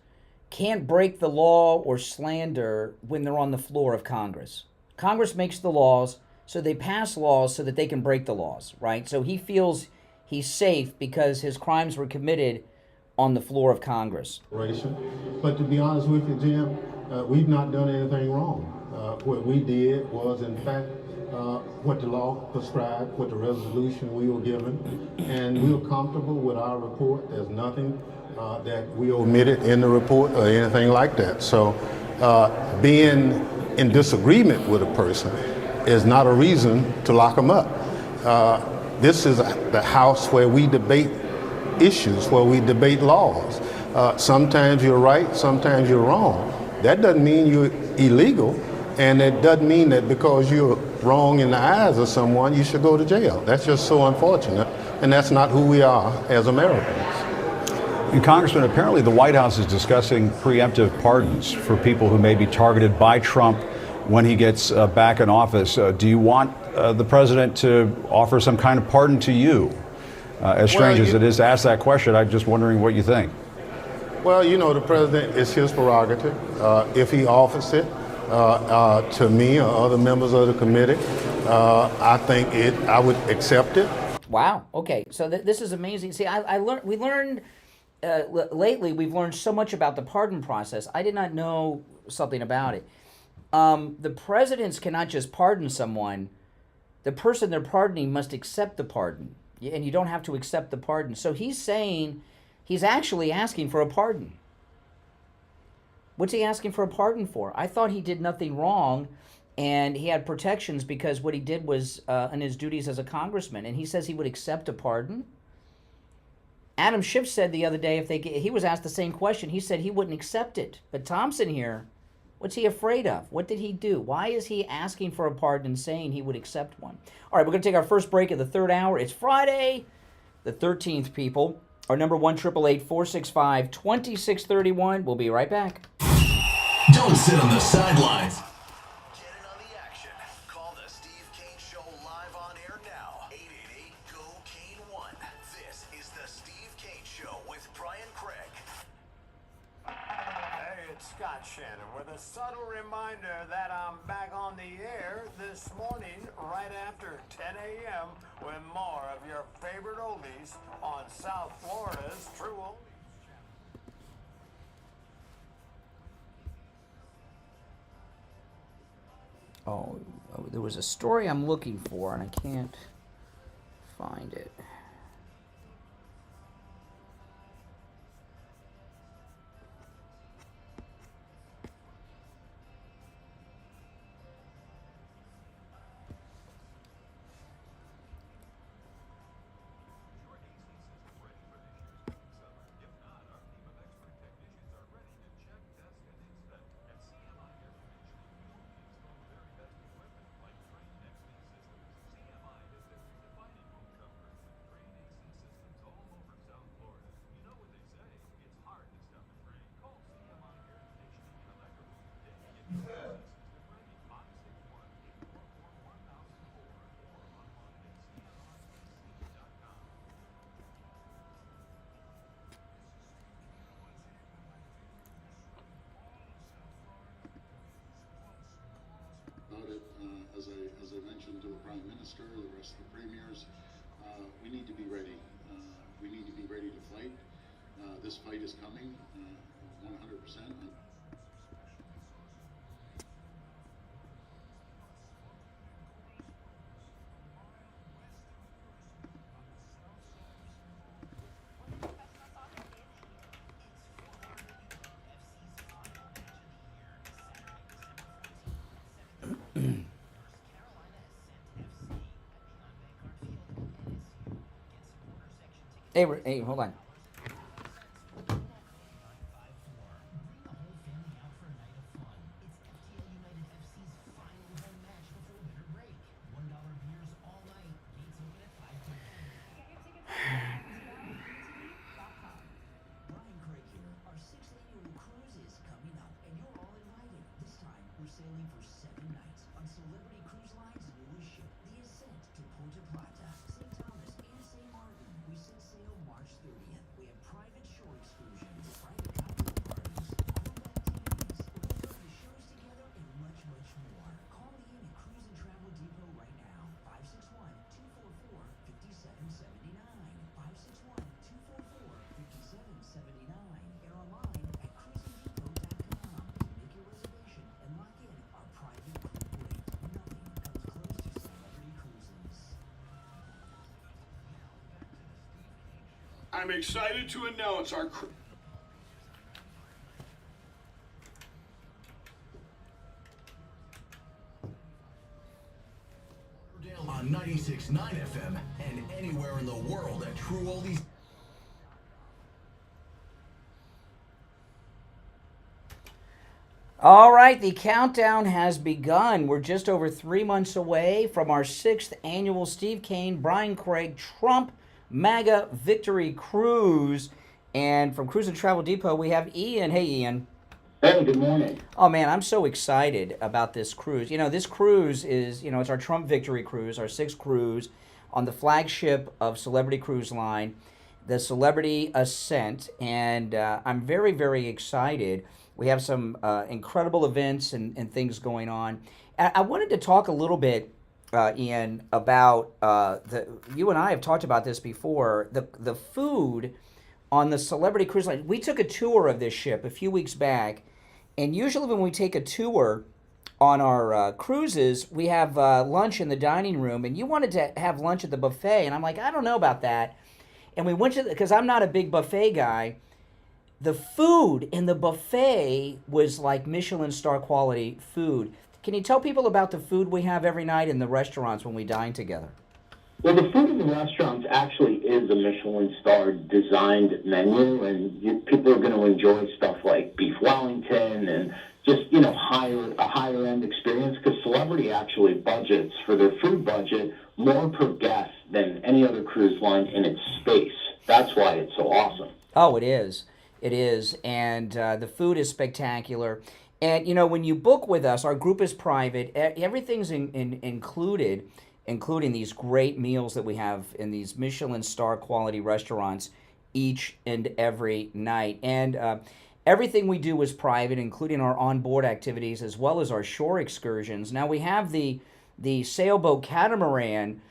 can't break the law or slander when they're on the floor of Congress. Congress makes the laws, so they pass laws so that they can break the laws, right? So he feels he's safe because his crimes were committed on the floor of Congress. But to be honest with you, Jim, we've not done anything wrong. What we did was, in fact, what the law prescribed, what the resolution we were given, and we were comfortable with our report. There's nothing that we omitted in the report or anything like that. So being in disagreement with a person is not a reason to lock them up. This is the house where we debate issues, where we debate laws. Sometimes you're right, sometimes you're wrong. That doesn't mean you're illegal, and it doesn't mean that because you're wrong in the eyes of someone, you should go to jail. That's just so unfortunate, and that's not who we are as Americans. And Congressman, apparently the White House is discussing preemptive pardons for people who may be targeted by Trump when he gets back in office. Do you want the president to offer some kind of pardon to you? As strange as it is to ask that question, I'm just wondering what you think. Well, the president, it's his prerogative. If he offers it to me or other members of the committee, I think I would accept it. Wow. Okay. So this is amazing. See, we learned lately. We've learned so much about the pardon process. I did not know something about it. The presidents cannot just pardon someone. The person they're pardoning must accept the pardon, and you don't have to accept the pardon. So he's saying he's actually asking for a pardon. What's he asking for a pardon for? I thought he did nothing wrong, and he had protections because what he did was in his duties as a congressman, and he says he would accept a pardon. Adam Schiff said the other day he was asked the same question. He said he wouldn't accept it. But Thompson here, what's he afraid of? What did he do? Why is he asking for a pardon and saying he would accept one? All right, we're going to take our first break of the third hour. It's Friday, the 13th, people. Our number 1-888-465-2631. We'll be right back. Don't sit on the sidelines. Get in on the action. Call the Steve Kane Show live on air now. 888-GO-KANE-1. This is the Steve Kane Show with Brian Craig. Hey, it's Scott Shannon with a subtle reminder that I'm back on the air this morning right after 10 a.m. with more of your favorite oldies on South Florida's True Oldies. Oh, there was a story I'm looking for, and I can't find it. As I mentioned to the Prime Minister, the rest of the premiers, we need to be ready. We need to be ready to fight. This fight is coming 100%. Hey, hold on. I'm excited to announce our on 96.9 FM and anywhere in the world at True Oldies. All right, the countdown has begun. We're just over 3 months away from our 6th annual Steve Kane, Brian Craig, Trump MAGA Victory Cruise. And from Cruise and Travel Depot, we have Ian. Hey, Ian. Hey, good morning. Oh, man, I'm so excited about this cruise. You know, this cruise is, it's our Trump Victory Cruise, our 6th cruise on the flagship of Celebrity Cruise Line, the Celebrity Ascent. And I'm very, very excited. We have some incredible events and things going on. I wanted to talk a little bit, Ian, about you and I have talked about this before, the food on the Celebrity Cruise Line. We took a tour of this ship a few weeks back, and usually when we take a tour on our cruises, we have lunch in the dining room, and you wanted to have lunch at the buffet, and I'm like, I don't know about that. And we went to, because I'm not a big buffet guy, the food in the buffet was like Michelin star quality food. Can you tell people about the food we have every night in the restaurants when we dine together? Well, the food in the restaurants actually is a Michelin star designed menu, and people are going to enjoy stuff like beef Wellington and just, a higher end experience, because Celebrity actually budgets for their food budget more per guest than any other cruise line in its space. That's why it's so awesome. Oh, it is. It is. And the food is spectacular. And, when you book with us, our group is private. Everything's included, including these great meals that we have in these Michelin star quality restaurants each and every night. And everything we do is private, including our onboard activities as well as our shore excursions. Now, we have the sailboat catamaran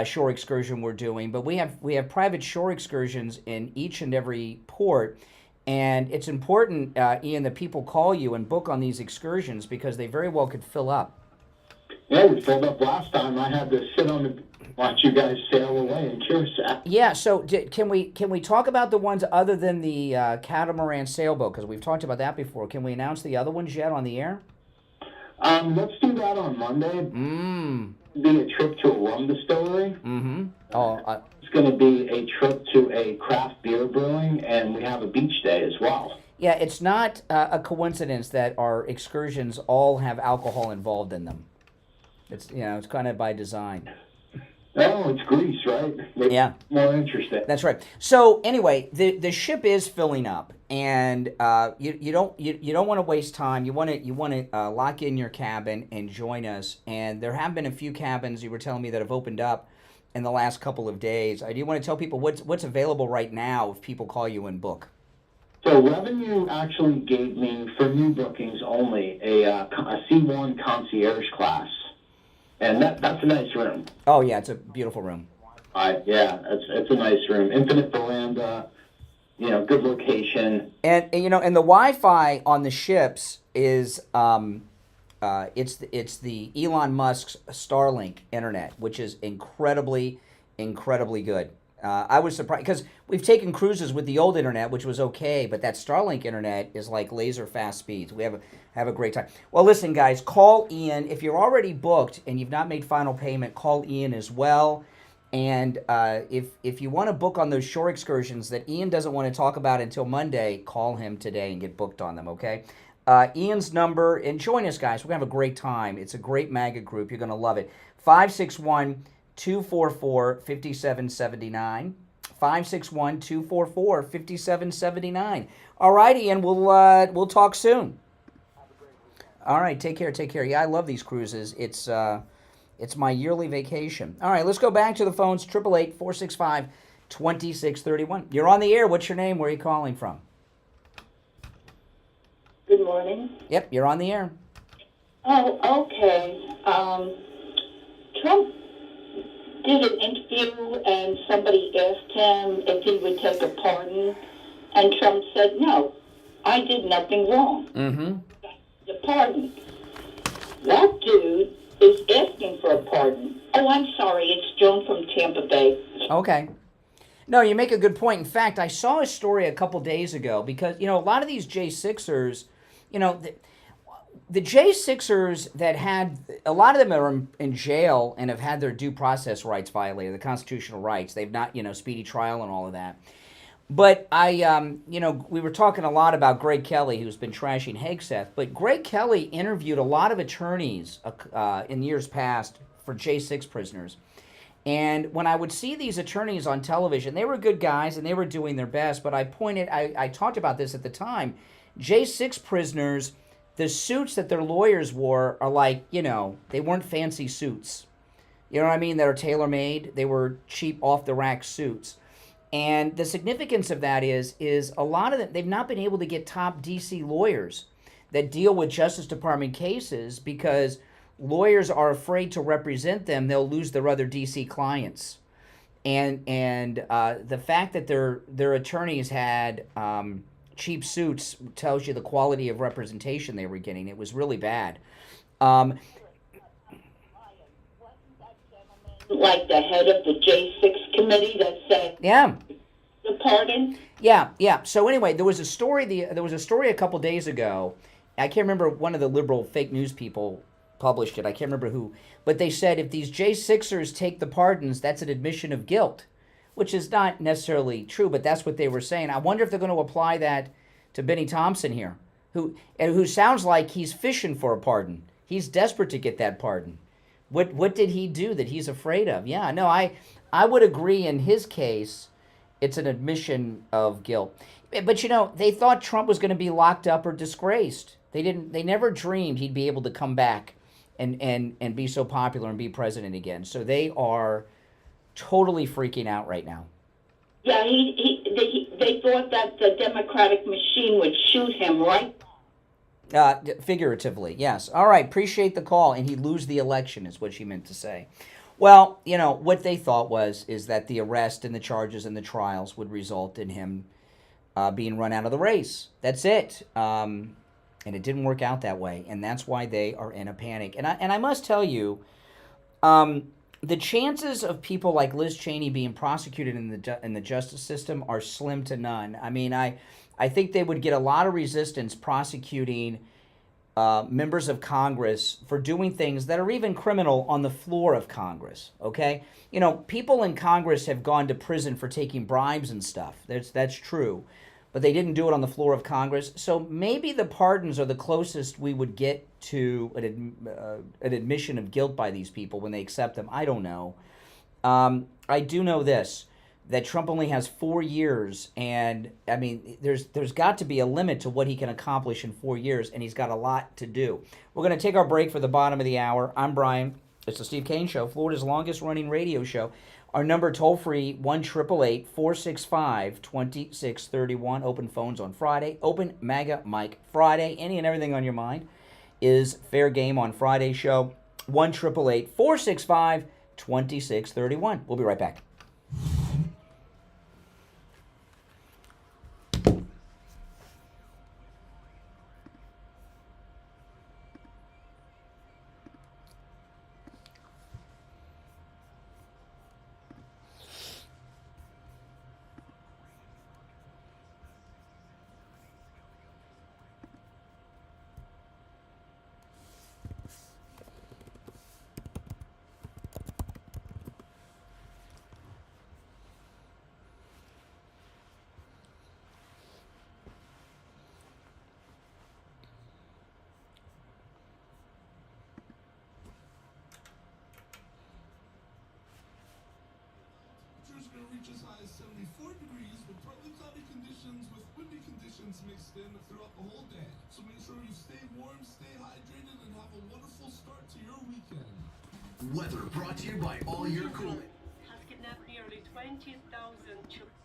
shore excursion we're doing, but we have private shore excursions in each and every port. And it's important, Ian, that people call you and book on these excursions because they very well could fill up. Yeah, we filled up last time. I had to sit on the watch you guys sail away in Curacao. Yeah, so can we talk about the ones other than the catamaran sailboat? Because we've talked about that before. Can we announce the other ones yet on the air? Let's do that on Monday. Be a trip to a rum distillery. It's going to be a trip to a craft beer brewing, and we have a beach day as well. Yeah, it's not a coincidence that our excursions all have alcohol involved in them. It's it's kind of by design. Oh, it's Greece, right? Yeah. More interesting. That's right. So anyway, the ship is filling up, and you don't want to waste time. You want to lock in your cabin and join us. And there have been a few cabins you were telling me that have opened up in the last couple of days. I do want to tell people what's available right now if people call you and book. So Revenue actually gave me, for new bookings only, a C1 concierge class. And that's a nice room. Oh, yeah, it's a beautiful room. Yeah, it's a nice room. Infinite veranda, good location. And and the Wi-Fi on the ships is it's the Elon Musk's Starlink internet, which is incredibly good. I was surprised because we've taken cruises with the old internet, which was okay, but that Starlink internet is like laser fast speeds. We have a great time. Well, listen, guys, call Ian. If you're already booked and you've not made final payment, call Ian as well. And if you want to book on those shore excursions that Ian doesn't want to talk about until Monday, call him today and get booked on them, okay? Ian's number, and join us, guys. We're going to have a great time. It's a great MAGA group. You're going to love it. 561-244-5779. 561-244-5779. All right, Ian, we'll talk soon. All right, take care. Yeah, I love these cruises. It's my yearly vacation. All right, let's go back to the phones. 888-465-2631. You're on the air. What's your name? Where are you calling from? Good morning. Yep, you're on the air. Oh, okay. Trump did an interview and somebody asked him if he would take a pardon, and Trump said, no, I did nothing wrong. The pardon. That dude is asking for a pardon. Oh, I'm sorry, it's Joan from Tampa Bay. Okay. No, you make a good point. In fact, I saw a story a couple days ago because, a lot of these J6ers, the J6ers that had, a lot of them are in jail and have had their due process rights violated, the constitutional rights. They've not, speedy trial and all of that. But we were talking a lot about Greg Kelly, who's been trashing HEGSETH, but Greg Kelly interviewed a lot of attorneys in years past for J6 prisoners. And when I would see these attorneys on television, they were good guys and they were doing their best, but I talked about this at the time. J6 prisoners, the suits that their lawyers wore are like, they weren't fancy suits. You know what I mean? They're tailor-made. They were cheap, off-the-rack suits. And the significance of that is a lot of them, they've not been able to get top D.C. lawyers that deal with Justice Department cases because lawyers are afraid to represent them. They'll lose their other D.C. clients. And the fact that their attorneys had cheap suits tells you the quality of representation they were getting. It was really bad. Like the head of the J6 committee that said the pardon? Yeah. So anyway, there was a story a couple days ago. I can't remember, one of the liberal fake news people published it. I can't remember who. But they said if these J6ers take the pardons, that's an admission of guilt, which is not necessarily true, but that's what they were saying. I wonder if they're going to apply that to Benny Thompson here, who sounds like he's fishing for a pardon. He's desperate to get that pardon. What did he do that he's afraid of? Yeah, no, I would agree in his case, It's an admission of guilt. But you know, they thought Trump was going to be locked up or disgraced. They never dreamed he'd be able to come back and be so popular and be president again. So they are totally freaking out right now. Yeah, they thought that the Democratic machine would shoot him, right? Figuratively, yes. All right, appreciate the call. And he'd lose the election is what she meant to say. Well, you know, what they thought is that the arrest and the charges and the trials would result in him being run out of the race. That's it. And it didn't work out that way. And that's why they are in a panic. And I must tell you, the chances of people like Liz Cheney being prosecuted in the justice system are slim to none. I mean, I think they would get a lot of resistance prosecuting members of Congress for doing things that are even criminal on the floor of Congress, okay? You know, people in Congress have gone to prison for taking bribes and stuff. That's true. But they didn't do it on the floor of Congress. So maybe the pardons are the closest we would get to an admission of guilt by these people when they accept them. I don't know. I do know this, that Trump only has 4 years, and I mean, there's got to be a limit to what he can accomplish in 4 years, and he's got a lot to do. We're going to take our break for the bottom of the hour. I'm Brian. It's the Steve Kane Show, Florida's longest-running radio show. Our number toll-free, 1-888-465-2631. Open phones on Friday. Open MAGA Mike Friday. Any and everything on your mind is fair game on Friday's show. 1-888-465-2631. We'll be right back. Reach as high as 74 degrees with partly cloudy conditions with windy conditions mixed in throughout the whole day. So make sure you stay warm, stay hydrated, and have a wonderful start to your weekend. Weather brought to you by All Year Cooling. Has kidnapped nearly 20,000 children.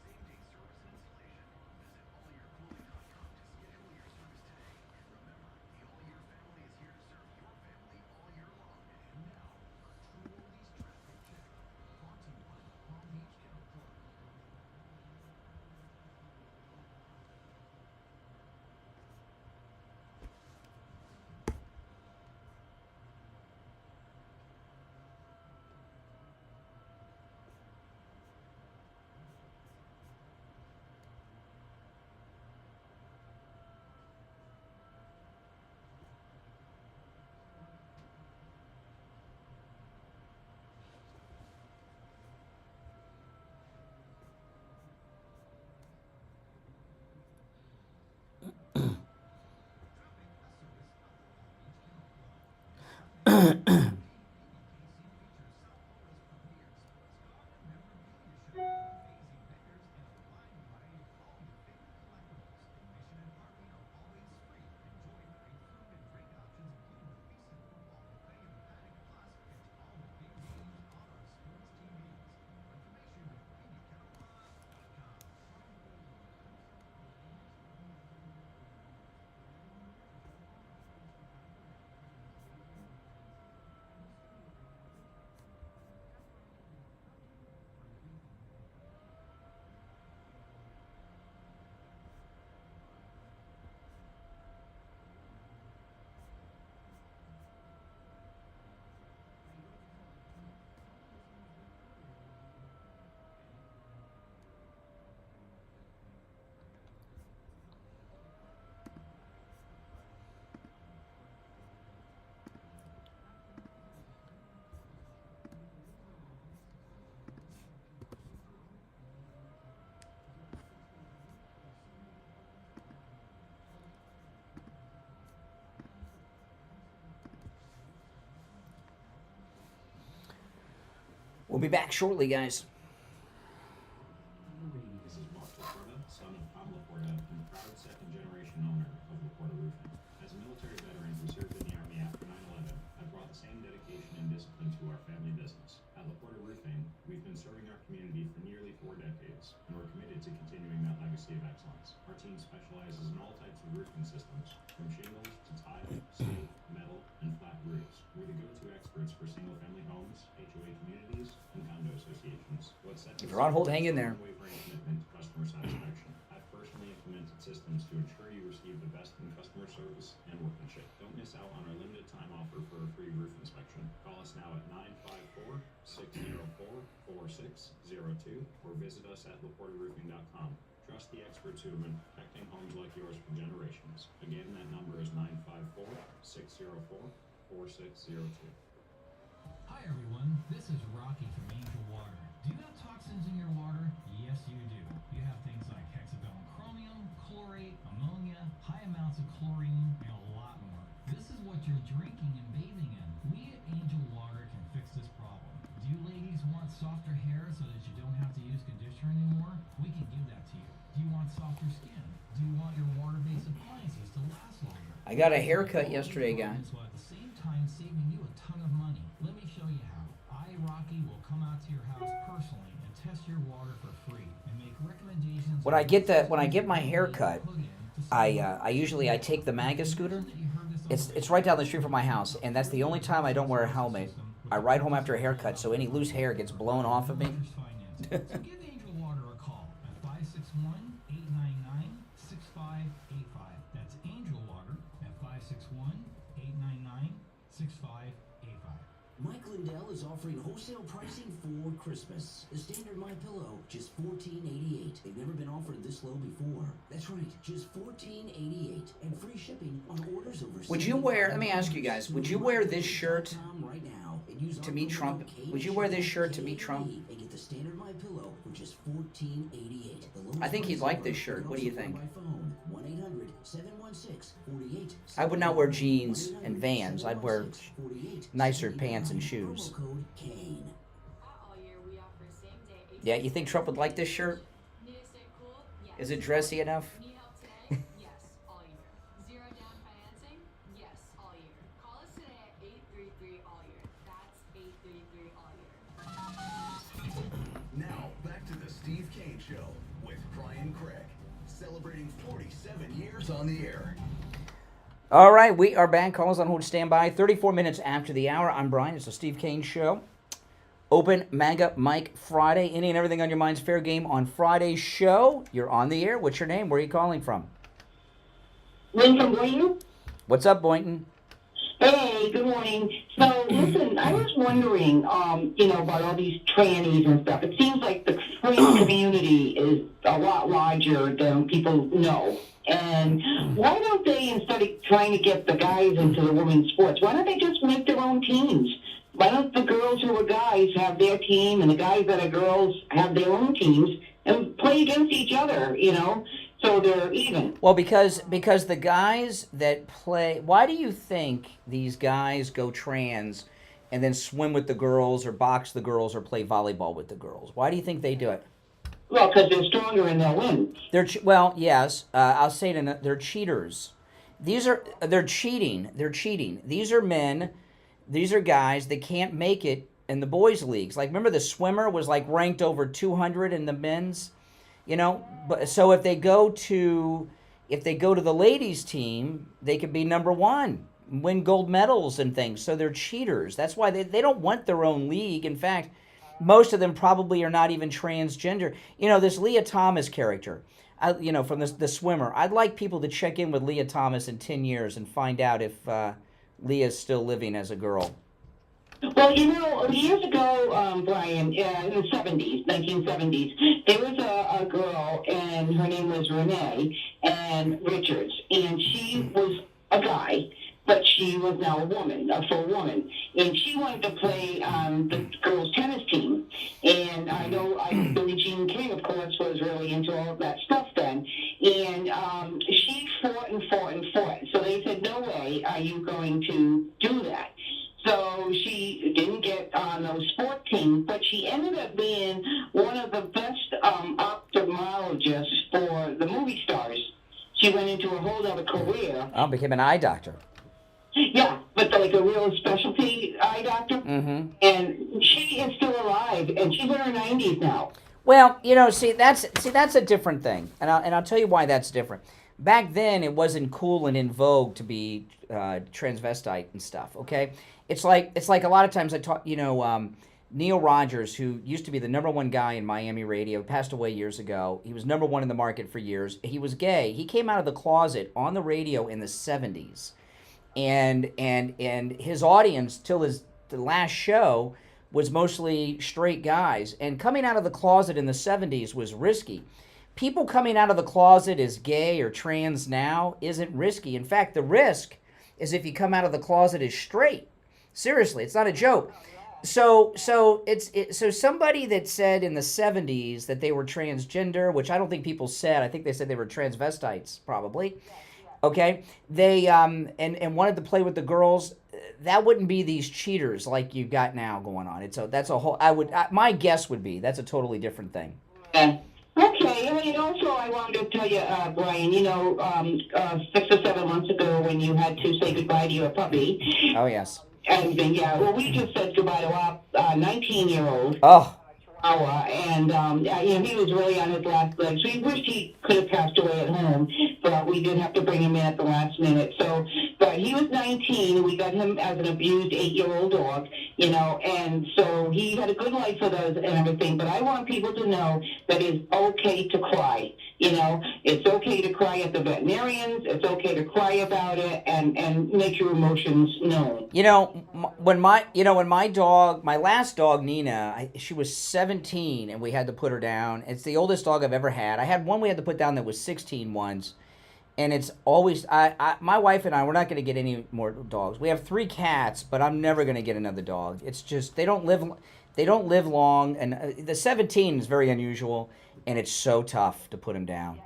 We'll be back shortly, guys. son of Pamela, and proud second-generation owner of LaPorta Roofing. As a military veteran who served in the Army after 9/11, I brought the same dedication and discipline to our family business. At LaPorta Roofing, we've been serving our community for nearly 4 decades, and we're committed to continuing that legacy of excellence. Our team specializes in all types of roofing systems, from shingles to tile, steel, metal, and flat roofs. We're the go-to experts for single-family homes, HOA communities, and condo associations. If you're on hold, hang in there. Unwavering commitment to customer satisfaction. I've personally implemented systems to ensure you receive the best in customer service and workmanship. Don't miss out on our limited time offer for a free roof inspection. Call us now at 954-604-4602 or visit us at LaPortaRoofing.com. Trust the experts who have been protecting homes like yours for generations. Again, that number is 954-604-4602. Hi everyone, this is Rocky from Angel Water. Do you have toxins in your water? Yes, you do. You have things like hexavalent chromium, chlorate, ammonia, high amounts of chlorine, and a lot more. This is what you're drinking and bathing in. We at Angel Water can fix this problem. Do you ladies want softer hair so that you don't have to use conditioner anymore? We can give that to you. Do you want softer skin? Do you want your water-based appliances to last longer? I got a haircut yesterday, guys. So at the same time saving you a ton of money. Let me show you how. I, Rocky, will come out to your house personally and test your water for free and make recommendations. When I get my hair cut, I usually take the MAGA scooter. It's right down the street from my house, and that's the only time I don't wear a helmet. I ride home after a haircut, so any loose hair gets blown off of me. So give Angel Water a call at 561-899-6585. That's Angel Water at 561-899-6585. Mike Lindell is offering wholesale pricing for Christmas. The standard MyPillow, just $14.88. They've never been offered this low before. That's right, just $14.88 and free shipping on orders over. Would you wear? Let me ask you guys. Would you wear this shirt right now to meet Trump? Would you wear this shirt to meet Trump? And get the standard MyPillow for just $14.88. I think he'd like this shirt. What do you think? 1-800-716-48. I would not wear jeans and Vans. I'd wear nicer pants and shoes. Yeah, you think Trump would like this shirt? Is it dressy enough? Now, back to the Steve Kane Show with Brian Craig, celebrating 47 years on the air. All right, we are back. Calls on hold, stand by. 34 minutes after the hour. I'm Brian. It's the Steve Kane Show. Open MAGA Mike Friday. Any and everything on your mind's fair game on Friday's show. You're on the air. What's your name? Where are you calling from? Lynn from Boynton. What's up, Boynton? Hey, good morning. So, listen, I was wondering, about all these trannies and stuff. It seems like the free community is a lot larger than people know. And why don't they, instead of trying to get the guys into the women's sports, why don't they just make their own teams? Why don't the girls who are guys have their team and the guys that are girls have their own teams and play against each other, so they're even? Well, because the guys that play, why do you think these guys go trans and then swim with the girls or box the girls or play volleyball with the girls? Why do you think they do it? Well, because they're stronger and they'll win. Yes. I'll say it. They're cheaters. They're cheating. They're cheating. These are men. These are guys that can't make it in the boys' leagues. Like, remember the swimmer was ranked over 200 in the men's. But so if they go to the ladies' team, they could be number 1, win gold medals and things. So they're cheaters. That's why they don't want their own league. In fact, most of them probably are not even transgender. This Leah Thomas character, from the swimmer. I'd like people to check in with Leah Thomas in 10 years and find out if Leah's still living as a girl. Well, years ago, Brian, in the 1970s, there was a girl, and her name was Renee and Richards, and she was a guy, but she was now a woman, a full woman, and she wanted to play on the girls' tennis team. And I know Billie Jean King, of course, was really into all of that stuff then, and she fought and fought and fought. So they said, "No way are you going to do that." So she didn't get on those sport teams, but she ended up being one of the best ophthalmologists for for the movie stars. She went into a whole other career. Oh, became an eye doctor. Yeah, but like a real specialty eye doctor. Mm-hmm. And she is still alive, and she's in her 90s now. Well, see that's a different thing, and I'll tell you why that's different. Back then, it wasn't cool and in vogue to be transvestite and stuff. Okay, it's like a lot of times I talk. Neil Rogers, who used to be the #1 guy in Miami radio, passed away years ago. He was #1 in the market for years. He was gay. He came out of the closet on the radio in the 70s, and his audience till the last show was mostly straight guys. And coming out of the closet in the 70s was risky. People coming out of the closet as gay or trans now isn't risky. In fact, the risk is if you come out of the closet as straight. Seriously, it's not a joke. So somebody that said in the 70s that they were transgender, which I don't think people said. I think they said they were transvestites, probably. Okay, they and wanted to play with the girls. That wouldn't be these cheaters like you've got now going on. That's a whole. My guess would be that's a totally different thing. Okay, and also I wanted to tell you, Brian, 6 or 7 months ago when you had to say goodbye to your puppy. Oh, yes. And we just said goodbye to our 19-year-old. Oh. And he was really on his last legs. We wished he could have passed away at home, but we did have to bring him in at the last minute. But he was 19. We got him as an abused 8-year-old dog, and so he had a good life with us and everything. But I want people to know that it's okay to cry. It's okay to cry at the veterinarians. It's okay to cry about it and make your emotions known. When my dog, my last dog, Nina, she was 17 and we had to put her down. It's the oldest dog I've ever had. I had one we had to put down that was 16 once. And it's always, my wife and I, we're not going to get any more dogs. We have 3 cats, but I'm never going to get another dog. It's just, they don't live long. And the 17 is very unusual. And it's so tough to put them down.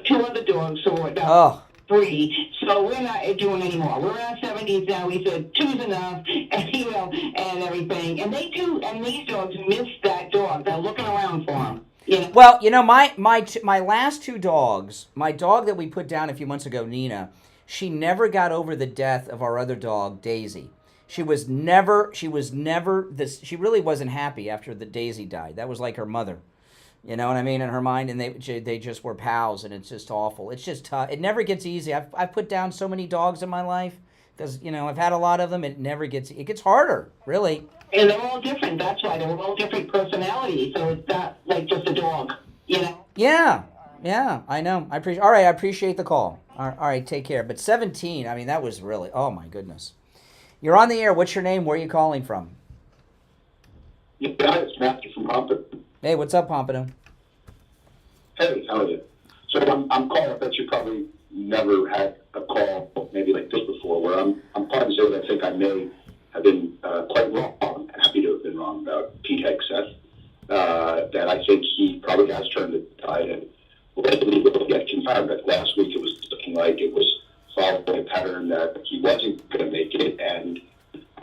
2 other dogs, so we're down 3. So we're not doing any more. We're in our 70s now. We said 2's enough, and everything. And they do, and these dogs miss that dog. They're looking around for him. Well, my last 2 dogs, my dog that we put down a few months ago, Nina, she never got over the death of our other dog, Daisy. She really wasn't happy after the Daisy died. That was like her mother. You know what I mean? In her mind, and they just were pals, and it's just awful. It's just tough. It never gets easy. I've put down so many dogs in my life because I've had a lot of them. It gets harder, really. And they're all different. That's why they're all different personalities. So it's not like just a dog, Yeah, I know. All right, I appreciate the call. All right, take care. But 17, I mean, that was really. Oh my goodness. You're on the air. What's your name? Where are you calling from? Yeah, it's Matthew from Pompano. Hey, what's up, Pompano? Hey, how are you? So I'm calling. I bet you probably never had a call maybe like this before, where I'm calling to say that I think I may have been quite wrong. I'm happy to have been wrong about Pete Hegseth. That I think he probably has turned the tide and likely will get confirmed. But last week it was looking like it was following a pattern that he wasn't going to make it, and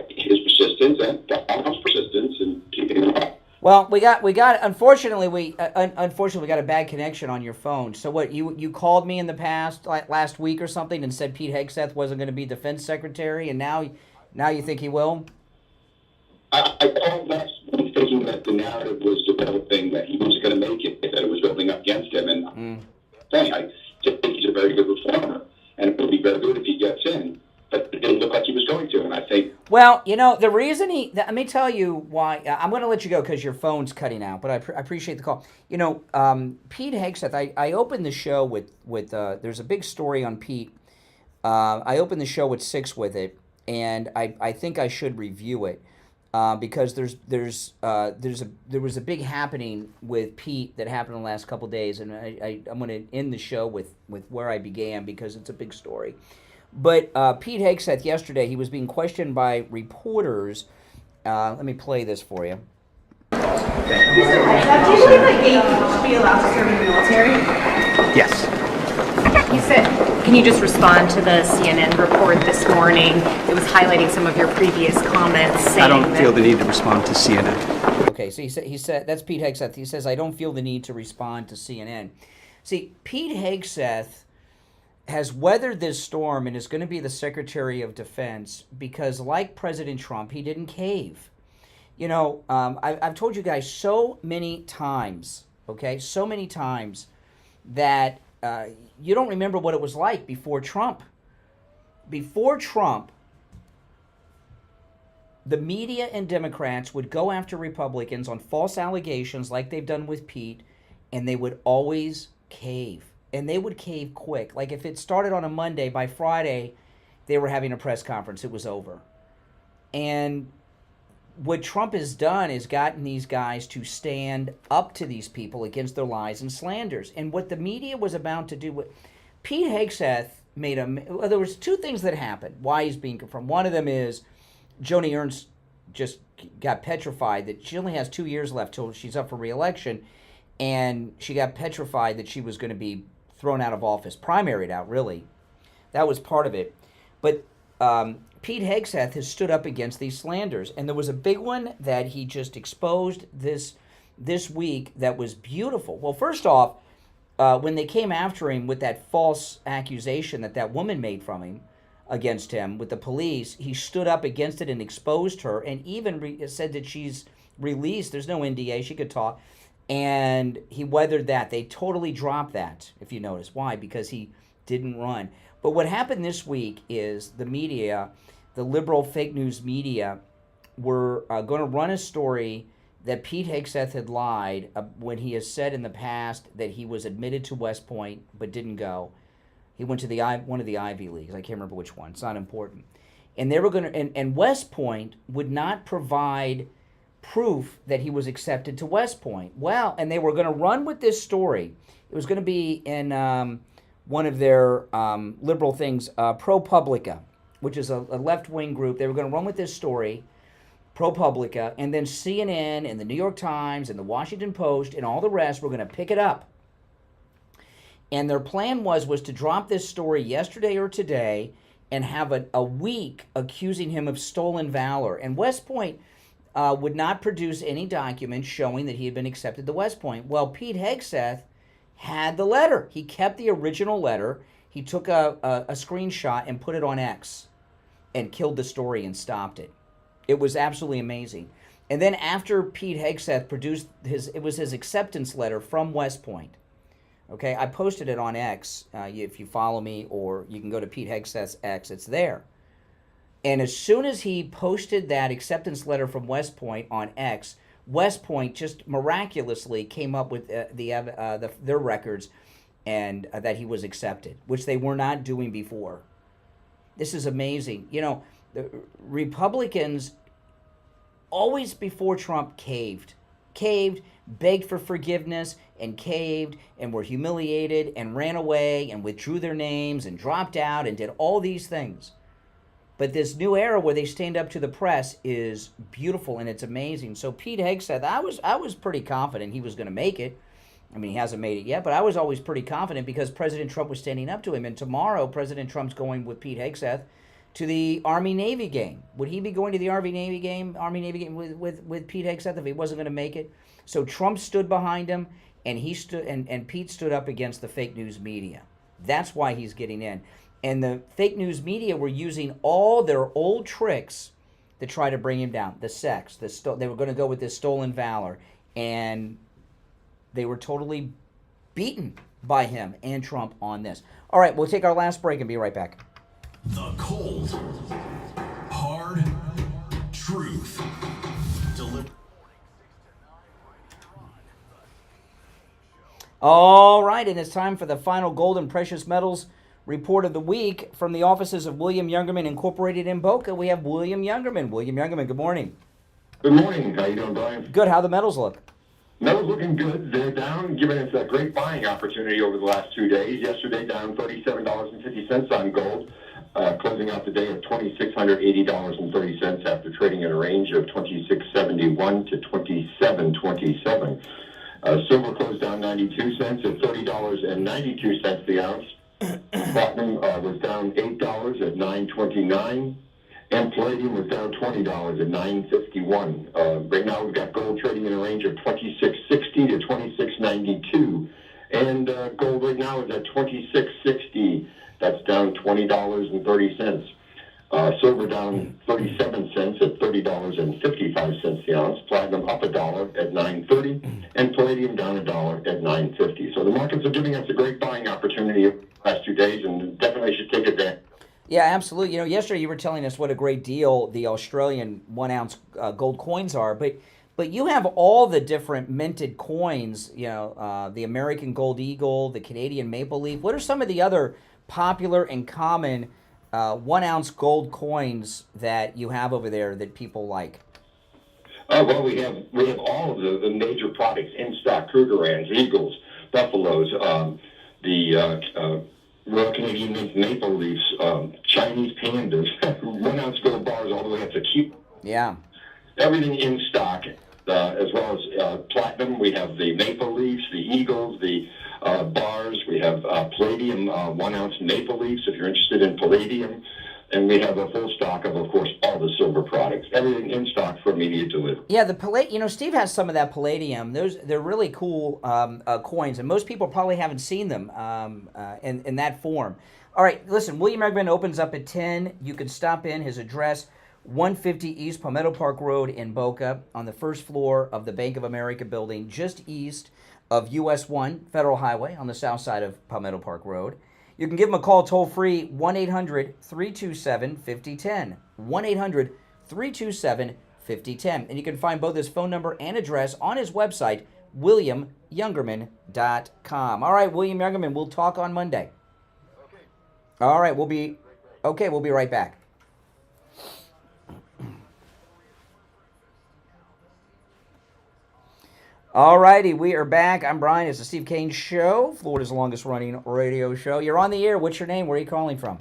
his persistence and Donald's persistence and keeping him up. Well, unfortunately we got a bad connection on your phone. So what, you called me in the past, like last week or something, and said Pete Hegseth wasn't going to be defense secretary, and now you think he will? I called last week thinking that the narrative was developing that he wasn't going to make it, that it was building up against him, and I think he's a very good reformer, and it would be very good if he gets in. But it didn't look like he was going to, and I think... Well, the reason let me tell you why. I'm going to let you go because your phone's cutting out, but I appreciate the call. Pete Hegseth, I opened the show with there's a big story on Pete. I opened the show with 6 with it, and I think I should review it because there was a big happening with Pete that happened in the last couple of days, and I'm going to end the show with where I began because it's a big story. But Pete Hegseth yesterday, he was being questioned by reporters. Let me play this for you. Do you believe that gay people should be allowed to serve in the military? Yes. You said, can you just respond to the CNN report this morning? It was highlighting some of your previous comments saying I don't feel the need to respond to CNN. Okay, so he said that's Pete Hegseth. He says, I don't feel the need to respond to CNN. See, Pete Hegseth has weathered this storm and is going to be the Secretary of Defense because, like President Trump, he didn't cave. You know, I've told you guys so many times, okay, so many times that you don't remember what it was like before Trump. Before Trump, the media and Democrats would go after Republicans on false allegations like they've done with Pete, and they would always cave. And they would cave quick. Like if it started on a Monday, by Friday, they were having a press conference. It was over. And what Trump has done is gotten these guys to stand up to these people against their lies and slanders. And what the media was about to do, Pete Hegseth made well, there was two things that happened. Why he's being confirmed. One of them is Joni Ernst just got petrified that she only has 2 years left till she's up for re-election, and she got petrified that she was going to be thrown out of office, primaried out, really. That was part of it. But Pete Hegseth has stood up against these slanders, and there was a big one that he just exposed this week that was beautiful. Well, first off, when they came after him with that false accusation that woman made from him, against him with the police, he stood up against it and exposed her, and even said that she's released. There's no NDA. She could talk. And he weathered that. They totally dropped that, if you notice. Why? Because he didn't run. But what happened this week is the media, the liberal fake news media, were going to run a story that Pete Hegseth had lied when he has said in the past that he was admitted to West Point but didn't go. He went to one of the Ivy Leagues. I can't remember which one. It's not important. And they were going to, and West Point would not provide proof that he was accepted to West Point. Well, and they were going to run with this story. It was going to be in one of their liberal things, ProPublica, which is a left-wing group. They were going to run with this story, ProPublica, and then CNN and the New York Times and the Washington Post and all the rest were going to pick it up. And their plan was to drop this story yesterday or today and have a week accusing him of stolen valor. And West Point would not produce any documents showing that he had been accepted to West Point. Well, Pete Hegseth had the letter. He kept the original letter. He took a screenshot and put it on X and killed the story and stopped it. It was absolutely amazing. And then after Pete Hegseth produced it was his acceptance letter from West Point. Okay, I posted it on X. If you follow me, or you can go to Pete Hegseth's X, it's there. And as soon as he posted that acceptance letter from West Point on X, West Point just miraculously came up with their records and that he was accepted, which they were not doing before. This is amazing. You know, the Republicans always before Trump caved, begged for forgiveness, and caved, and were humiliated, and ran away, and withdrew their names, and dropped out, and did all these things. But this new era where they stand up to the press is beautiful, and it's amazing. So Pete Hegseth, I was pretty confident he was going to make it. I mean, he hasn't made it yet, but I was always pretty confident because President Trump was standing up to him. And tomorrow, President Trump's going with Pete Hegseth to the Army-Navy game. Would he be going to the Army-Navy game with Pete Hegseth if he wasn't going to make it? So Trump stood behind him, and Pete stood up against the fake news media. That's why he's getting in. And the fake news media were using all their old tricks to try to bring him down. The sex, they were going to go with this stolen valor, and they were totally beaten by him and Trump on this. All right, we'll take our last break and be right back. The cold, hard truth. All right, and it's time for the final gold and precious metals report of the week from the offices of William Youngerman Incorporated in Boca. We have William Youngerman. William Youngerman, good morning. Good morning. How you doing, Brian? Good. How the metals look? Metals looking good. They're down, giving us a great buying opportunity over the last 2 days. Yesterday, down $37.50 on gold, closing out the day at $2,680.30 after trading in a range of $26.71 to $27.27. Silver closed down 92 cents at $30.92 the ounce. Platinum was down $8 at $9.29, and palladium was down $20 at $9.51. Right now we've got gold trading in a range of $26.60 to $26.92 And gold right now is at $26.60. That's down $20.30. Silver down 37 cents at $30.55 the ounce. Platinum up $1 at $9.30, and palladium down $1 at $9.50. So the markets are giving us a great buying opportunity the last 2 days, and definitely should take advantage. Yeah, absolutely. You know, yesterday you were telling us what a great deal the Australian 1 ounce gold coins are, but you have all the different minted coins. You know, the American Gold Eagle, the Canadian Maple Leaf. What are some of the other popular and common 1 ounce gold coins that you have over there that people like? Well, we have all of the major products in stock: Krugerrands, Eagles, Buffaloes, the Royal Canadian Mint Maple Leafs, Chinese Pandas, 1 ounce gold bars all the way up to cube. Yeah. Everything in stock, as well as platinum. We have the Maple Leafs, the Eagles, the bars. We have palladium, 1 ounce Maple Leafs if you're interested in palladium. And we have a full stock of course, all the silver products. Everything in stock for immediate delivery. Yeah, the palladium. You know, Steve has some of that palladium. They're really cool coins, and most people probably haven't seen them in that form. All right, listen. William Eggman opens up at 10. You can stop in. His address: 150 East Palmetto Park Road in Boca, on the first floor of the Bank of America building, just east of US 1 Federal Highway on the south side of Palmetto Park Road. You can give them a call toll-free, 1-800-327-5010, 1-800-327-5010. And you can find both his phone number and address on his website, WilliamYungerman.com. All right, William Youngerman, we'll talk on Monday. Okay. All right, we'll be right back. All righty, we are back. I'm Brian. It's the Steve Kane Show, Florida's longest-running radio show. You're on the air. What's your name? Where are you calling from?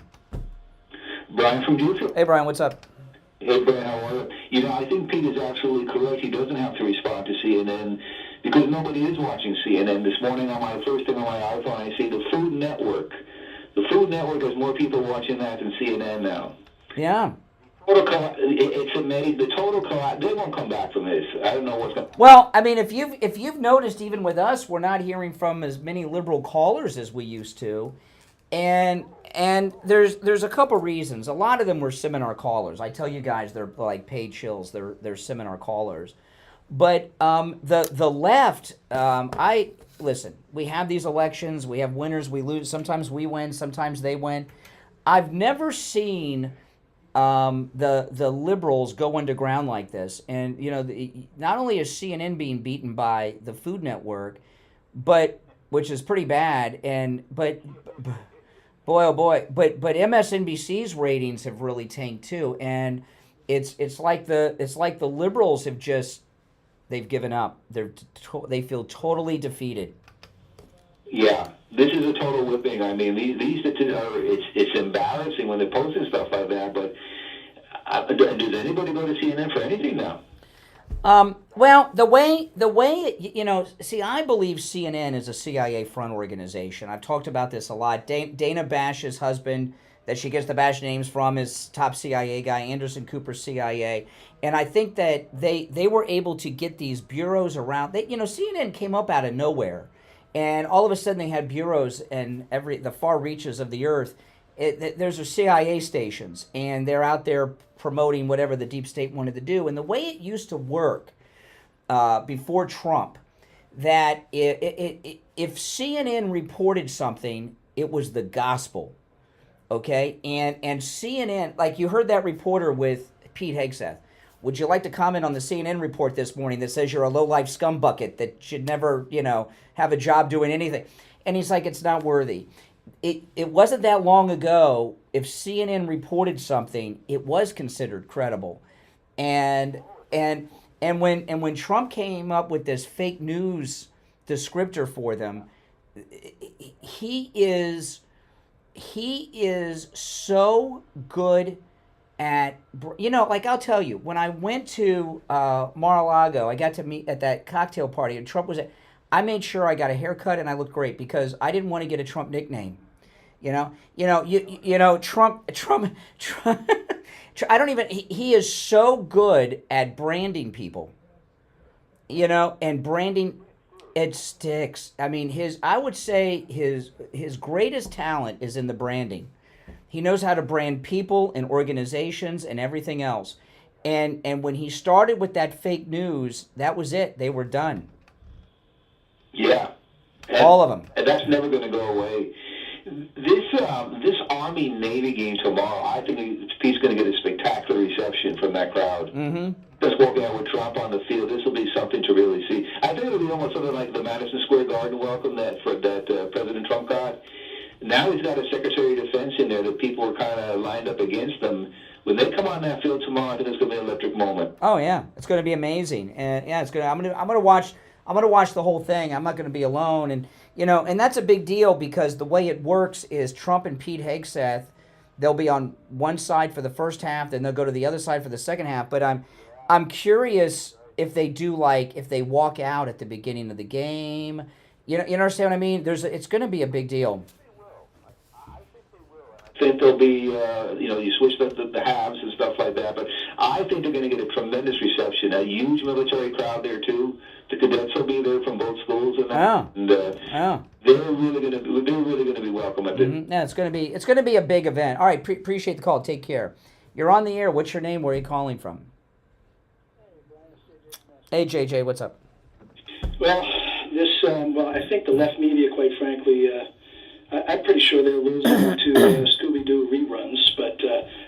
Brian from Buford. Hey, Brian. What's up? Hey, Brian. How are you? You know, I think Pete is absolutely correct. He doesn't have to respond to CNN because nobody is watching CNN. This morning on my first thing on my iPhone, I see the Food Network. The Food Network has more people watching that than CNN now. Yeah. It's amazing. The total collapse. They won't come back from this. I don't know what's going. Well, I mean, if you've noticed, even with us, we're not hearing from as many liberal callers as we used to, and there's a couple reasons. A lot of them were seminar callers. I tell you guys, they're like paid shills. They're seminar callers, but the left. Listen. We have these elections. We have winners. We lose. Sometimes we win. Sometimes they win. I've never seen the liberals go underground like this. And, you know, not only is CNN being beaten by the Food Network, but which is pretty bad, but boy, oh boy, but MSNBC's ratings have really tanked too. And it's like the liberals have they've given up. They feel totally defeated. Yeah, this is a total whipping. I mean, these it's embarrassing when they're posting stuff like that. But does anybody go to CNN for anything now? Well, the way you know, see, I believe CNN is a CIA front organization. I've talked about this a lot. Dana Bash's husband, that she gets the Bash names from, is top CIA guy. Anderson Cooper, CIA, and I think that they were able to get these bureaus around. CNN came up out of nowhere. And all of a sudden, they had bureaus in the far reaches of the earth. There's CIA stations, and they're out there promoting whatever the deep state wanted to do. And the way it used to work before Trump, that if CNN reported something, it was the gospel, okay? And CNN, like you heard that reporter with Pete Hegseth. Would you like to comment on the CNN report this morning that says you're a low-life scumbucket that should never, have a job doing anything? And he's like, it's not worthy. It wasn't that long ago, if CNN reported something, it was considered credible. And when Trump came up with this fake news descriptor for them, he is so good at, like I'll tell you, when I went to Mar-a-Lago, I got to meet at that cocktail party, and Trump was at. I made sure I got a haircut and I looked great because I didn't want to get a Trump nickname. Trump. I don't even. He is so good at branding people. And branding. It sticks. I mean, I would say his greatest talent is in the branding. He knows how to brand people and organizations and everything else. And when he started with that fake news, that was it. They were done. Yeah. All of them. And that's never going to go away. This Army-Navy game tomorrow, I think he's going to get a spectacular reception from that crowd. Mm-hmm. Just walking out with Trump on the field, this will be something to really see. I think it'll be almost something like the Madison Square Garden welcome that President Trump got. Now he's got a Secretary of Defense in there that people are kind of lined up against them. When they come on that field tomorrow, I think it's going to be an electric moment. Oh yeah, it's going to be amazing, and yeah, it's going. I'm going to watch the whole thing. I'm not going to be alone, and and that's a big deal because the way it works is Trump and Pete Hegseth, they'll be on one side for the first half, then they'll go to the other side for the second half. But I'm curious if they do if they walk out at the beginning of the game. You understand what I mean? It's going to be a big deal. I think there'll be, you switch the halves and stuff like that, but I think they're going to get a tremendous reception. A huge military crowd there too. The cadets will be there from both schools, and they're really going to be welcome. I think. Mm-hmm. Yeah, it's going to be a big event. All right, appreciate the call. Take care. You're on the air. What's your name? Where are you calling from? Hey, JJ, what's up? Well, I think the left media, quite frankly. I'm pretty sure they're losing to Scooby-Doo reruns, but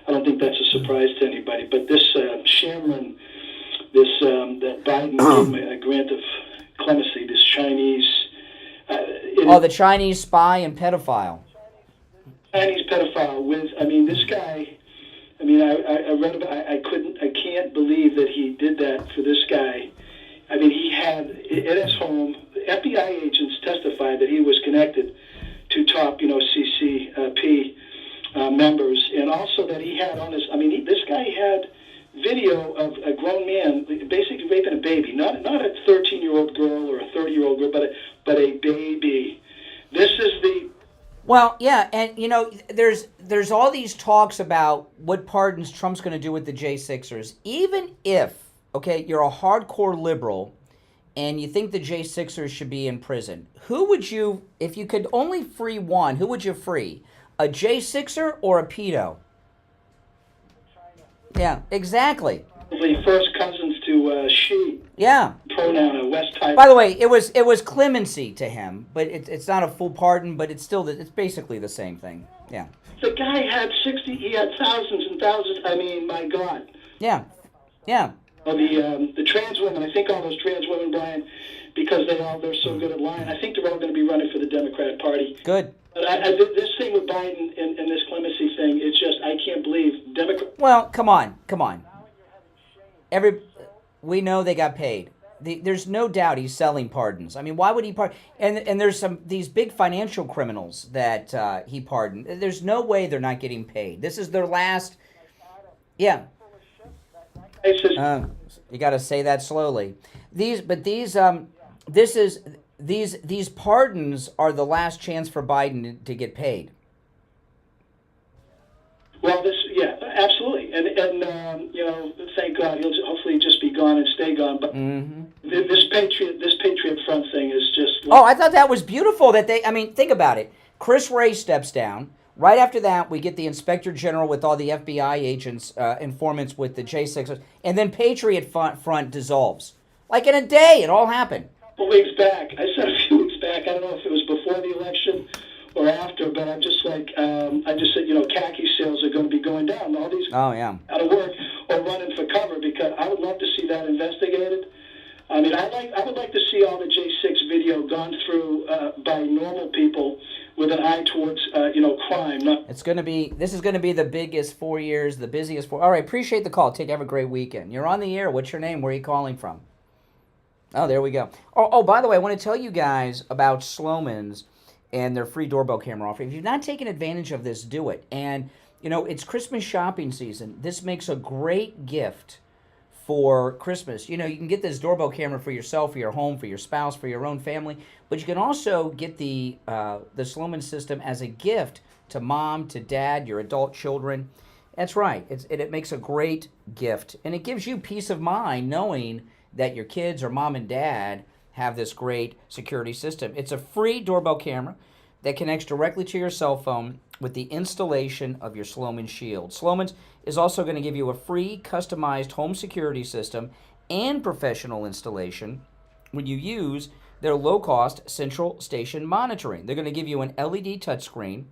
I don't think that's a surprise to anybody. But this Shamlin, that Biden gave him a grant of clemency, this Chinese... the Chinese spy and pedophile. Chinese pedophile this guy... I read about... I can't believe that he did that for this guy. He had, at his home, FBI agents testified that he was connected to top, CCP members, and also that he had on his. This guy had video of a grown man basically raping a baby, not a 13-year-old girl or a 30-year-old girl, but a baby. This is the. Well, yeah, and there's all these talks about what pardons Trump's going to do with the J6ers, even if you're a hardcore liberal. And you think the J6ers should be in prison. Who would you, if you could only free one, who would you free? A J6er or a pedo? Yeah, exactly. The first cousins to she. Yeah. Pronoun West type. By the way, it was clemency to him, but it's not a full pardon, but it's basically the same thing. Yeah. The guy had he had thousands and thousands. My God. Yeah. Yeah. The trans women, I think all those trans women, Brian, because they're so good at lying, I think they're all going to be running for the Democratic Party. Good. But this thing with Biden and this clemency thing, it's just, I can't believe Democrats. Well, come on. We know they got paid. There's no doubt he's selling pardons. Why would he pardon? And there's these big financial criminals that he pardoned. There's no way they're not getting paid. This is their last. Yeah. You got to say that slowly. These pardons are the last chance for Biden to get paid. Well, absolutely, and thank God he'll hopefully just be gone and stay gone. But this Patriot Front thing is just. Oh, I thought that was beautiful. That think about it. Chris Wray steps down. Right after that, we get the Inspector General with all the FBI agents, informants with the J6, and then Patriot Front dissolves. Like in a day, it all happened. A few weeks back, I don't know if it was before the election or after, but I just said, khaki sales are going to be going down. All these out of work or running for cover, because I would love to see that investigated. I would like to see all the J6 video gone through by normal people with an eye towards, crime. This is going to be the biggest 4 years, the busiest 4. All right, appreciate the call. Have a great weekend. You're on the air. What's your name? Where are you calling from? Oh, there we go. Oh, by the way, I want to tell you guys about Sloman's and their free doorbell camera offer. If you've not taken advantage of this, do it. And, it's Christmas shopping season. This makes a great gift for Christmas. You can get this doorbell camera for yourself, for your home, for your spouse, for your own family, but you can also get the Sloman system as a gift to mom, to dad, your adult children. That's right. It makes a great gift, and it gives you peace of mind knowing that your kids or mom and dad have this great security system. It's a free doorbell camera that connects directly to your cell phone with the installation of your Sloman Shield. Sloman's is also going to give you a free customized home security system and professional installation when you use their low-cost central station monitoring. They're going to give you an LED touchscreen,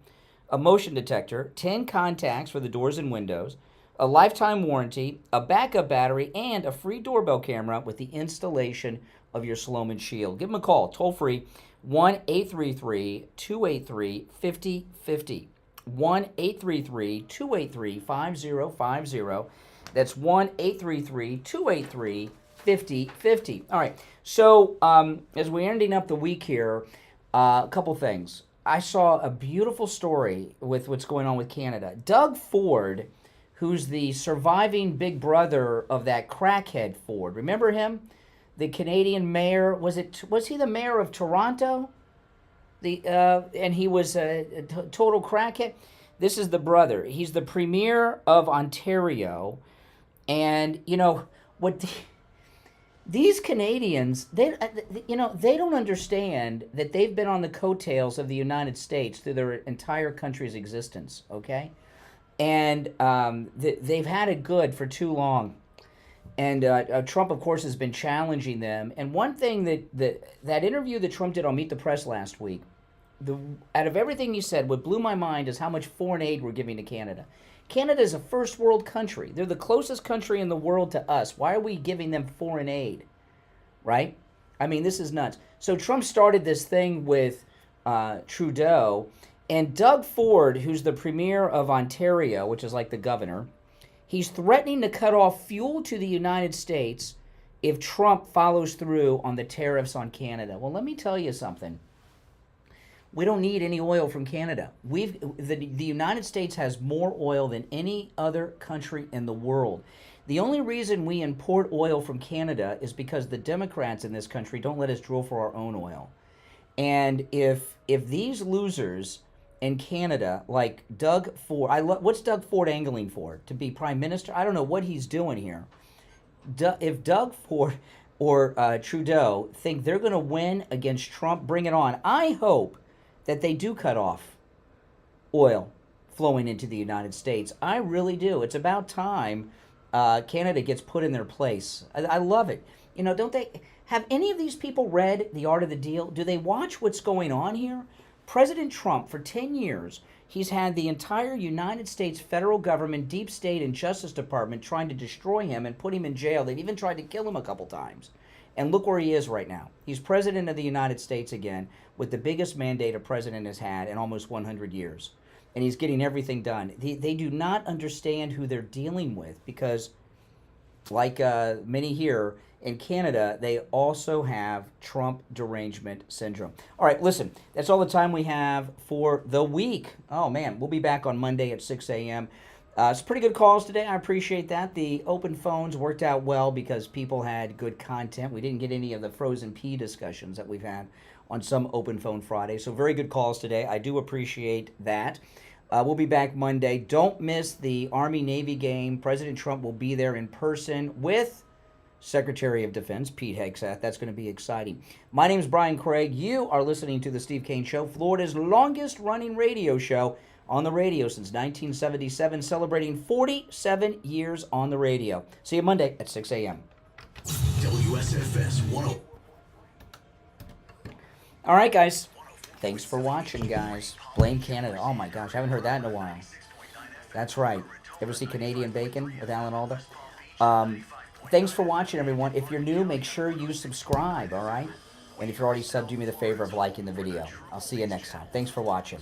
a motion detector, 10 contacts for the doors and windows, a lifetime warranty, a backup battery, and a free doorbell camera with the installation of your Sloman Shield. Give them a call, toll-free, 1-833-283-5050. 1-833-283-5050. That's 1-833-283-5050. All right, so as we're ending up the week here, a couple things. I saw a beautiful story with what's going on with Canada. Doug Ford, who's the surviving big brother of that crackhead Ford. Remember him? The Canadian mayor. Was he the mayor of Toronto? And he was a total crackhead. This is the brother. He's the premier of Ontario. And, you know, these Canadians, they don't understand that they've been on the coattails of the United States through their entire country's existence, okay? And they've had it good for too long. And Trump, of course, has been challenging them. And one thing that interview that Trump did on Meet the Press last week, out of everything he said, what blew my mind is how much foreign aid we're giving to Canada. Canada is a first world country. They're the closest country in the world to us. Why are we giving them foreign aid? Right? I mean, this is nuts. So Trump started this thing with Trudeau, and Doug Ford, who's the premier of Ontario, which is like the governor, he's threatening to cut off fuel to the United States if Trump follows through on the tariffs on Canada. Well, let me tell you something. We don't need any oil from Canada. The United States has more oil than any other country in the world. The only reason we import oil from Canada is because the Democrats in this country don't let us drill for our own oil. And if these losers in Canada, like Doug Ford, what's Doug Ford angling for? To be prime minister? I don't know what he's doing here. If Doug Ford or Trudeau think they're going to win against Trump, bring it on. I hope that they do cut off oil flowing into the United States. I really do. It's about time Canada gets put in their place. I love it. You know, don't they have any of these people read The Art of the Deal? Do they watch what's going on here? President Trump, for 10 years, he's had the entire United States federal government, deep state, and Justice Department trying to destroy him and put him in jail. They've even tried to kill him a couple times. And look where he is right now. He's president of the United States again with the biggest mandate a president has had in almost 100 years. And he's getting everything done. They do not understand who they're dealing with because, like many here in Canada, they also have Trump derangement syndrome. All right, listen, that's all the time we have for the week. Oh, man, we'll be back on Monday at 6 a.m. It's pretty good calls today. I appreciate that. The open phones worked out well because people had good content. We didn't get any of the frozen pea discussions that we've had on some open phone Friday. So very good calls today. I do appreciate that. We'll be back Monday. Don't miss the Army-Navy game. President Trump will be there in person with Secretary of Defense Pete Hegseth. That's going to be exciting. My name is Brian Craig. You are listening to The Steve Kane Show, Florida's longest-running radio show on the radio since 1977, celebrating 47 years on the radio. See you Monday at 6 a.m. WSFS 10. All right, guys. Thanks for watching, guys. Blame Canada. Oh, my gosh. I haven't heard that in a while. That's right. Ever see Canadian Bacon with Alan Alda? Thanks for watching, everyone. If you're new, make sure you subscribe, all right? And if you're already subbed, do me the favor of liking the video. I'll see you next time. Thanks for watching.